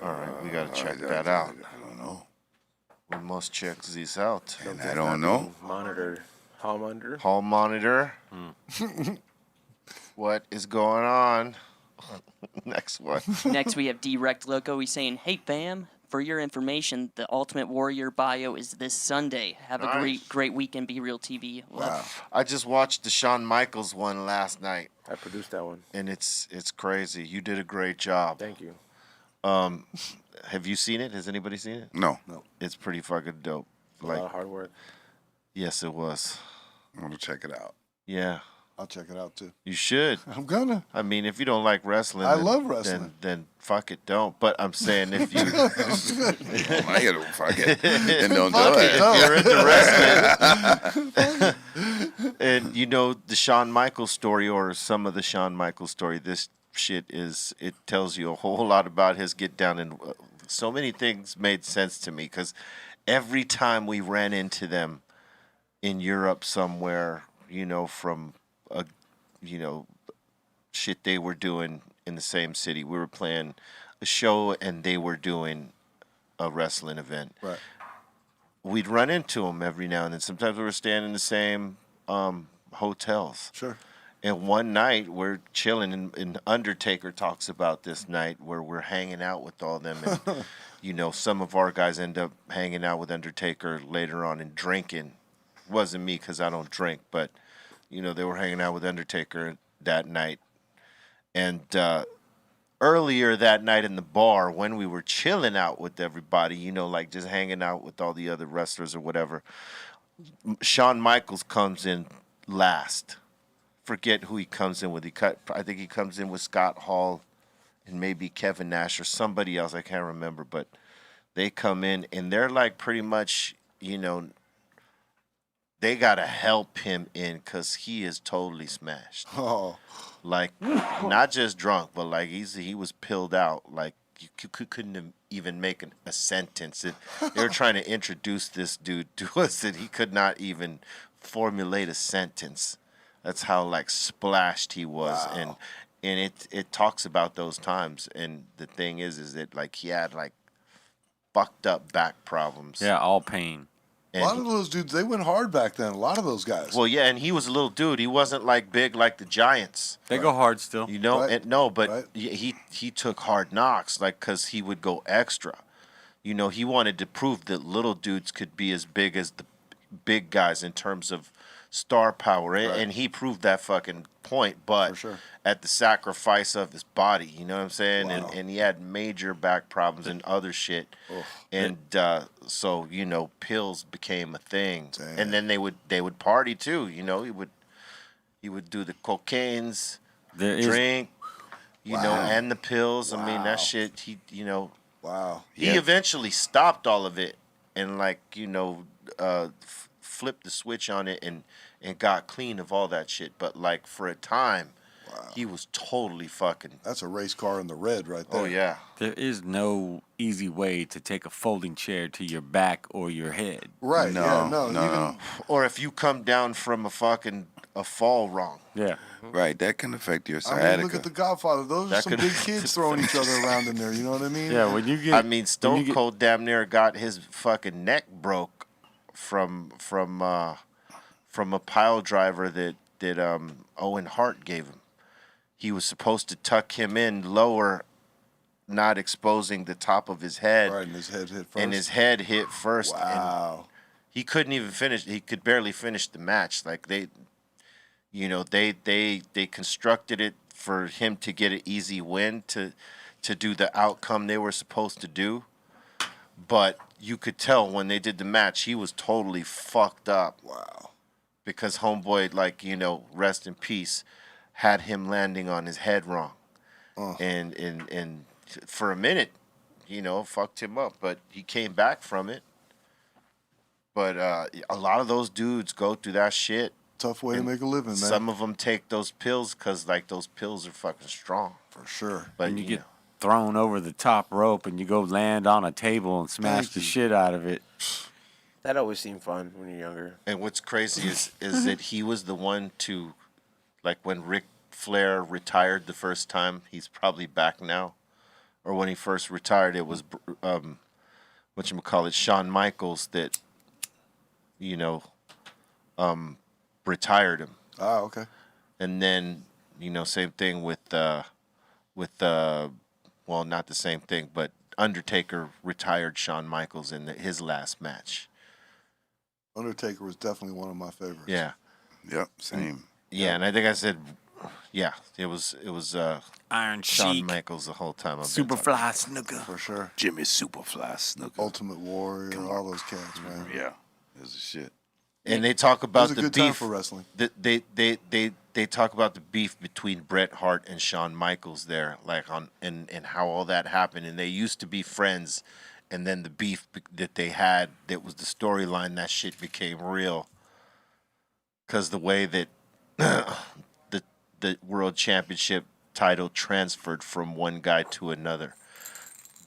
All right, we got to check that out. I don't know. We must check this out. And I don't know. Monitor, hall monitor. Hall monitor. What is going on? Next one. Next, we have Direct Loco. He's saying, "Hey, fam, for your information, the Ultimate Warrior bio is this Sunday. Have a Nice. great weekend, Be Real TV. Love." I just watched the Shawn Michaels one last night, I produced that one. and it's crazy. You did a great job. Thank you. Have you seen it? Has anybody seen it? No. It's pretty fucking dope. A lot of hard work. Yes, it was. I'm going to check it out. Yeah, I'll check it out too. you should. I'm gonna. I mean, if you don't like wrestling, I then- love wrestling. Then fuck it, don't. But I'm saying if you I got to fuck it. And don't do Fuck it, it. don't. you're into wrestling, and you know the Shawn Michaels story or some of the Shawn Michaels story, this shit it tells you a whole lot about his get down, and so many things made sense to me because every time we ran into them in Europe somewhere, you know, from a, you know, shit they were doing in the same city. We were playing a show and they were doing a wrestling event. Right. We'd run into them every now and then. Sometimes we were staying in the same hotels. Sure. And one night we're chilling, and Undertaker talks about this night where we're hanging out with all them. And, you know, some of our guys end up hanging out with Undertaker later on and drinking. Wasn't me because I don't drink, but, you know, they were hanging out with Undertaker that night. And earlier that night in the bar, when we were chilling out with everybody, you know, like just hanging out with all the other wrestlers or whatever, Shawn Michaels comes in last. forget who he comes in with. I think he comes in with Scott Hall and maybe Kevin Nash or somebody else. I can't remember, but they come in and they're like pretty much, they gotta help him in because he is totally smashed. Oh, Like not just drunk, but like he was pilled out. Like you couldn't even make a sentence. They were trying to introduce this dude to us that he could not even formulate a sentence. That's how like splashed he was. Wow. And it talks about those times. And the thing is that like he had like fucked up back problems. Yeah, all pain. a lot of those dudes, they went hard back then. A lot of those guys. Well, yeah, and he was a little dude. He wasn't like big like the Giants. They go hard still. Right. And, no, but Right. he took hard knocks, like, because he would go extra. He wanted to prove that little dudes could be as big as the big guys in terms of star power, and he proved that fucking point, but For sure. at the sacrifice of his body, you know what I'm saying? Wow. And he had major back problems and other shit, and so pills became a thing. Damn. And then they would party too. He would do the cocaines, drink, and the pills. I mean, that shit. Wow. He eventually stopped all of it and flipped the switch on it and got clean of all that shit. But like for a time, he was totally fucking. That's a race car in the red right there. Oh yeah. There is no easy way to take a folding chair to your back or your head. Right. No, Even, no. Or if you come down from a fall wrong. Yeah. Right, that can affect your I sciatica. mean, look at the Godfather. Those are That some could- big kids throwing each other around in there. You know what I mean? Yeah, when you get I mean, Stone Cold damn near got his fucking neck broke from a pile driver that Owen Hart gave him. He was supposed to tuck him in lower, not exposing the top of his head. Right, and his head hit first. And his head hit first. Wow. And he couldn't even finish. He could barely finish the match. Like they constructed it for him to get an easy win to do the outcome they were supposed to do. But you could tell when they did the match, he was totally fucked up. Wow. Because homeboy, rest in peace, had him landing on his head wrong. And for a minute, fucked him up. But he came back from it. But a lot of those dudes go through that shit. Tough way to make a living, man. Some of them take those pills because, those pills are fucking strong. For sure. But when you get thrown over the top rope and you go land on a table and smash the shit out of it. That always seemed fun when you're younger. And what's crazy is that he was the one to, when Ric Flair retired the first time, he's probably back now. Or when he first retired, it was, Shawn Michaels that, retired him. Ah, okay. And then, same thing with not the same thing, but Undertaker retired Shawn Michaels in his last match. Undertaker was definitely one of my favorites. Yeah. Yep, same. Yeah, and I think I said, it was Iron Shawn Sheik, Michaels the whole time. I've been talking. Superfly Snooker. For sure. Jimmy Superfly Snuka. Ultimate Warrior, all those cats, man. Yeah, this is shit. And they talk about It was a the good time beef for wrestling. They talk about the beef between Bret Hart and Shawn Michaels there, and how all that happened. And they used to be friends, and then the beef that they had, that was the storyline, that shit became real. Because the way that the World Championship title transferred from one guy to another.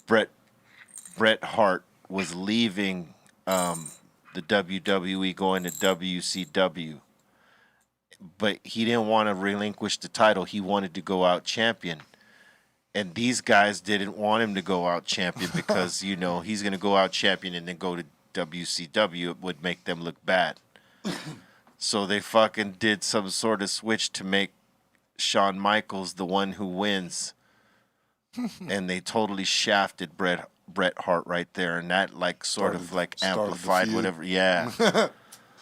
Bret Hart was leaving the WWE, going to WCW. But he didn't want to relinquish the title. He wanted to go out champion. And these guys didn't want him to go out champion because, he's going to go out champion and then go to WCW. It would make them look bad. So they fucking did some sort of switch to make Shawn Michaels the one who wins. And they totally shafted Bret Hart right there. And that Started the amplified feud. whatever. Yeah.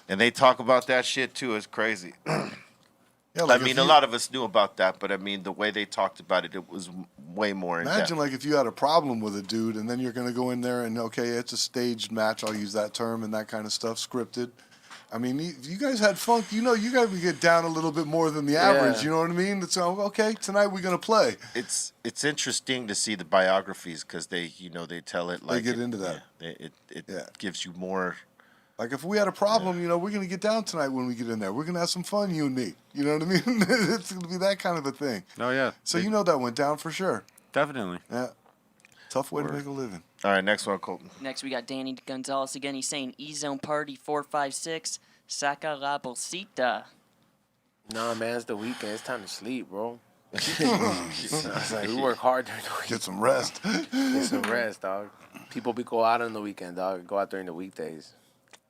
And they talk about that shit too. It's crazy. Yeah, I mean, a lot of us knew about that, but I mean, the way they talked about it, it was way more in depth. Imagine if you had a problem with a dude and then you're going to go in there and, okay, it's a staged match, I'll use that term and that kind of stuff, scripted. I mean, you guys had funk. You got to get down a little bit more than the average. You know what I mean? So okay, tonight we're gonna play. It's interesting to see the biographies because they tell it like they get into that. It gives you more. Like if we had a problem, we're gonna get down tonight when we get in there. We're gonna have some fun, you and me. You know what I mean? It's gonna be that kind of a thing. Oh yeah. So that went down for sure. Definitely. Yeah. Tough way to make a living. All right, next one, Colton. Next, we got Danny Gonzalez again. He's saying E-Zone Party 456, Saca la bolsita. Nah, man, it's the weekend. It's time to sleep, bro. It's like we work hard during the week. Get some rest. Get some rest, dog. People go out on the weekend, dog. Go out during the weekdays.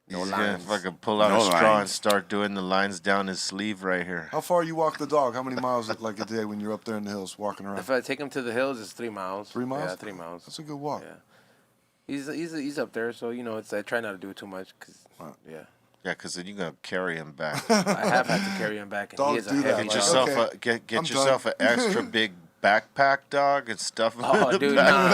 No lines. If I could pull out a straw and start doing the lines down his sleeve right here. How far you walk the dog? How many miles like a day when you're up there in the hills walking around? If I take him to the hills, it's 3 miles. 3 miles? Yeah, 3 miles. That's a good walk. Yeah. He's up there, so it's I try not to do it too much, yeah. Yeah, because then you're gonna carry him back. I have had to carry him back, and he is a heavy dog. Get yourself an extra big backpack, dog, and stuff him. Oh, dude, nah.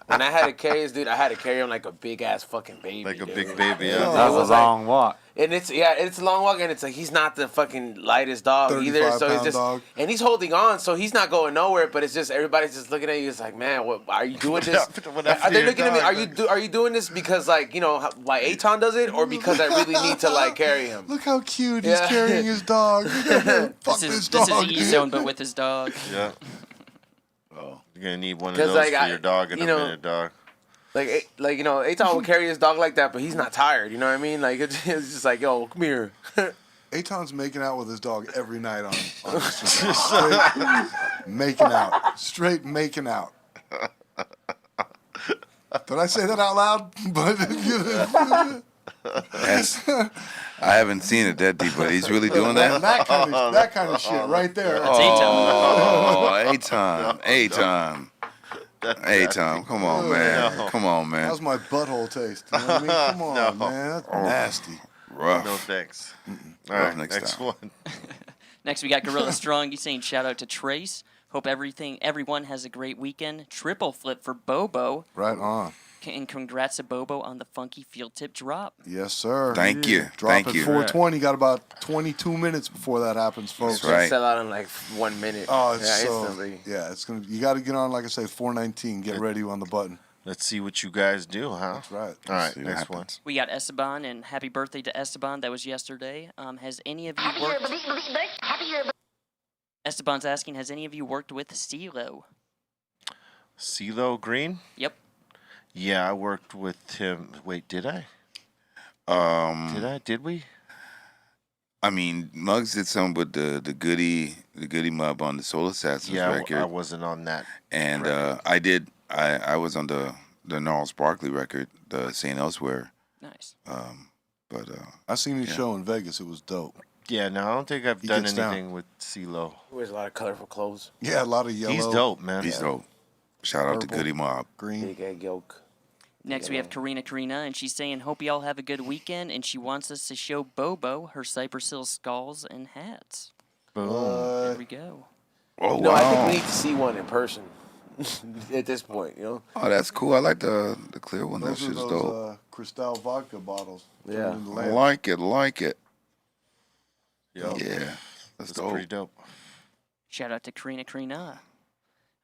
When I had to carry his dude, I had to carry him like a big ass fucking baby. Like a dude. big baby, yeah. That was a long walk. And it's a long walk, and it's like he's not the fucking lightest dog either. So it's just, dog. and he's holding on, so he's not going nowhere. But it's just everybody's just looking at you. It's like, man, what are you doing this? Are they looking at me? Are you doing this because like why Aton does it, or because I really need to like carry him? Look how cute he's carrying his dog. Fuck this dog. This is E-Zone, but with his dog. Yeah. Oh, you're gonna need one of those for your dog in a minute, dog. Like Aton would carry his dog like that, but he's not tired. You know what I mean? Like it's just like, yo, come here. Aton's making out with his dog every night on Instagram. Straight making out. Did I say that out loud? But I haven't seen it that deep, but he's really doing that. that kind of shit right there. That's Aton. Aton, come on, man. No. Come on, man. How's my butthole taste? You know what I mean? Come on, man. That's nasty. Rough. No thanks. All Rough right, next one. Next, we got Gorilla Strong. He's saying shout out to Trace. Hope everyone has a great weekend. Triple flip for Bobo. Right on. And congrats to Bobo on the funky field tip drop. Yes, sir. Thank you. Drop Thank at you. 420. Got about 22 minutes before that happens, folks. That's right. Sell out in like 1 minute. Oh, it's instantly. Yeah, it's gonna. You got to get on, like I say, 419. Get ready on the button. Let's see what you guys do, huh? That's right. All right, see what next happens. one. We got Esteban, and happy birthday to Esteban. That was yesterday. Has any of you worked? Esteban's asking, has any of you worked with CeeLo? CeeLo Green? Yep. Yeah, I worked with him. Wait, did I? Did we? I mean, Muggs did some with the goody Mub on the Soul Assassins record. I wasn't on that. And I was on the Gnarls Barkley record, the St. Elsewhere. Nice. I seen his show in Vegas. It was dope. Yeah, no, I don't think I've He done gets anything down. with CeeLo. He wears a lot of colorful clothes. Yeah, a lot of yellow. He's dope, man. He's dope. Shout out to Purple. Goody Mob. Green. Big egg yolk. Next, we have Karina, and she's saying, hope y'all have a good weekend, and she wants us to show Bobo her Cypress Hill skulls and hats. Boom. There we go. Oh, No, wow. I think we need to see one in person at this point, Oh, that's cool. I like the clear one. That Those are shit's those dope. Cristal vodka bottles. Yeah. Turned into I lamp. like it. Yo, Yeah. That's that's dope. pretty dope. Shout out to Karina.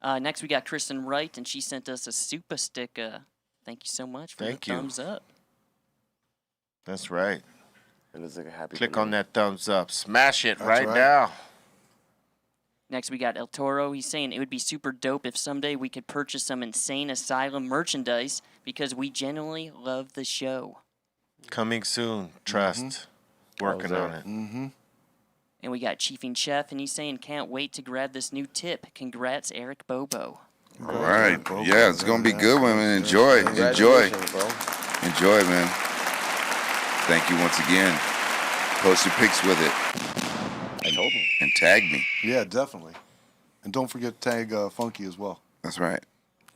Next, we got Kristen Wright, and she sent us a super sticker. Thank you so much for Thank the you. thumbs up. That's right. It looks like a happy. Click on that thumbs up. Smash it That's right right. now. Next, we got El Toro. He's saying it would be super dope if someday we could purchase some insane Asylum merchandise because we genuinely love the show. Coming soon. Trust. Working on it. Mm-hmm. And we got Chiefing Chef, and he's saying can't wait to grab this new tip. Congrats, Eric Bobo. All right. Yeah, it's going to be good, man. Enjoy, man. Bro. Thank you once again. Post your pics with it. I told him. And tag me. Yeah, definitely. And don't forget to tag Funky as well. That's right.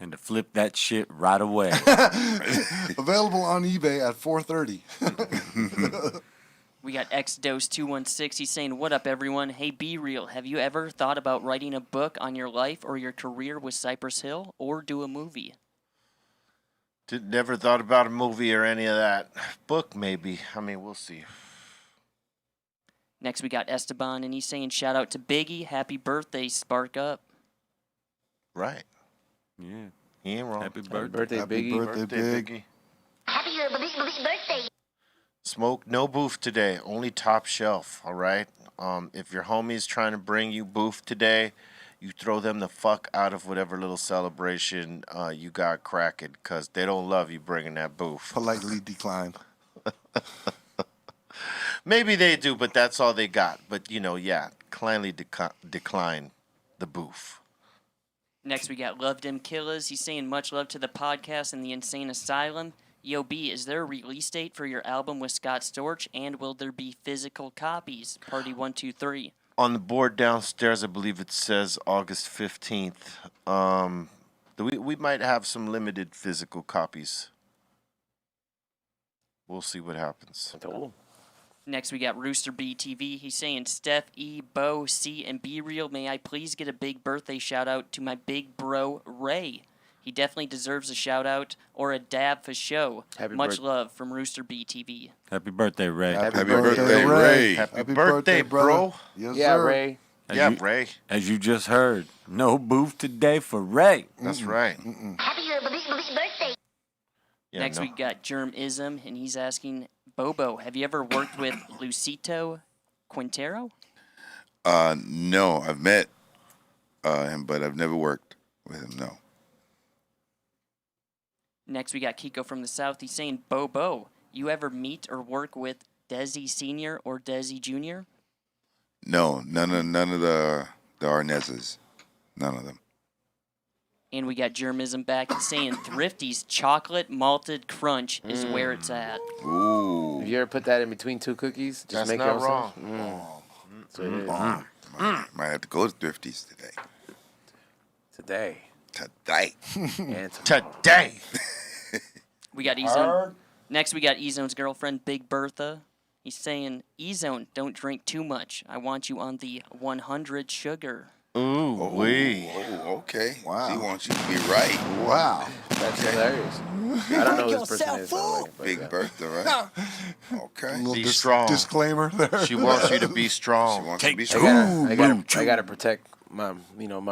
And to flip that shit right away. Available on eBay at $4.30. We got XDose216. He's saying, what up, everyone? Hey, Be Real. Have you ever thought about writing a book on your life or your career with Cypress Hill or do a movie? Never thought about a movie or any of that. Book, maybe. I mean, we'll see. Next, we got Esteban, and he's saying, shout out to Biggie. Happy birthday, Spark Up. Right. Yeah. He ain't wrong. Happy birthday. Birthday, Happy Biggie. birthday, Big. Happy birthday. Smoke no booth today. Only top shelf, all right? If your homie's trying to bring you booth today, you throw them the fuck out of whatever little celebration you got cracking, because they don't love you bringing that booth. Politely decline. Maybe they do, but that's all they got. But, yeah, kindly decline the booth. Next, we got Love Dem Killers. He's saying, much love to the podcast and the Insane Asylum. Yo, B, is there a release date for your album with Scott Storch, and will there be physical copies? Party 123. On the board downstairs, I believe it says August 15th. We might have some limited physical copies. We'll see what happens. Next, we got Rooster B TV. He's saying, Steph, E, Bo, C, and B Real, may I please get a big birthday shout out to my big bro, Ray? He definitely deserves a shout out or a dab for show. Much love from Rooster B TV. Happy birthday, Ray. Happy birthday, Ray. Happy birthday, bro. Yes, Yeah, sir. Ray. Ray. As you just heard, no booth today for Ray. That's right. Happy birthday. Yeah, Next, we got Germ Ism, and he's asking, Bobo, have you ever worked with Lucito Quintero? No, I've met him, but I've never worked with him. No. Next, we got Kiko from the South. He's saying, Bobo, you ever meet or work with Desi Sr. or Desi Jr.? No, none of the Arnezes. None of them. And we got Germism back. He's saying Thrifty's chocolate malted crunch is where it's at. Ooh. Have you ever put that in between two cookies? Just That's make not your own wrong. That's what it is. Might have to go to Thrifty's today. Today. Today. Today. We got E-Zone. Next, we got E-Zone's girlfriend, Big Bertha. He's saying, E-Zone, don't drink too much. I want you on the 100 sugar. Ooh, wee. Oh, okay. Wow. He wants you to be right. Wow. That's hilarious. I don't know who this person is. By the way, but Big yeah. Bertha, right? Okay. Little Be strong. disclaimer there. She wants you to be She strong. wants you to be strong. I gotta protect my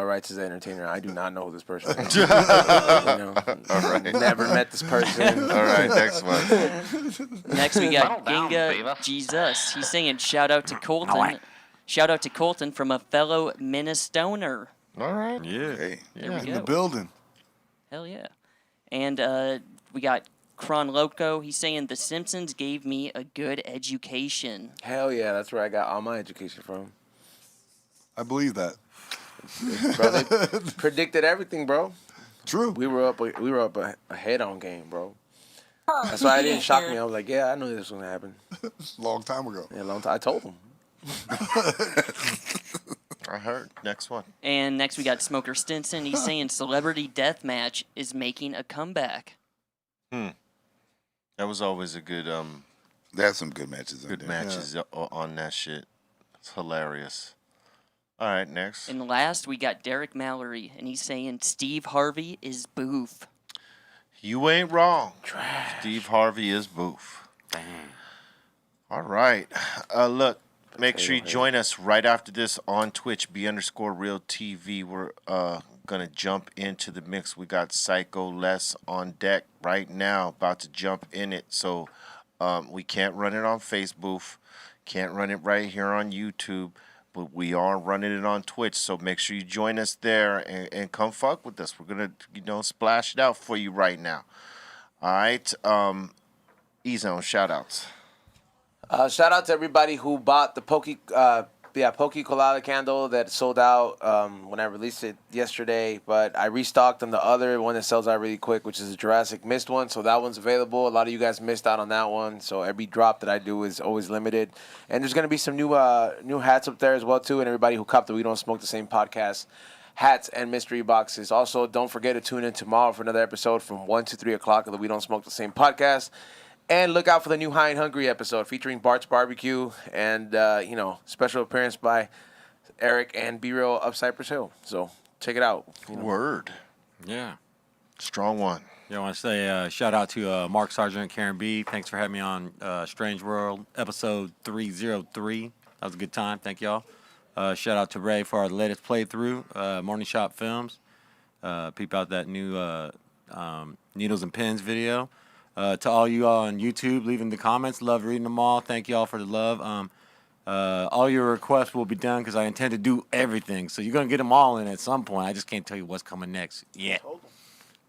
rights as an entertainer. I do not know who this person is. All right. Never met this person. All right, next one. Next, we got Ginga Jesus. He's saying, shout out to Colton. Shout out to Colton from a fellow Minnestoner. All right. Yeah. Hey. There we In go. the building. Hell yeah. And we got Kron Loco. He's saying, The Simpsons gave me a good education. Hell yeah, that's where I got all my education from. I believe that. Bro, they predicted everything, bro. True. We were up ahead on game, bro. That's why it didn't shock me. I was like, yeah, I knew this was gonna happen. Long time ago. Yeah, a long time. I told them. I heard. Next one. And next we got Smoker Stinson. He's saying Celebrity Deathmatch is making a comeback. That was always a good They have some good matches. good matches on that shit. It's hilarious. All right, next. And last we got Derek Mallory, and he's saying Steve Harvey is boof. You ain't wrong. Steve Harvey is boof. All right. Look, make sure you join us right after this on Twitch, B_Real TV. We're gonna jump into the mix. We got Psycho Les on deck right now, about to jump in it. So we can't run it on Facebook, can't run it right here on YouTube, but we are running it on Twitch. So make sure you join us there and come fuck with us. We're gonna splash it out for you right now. All right. E-Zone shout outs. Shout out to everybody who bought the Poke Colada candle that sold out when I released it yesterday. But I restocked on the other one that sells out really quick, which is a Jurassic Mist one. So that one's available. A lot of you guys missed out on that one. So every drop that I do is always limited. And there's gonna be some new hats up there as well too. And everybody who copped the We Don't Smoke the Same podcast hats and mystery boxes. Also, don't forget to tune in tomorrow for another episode from 1 to 3 o'clock of the We Don't Smoke the Same podcast. And look out for the new High and Hungry episode featuring Bart's Barbecue and, special appearance by Eric and B-Real up Cypress Hill. So check it out. Word. Yeah. Strong one. Yeah, I want to say shout out to Mark Sargent, Karen B. Thanks for having me on Strange World, episode 303. That was a good time. Thank y'all. Shout out to Ray for our latest playthrough, Morning Shop Films. Peep out that new Needles and Pins video. To all you all on YouTube, leaving the comments. Love reading them all. Thank y'all for the love. All your requests will be done because I intend to do everything. So you're going to get them all in at some point. I just can't tell you what's coming next yet.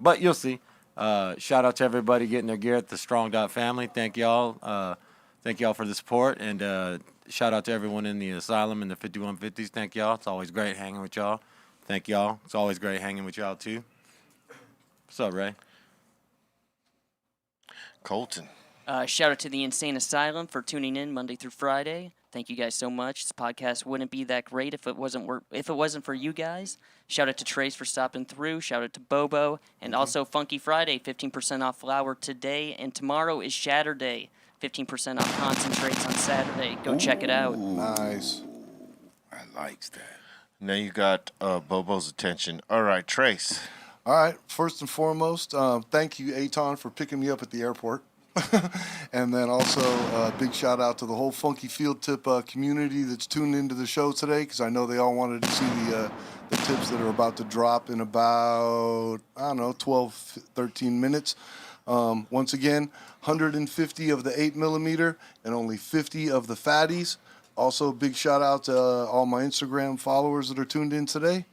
But you'll see. Shout out to everybody getting their gear at the Strong Dot family. Thank y'all. Thank y'all for the support. And shout out to everyone in the asylum and the 5150s. Thank y'all. It's always great hanging with y'all. Thank y'all. It's always great hanging with y'all, too. What's up, Ray? Colton. Shout out to the Insane Asylum for tuning in Monday through Friday. Thank you guys so much. This podcast wouldn't be that great if it wasn't for you guys. Shout out to Trace for stopping through. Shout out to Bobo. And also Funky Friday, 15% off flour today. And tomorrow is Shatter Day, 15% off concentrates on Saturday. Go check it out. Nice. I likes that. Now you got Bobo's attention. All right, Trace. All right. First and foremost, thank you, Aton, for picking me up at the airport. And then also a big shout out to the whole Funky Field Tip community that's tuned into the show today, because I know they all wanted to see the tips that are about to drop in about, 12, 13 minutes. Once again, 150 of the 8mm and only 50 of the fatties. Also, big shout out to all my Instagram followers that are tuned in today.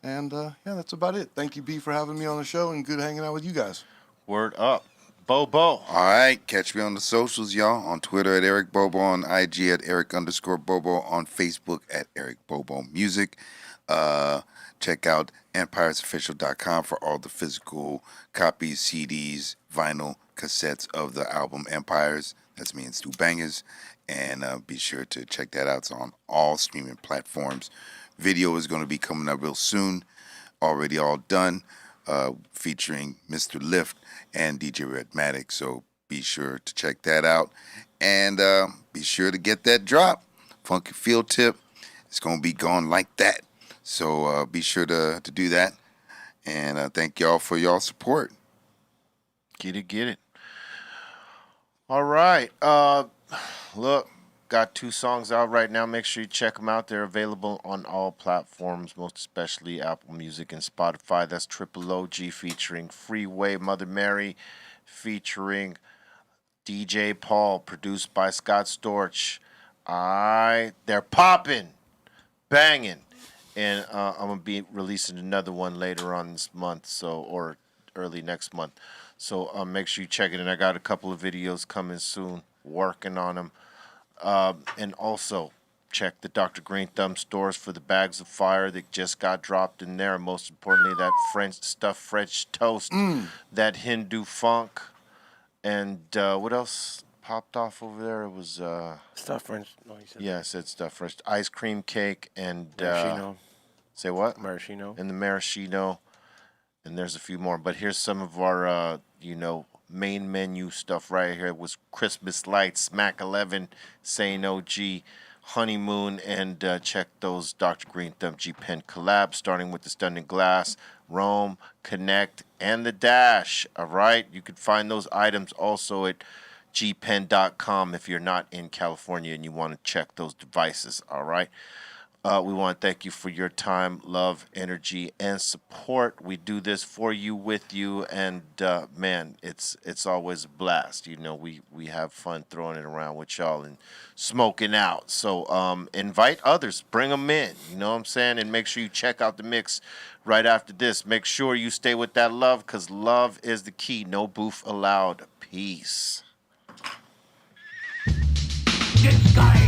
And that's about it. Thank you, B, for having me on the show, and good hanging out with you guys. Word up. Bobo. All right, catch me on the socials, y'all. On Twitter at Eric Bobo, on IG at Eric_Bobo, on Facebook at Eric Bobo Music. Check out empiresofficial.com for all the physical copies, CDs, vinyl, cassettes of the album Empires. That's me and Stu Bangers. And be sure to check that out. It's on all streaming platforms. Video is going to be coming up real soon. Already all done. Featuring Mr. Lift and DJ Redmatic. So be sure to check that out. And be sure to get that drop. Funky Field Tip. It's going to be going like that. So be sure to do that. And thank y'all for y'all support. Get it. All right. Look, got 2 songs out right now. Make sure you check them out. They're available on all platforms, most especially Apple Music and Spotify. That's Triple OG featuring Freeway, Mother Mary featuring DJ Paul, produced by Scott Storch. They're popping, banging. And I'm going to be releasing another one later on this month, or early next month. So make sure you check it. And I got a couple of videos coming soon, working on them. And also check the Dr. Greenthumb stores for the bags of fire that just got dropped in there. Most importantly, that stuffed French toast, that Hindu funk, and what else popped off over there? It was Stuffed French. No, you said I said stuffed French ice cream cake and maraschino. Say what? Maraschino. And the maraschino, and there's a few more. But here's some of our main menu stuff right here. It was Christmas Lights, Mac 11, Sane OG, Honeymoon, and check those Dr. Greenthumb G-Pen collabs, starting with the Stunning Glass, Rome, Connect, and the Dash. All right, you can find those items also at gpen.com if you're not in California and you want to check those devices. All right. We want to thank you for your time, love, energy, and support. We do this for you, with you, and man, it's always a blast. We have fun throwing it around with y'all and smoking out. So invite others, bring them in. You know what I'm saying? And make sure you check out the mix right after this. Make sure you stay with that love, because love is the key. No boof allowed. Peace. This guy